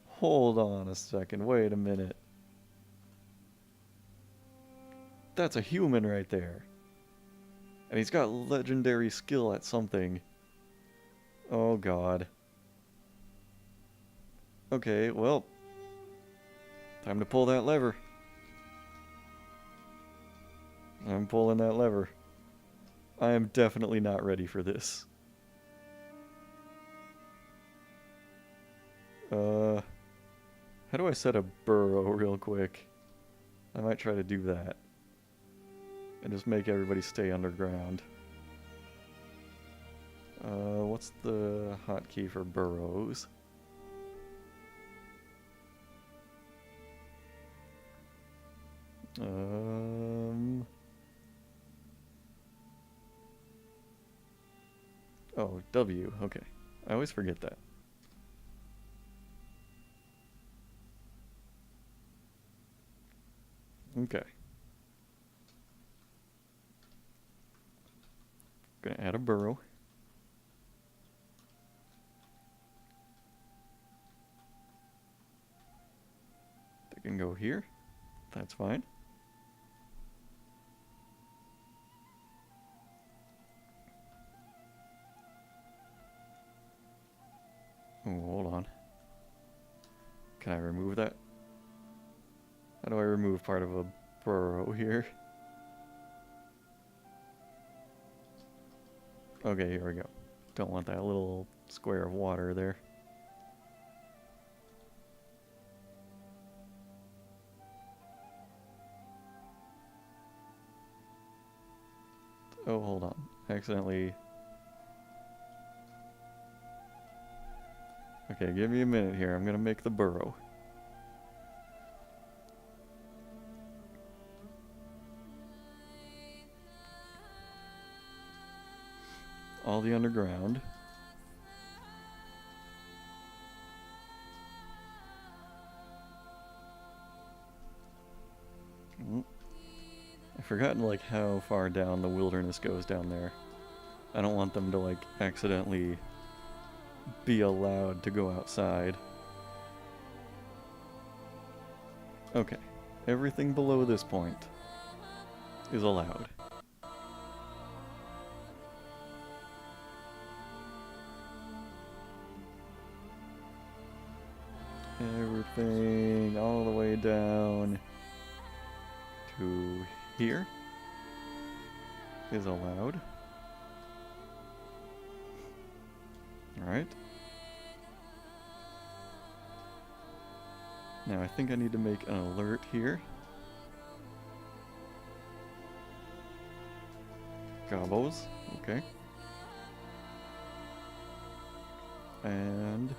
Hold on a second, wait a minute. That's a human right there. And he's got legendary skill at something. Oh god. Okay, well. Time to pull that lever. I'm pulling that lever. I am definitely not ready for this. How do I set a burrow real quick? I might try to do that. And just make everybody stay underground. What's the hotkey for burrows? Oh, W, okay. I always forget that. Okay. Gonna add a burrow. They can go here. That's fine. Oh, hold on. Can I remove that? How do I remove part of a burrow here? Okay, here we go. Don't want that little square of water there. Oh, hold on. I accidentally... Okay, give me a minute here. I'm gonna make the burrow. All the underground. I've forgotten like how far down the wilderness goes down there. I don't want them to like accidentally be allowed to go outside. Okay, everything below this point is allowed. Everything all the way down to here is allowed. Alright. Now I think I need to make an alert here. Gobos, okay. And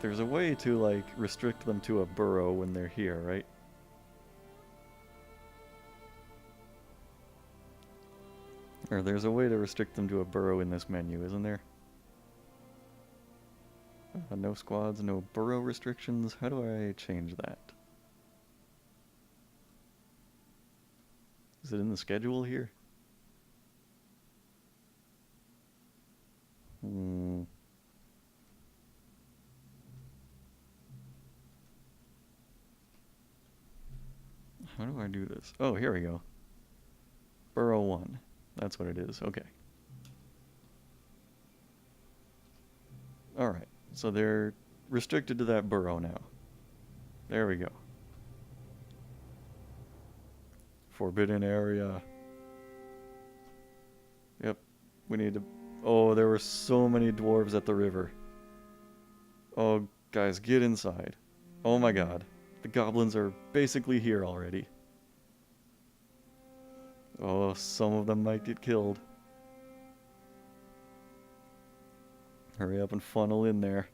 there's a way to like restrict them to a burrow when they're here, right? Or there's a way to restrict them to a burrow in this menu, isn't there? No squads, no burrow restrictions. How do I change that? Is it in the schedule here? How do I do this? Oh, here we go. Burrow 1. That's what it is. Okay. Alright. So they're restricted to that burrow now. There we go. Forbidden area. Yep. We need to... Oh, there were so many dwarves at the river. Oh, guys, get inside. Oh my god. The goblins are basically here already. Oh, some of them might get killed. Hurry up and funnel in there.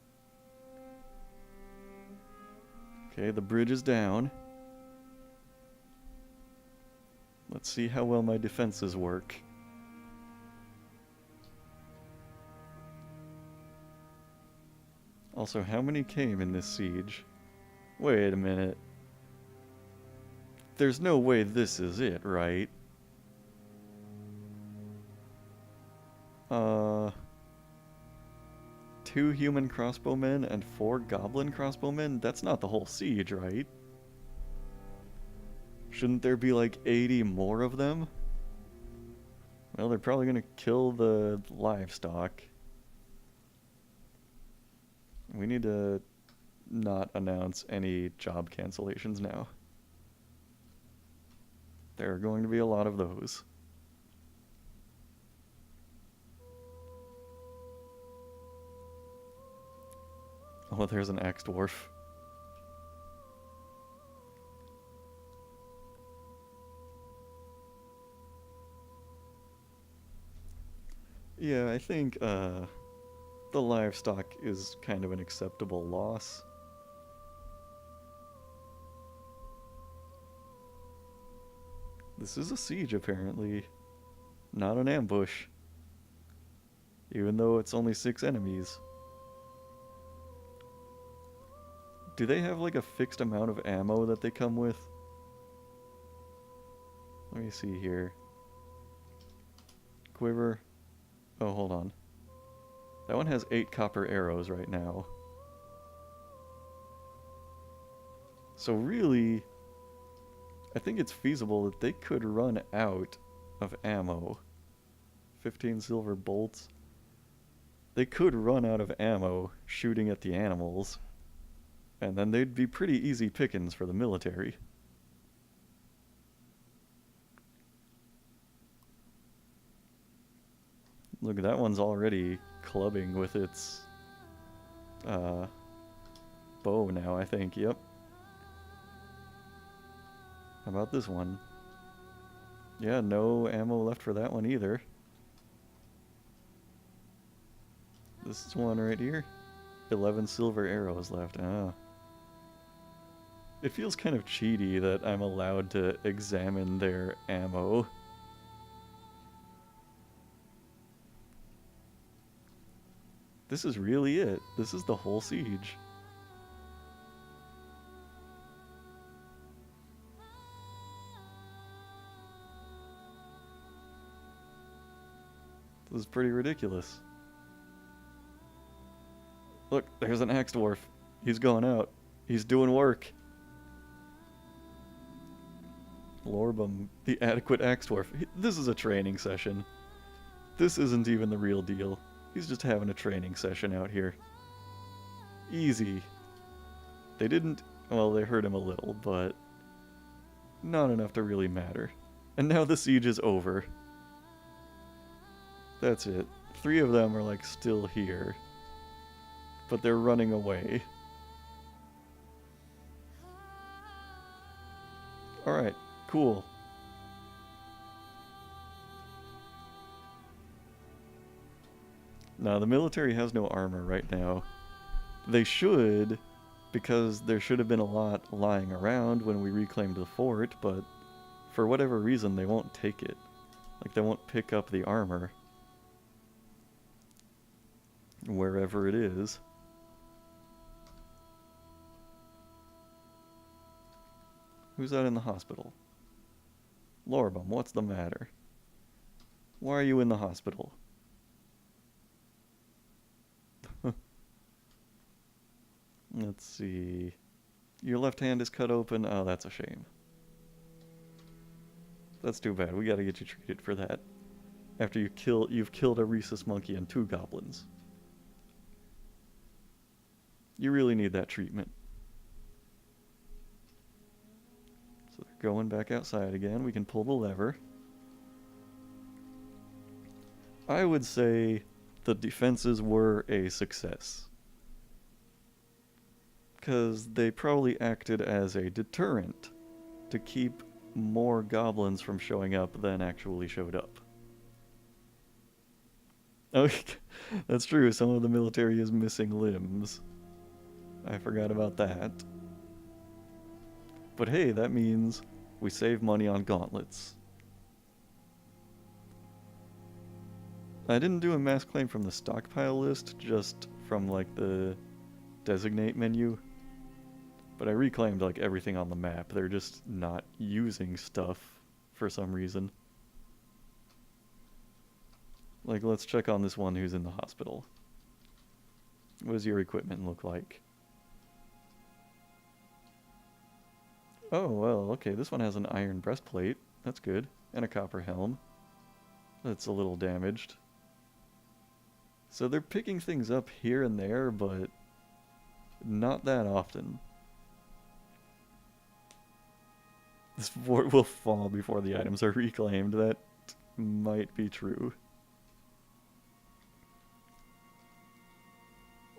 Okay, the bridge is down. Let's see how well my defenses work. Also, how many came in this siege? Wait a minute. There's no way this is it, right? 2 human crossbowmen and 4 goblin crossbowmen? That's not the whole siege, right? Shouldn't there be like 80 more of them? Well, they're probably gonna kill the livestock. We need to not announce any job cancellations now. There are going to be a lot of those. Oh, there's an axe dwarf. Yeah, I think the livestock is kind of an acceptable loss. This is a siege, apparently. Not an ambush. Even though it's only 6 enemies. Do they have like a fixed amount of ammo that they come with? Let me see here. Quiver. Oh, hold on. That one has 8 copper arrows right now. So really, I think it's feasible that they could run out of ammo. 15 silver bolts. They could run out of ammo shooting at the animals. And then they'd be pretty easy pickings for the military. Look, that one's already clubbing with its bow now, I think. Yep. How about this one? Yeah, no ammo left for that one either. This is one right here. 11 silver arrows left. Ah. It feels kind of cheaty that I'm allowed to examine their ammo. This is really it. This is the whole siege. This is pretty ridiculous. Look, there's an axe dwarf. He's going out. He's doing work. Lorbum, the adequate axe dwarf. This is a training session. This isn't even the real deal. He's just having a training session out here. Easy. They didn't... Well, they hurt him a little, but... not enough to really matter. And now the siege is over. That's it. 3 of them are, like, still here. But they're running away. Alright, cool. Now, the military has no armor right now. They should, because there should have been a lot lying around when we reclaimed the fort, but for whatever reason, they won't take it. Like, they won't pick up the armor. Wherever it is. Who's out in the hospital? Lorbum, what's the matter? Why are you in the hospital? Let's see. Your left hand is cut open. Oh, that's a shame. That's too bad. We gotta get you treated for that. After you've killed a rhesus monkey and 2 goblins. You really need that treatment. So they're going back outside again. We can pull the lever. I would say the defenses were a success. Because they probably acted as a deterrent to keep more goblins from showing up than actually showed up. Oh, that's true. Some of the military is missing limbs. I forgot about that. But hey, that means we save money on gauntlets. I didn't do a mass claim from the stockpile list, just from like the designate menu. But I reclaimed like everything on the map. They're just not using stuff for some reason. Like, let's check on this one who's in the hospital. What does your equipment look like? Oh, well, okay, this one has an iron breastplate. That's good. And a copper helm. That's a little damaged. So they're picking things up here and there, but not that often. This fort will fall before the items are reclaimed. That might be true.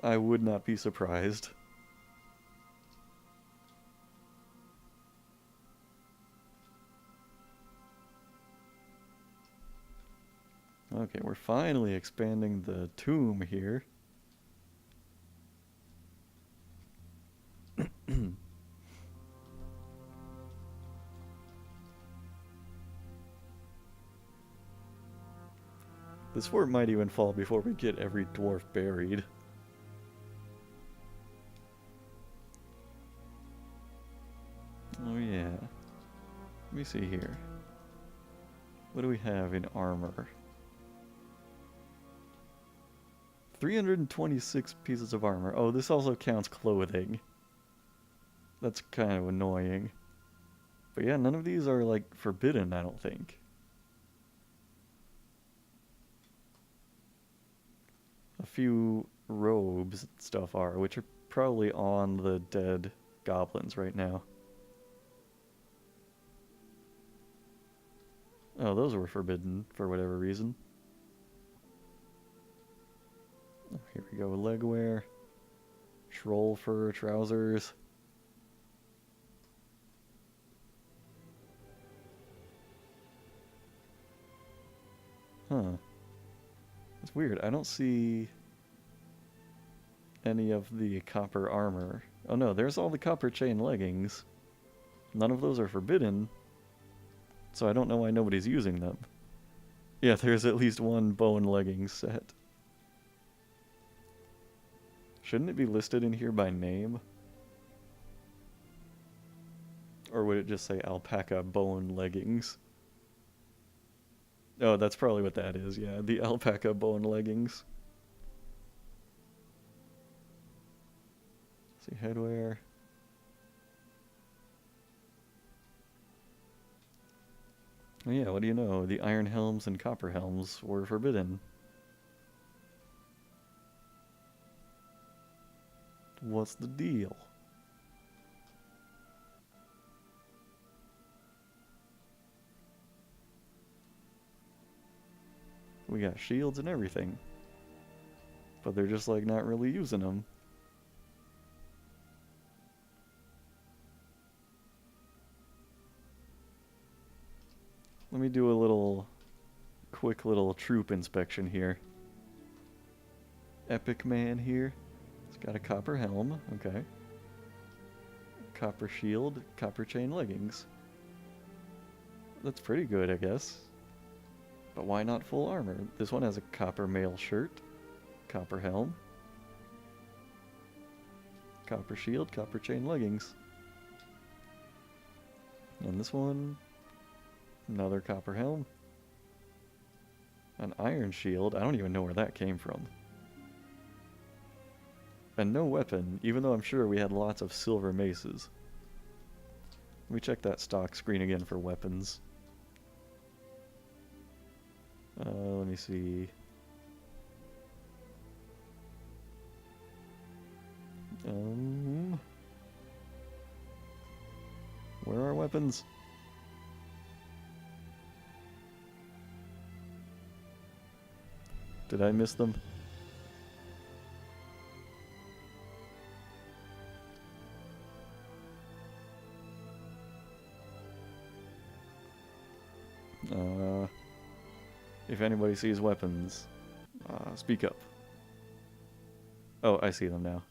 I would not be surprised. Okay, we're finally expanding the tomb here. This fort might even fall before we get every dwarf buried. me see here. What do we have in armor? 326 pieces of armor. Oh, this also counts clothing. That's kind of annoying. But yeah, none of these are, like, forbidden, I don't think. A few robes and stuff are, which are probably on the dead goblins right now. Oh, those were forbidden for whatever reason. Oh, here we go, legwear. Troll fur trousers. Huh. It's weird. I don't see any of the copper armor. Oh no, there's all the copper chain leggings. None of those are forbidden, so I don't know why nobody's using them. Yeah, there's at least one bow and leggings set. Shouldn't it be listed in here by name? Or would it just say alpaca bone leggings? Oh, that's probably what that is, yeah. The alpaca bone leggings. Let's see, headwear. Oh yeah, what do you know? The iron helms and copper helms were forbidden. What's the deal? We got shields and everything. But they're just like not really using them. Let me do a little quick little troop inspection here. Epic man here. It's got a copper helm, okay. Copper shield, copper chain leggings. That's pretty good, I guess. But why not full armor? This one has a copper mail shirt, copper helm, copper shield, copper chain leggings. And this one, another copper helm. An iron shield, I don't even know where that came from. And no weapon, even though I'm sure we had lots of silver maces. Let me check that stock screen again for weapons. Let me see. Where are weapons? Did I miss them? If anybody sees weapons, speak up. Oh, I see them now.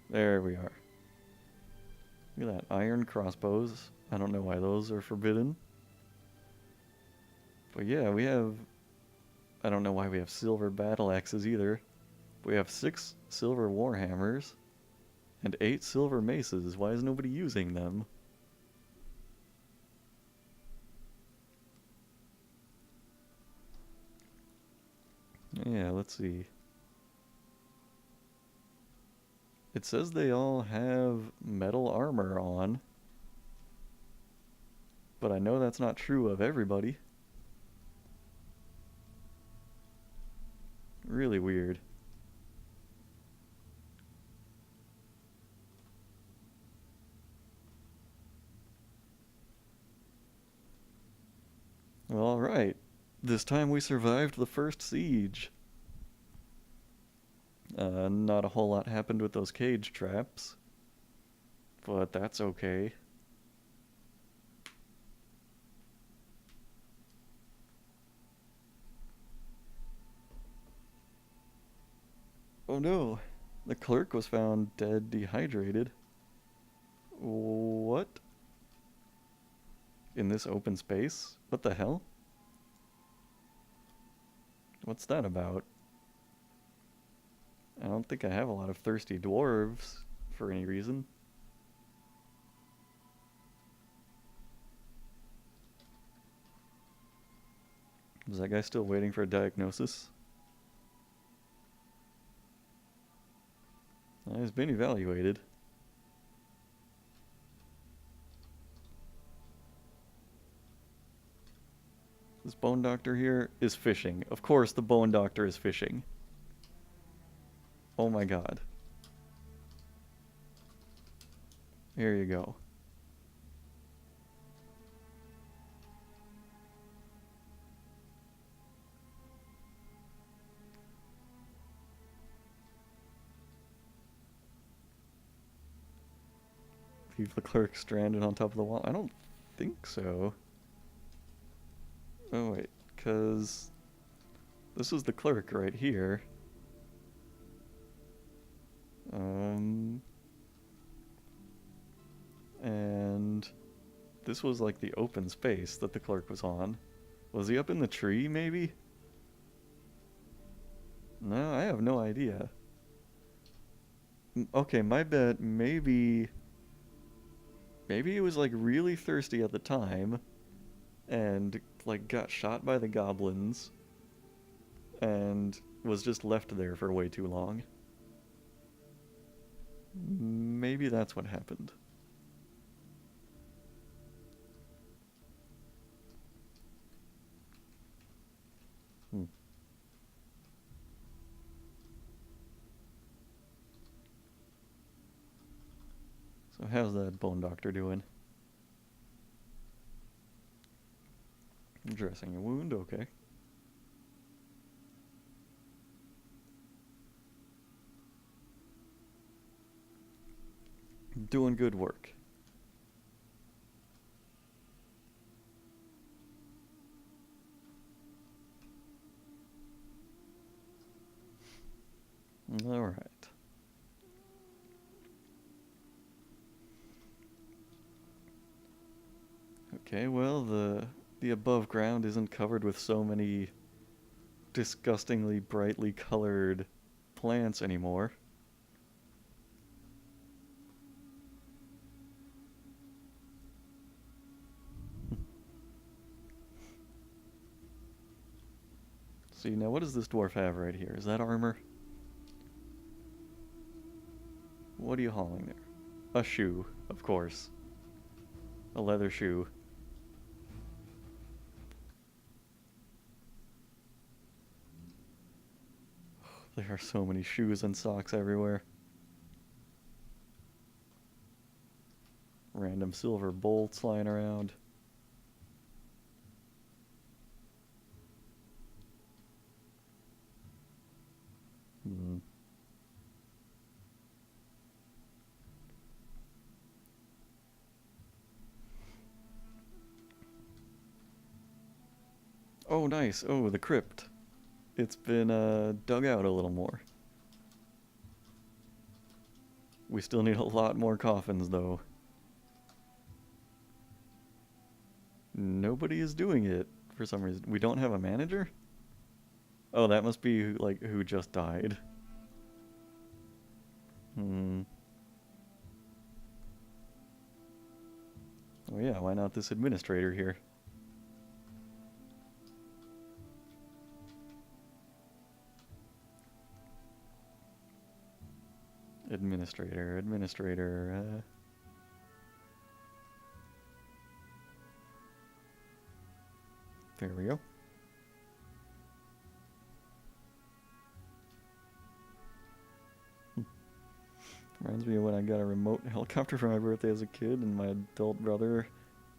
There we are. Look at that, iron crossbows. I don't know why those are forbidden. But yeah, we have... I don't know why we have silver battle axes either. We have 6 silver warhammers and 8 silver maces. Why is nobody using them? Yeah, let's see. It says they all have metal armor on, but I know that's not true of everybody. Really weird. Well, alright. This time we survived the first siege. Not a whole lot happened with those cage traps, but that's okay. Oh no, the clerk was found dead, dehydrated. What? In this open space? What the hell? What's that about? I don't think I have a lot of thirsty dwarves for any reason. Is that guy still waiting for a diagnosis? He's been evaluated. This bone doctor here is fishing. Of course the bone doctor is fishing. Oh my god. Here you go. Leave the clerk stranded on top of the wall. I don't think so. Oh wait, because this is the clerk right here. And this was like the open space that the clerk was on. Was he up in the tree, maybe? No, I have no idea. Okay, my bet, maybe he was like really thirsty at the time and like got shot by the goblins and was just left there for way too long. Maybe that's what happened. So how's that bone doctor doing? Dressing a wound, okay. Doing good work. All right. Okay, well, the above ground isn't covered with so many disgustingly brightly colored plants anymore. See, now what does this dwarf have right here? Is that armor? What are you hauling there? A shoe, of course. A leather shoe. There are so many shoes and socks everywhere. Random silver bolts lying around. Oh, nice. Oh, the crypt. It's been dug out a little more. We still need a lot more coffins, though. Nobody is doing it for some reason. We don't have a manager? Oh, that must be like who just died. Oh yeah, why not this administrator here? Administrator. There we go. Reminds me of when I got a remote helicopter for my birthday as a kid, and my adult brother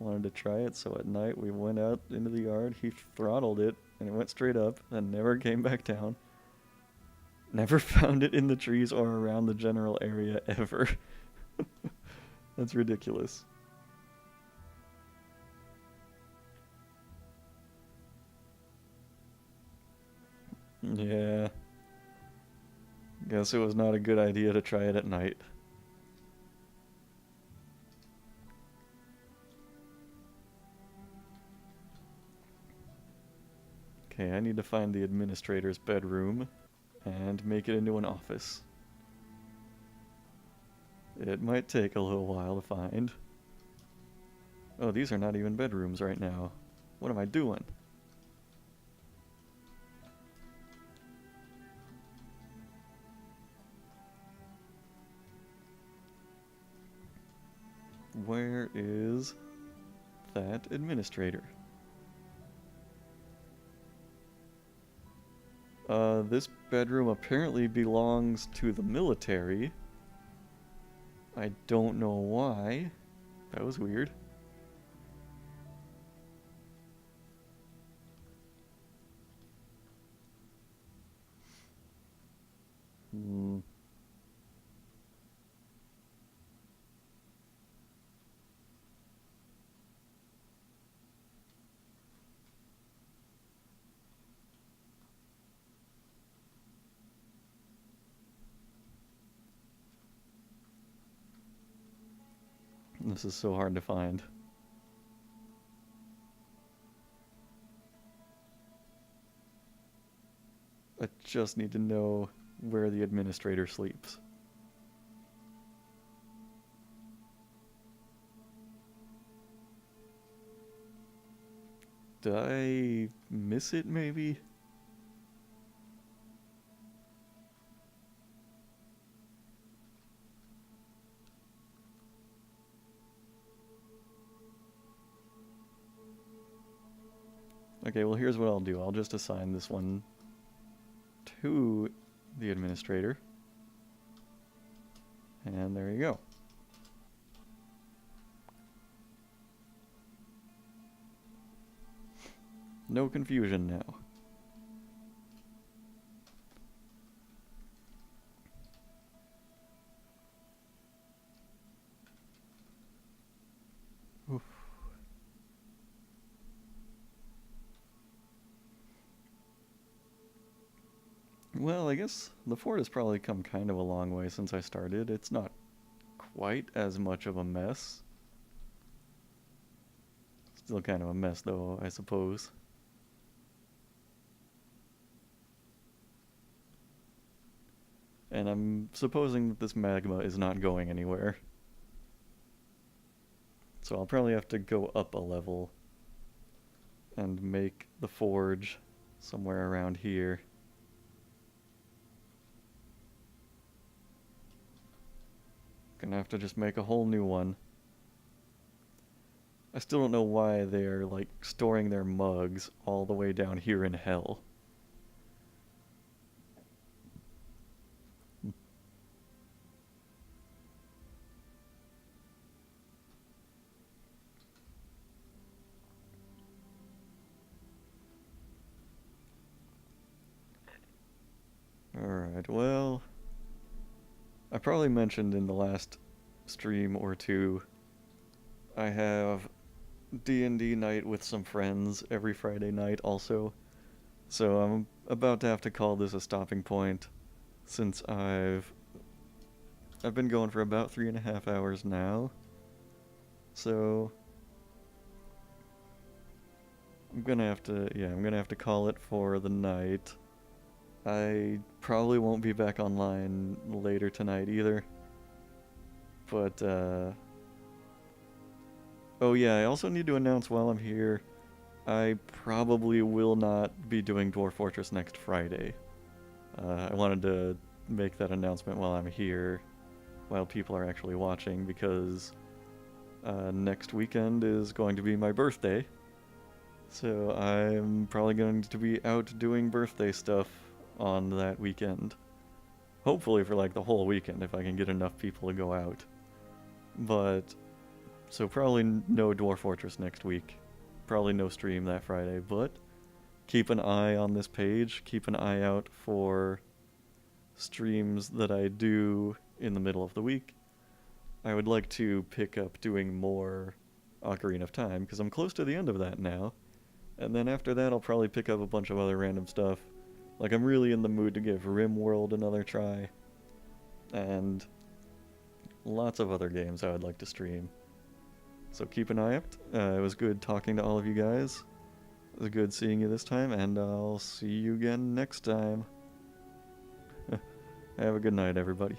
wanted to try it, so at night we went out into the yard, he throttled it, and it went straight up, and never came back down. Never found it in the trees or around the general area ever. That's ridiculous. Yeah. Guess it was not a good idea to try it at night. Okay, I need to find the administrator's bedroom and make it into an office. It might take a little while to find. Oh, these are not even bedrooms right now. What am I doing? where is that administrator? This bedroom apparently belongs to the military. I don't know why. That was weird. Hmm. This is so hard to find. I just need to know where the administrator sleeps. Did I miss it, maybe? Okay, well here's what I'll do. I'll just assign this one to the administrator. And there you go. No confusion now. Oof. Well, I guess the fort has probably come kind of a long way since I started. It's not quite as much of a mess. Still kind of a mess, though, I suppose. And I'm supposing that this magma is not going anywhere. So I'll probably have to go up a level and make the forge somewhere around here. Gonna have to just make a whole new one. I still don't know why they're, like, storing their mugs all the way down here in hell. Alright, well, I probably mentioned in the last stream or two, I have D&D night with some friends every Friday night also. So I'm about to have to call this a stopping point, since I've been going for about 3.5 hours now. So I'm gonna have to call it for the night. I probably won't be back online later tonight either. But, oh yeah, I also need to announce while I'm here, I probably will not be doing Dwarf Fortress next Friday. I wanted to make that announcement while I'm here, while people are actually watching, because next weekend is going to be my birthday. So I'm probably going to be out doing birthday stuff on that weekend. Hopefully for like the whole weekend if I can get enough people to go out. But, so probably no Dwarf Fortress next week. Probably no stream that Friday, but keep an eye on this page. Keep an eye out for streams that I do in the middle of the week. I would like to pick up doing more Ocarina of Time, because I'm close to the end of that now. And then after that I'll probably pick up a bunch of other random stuff. Like, I'm really in the mood to give RimWorld another try. And lots of other games I would like to stream. So keep an eye out. It was good talking to all of you guys. It was good seeing you this time, and I'll see you again next time. Have a good night, everybody.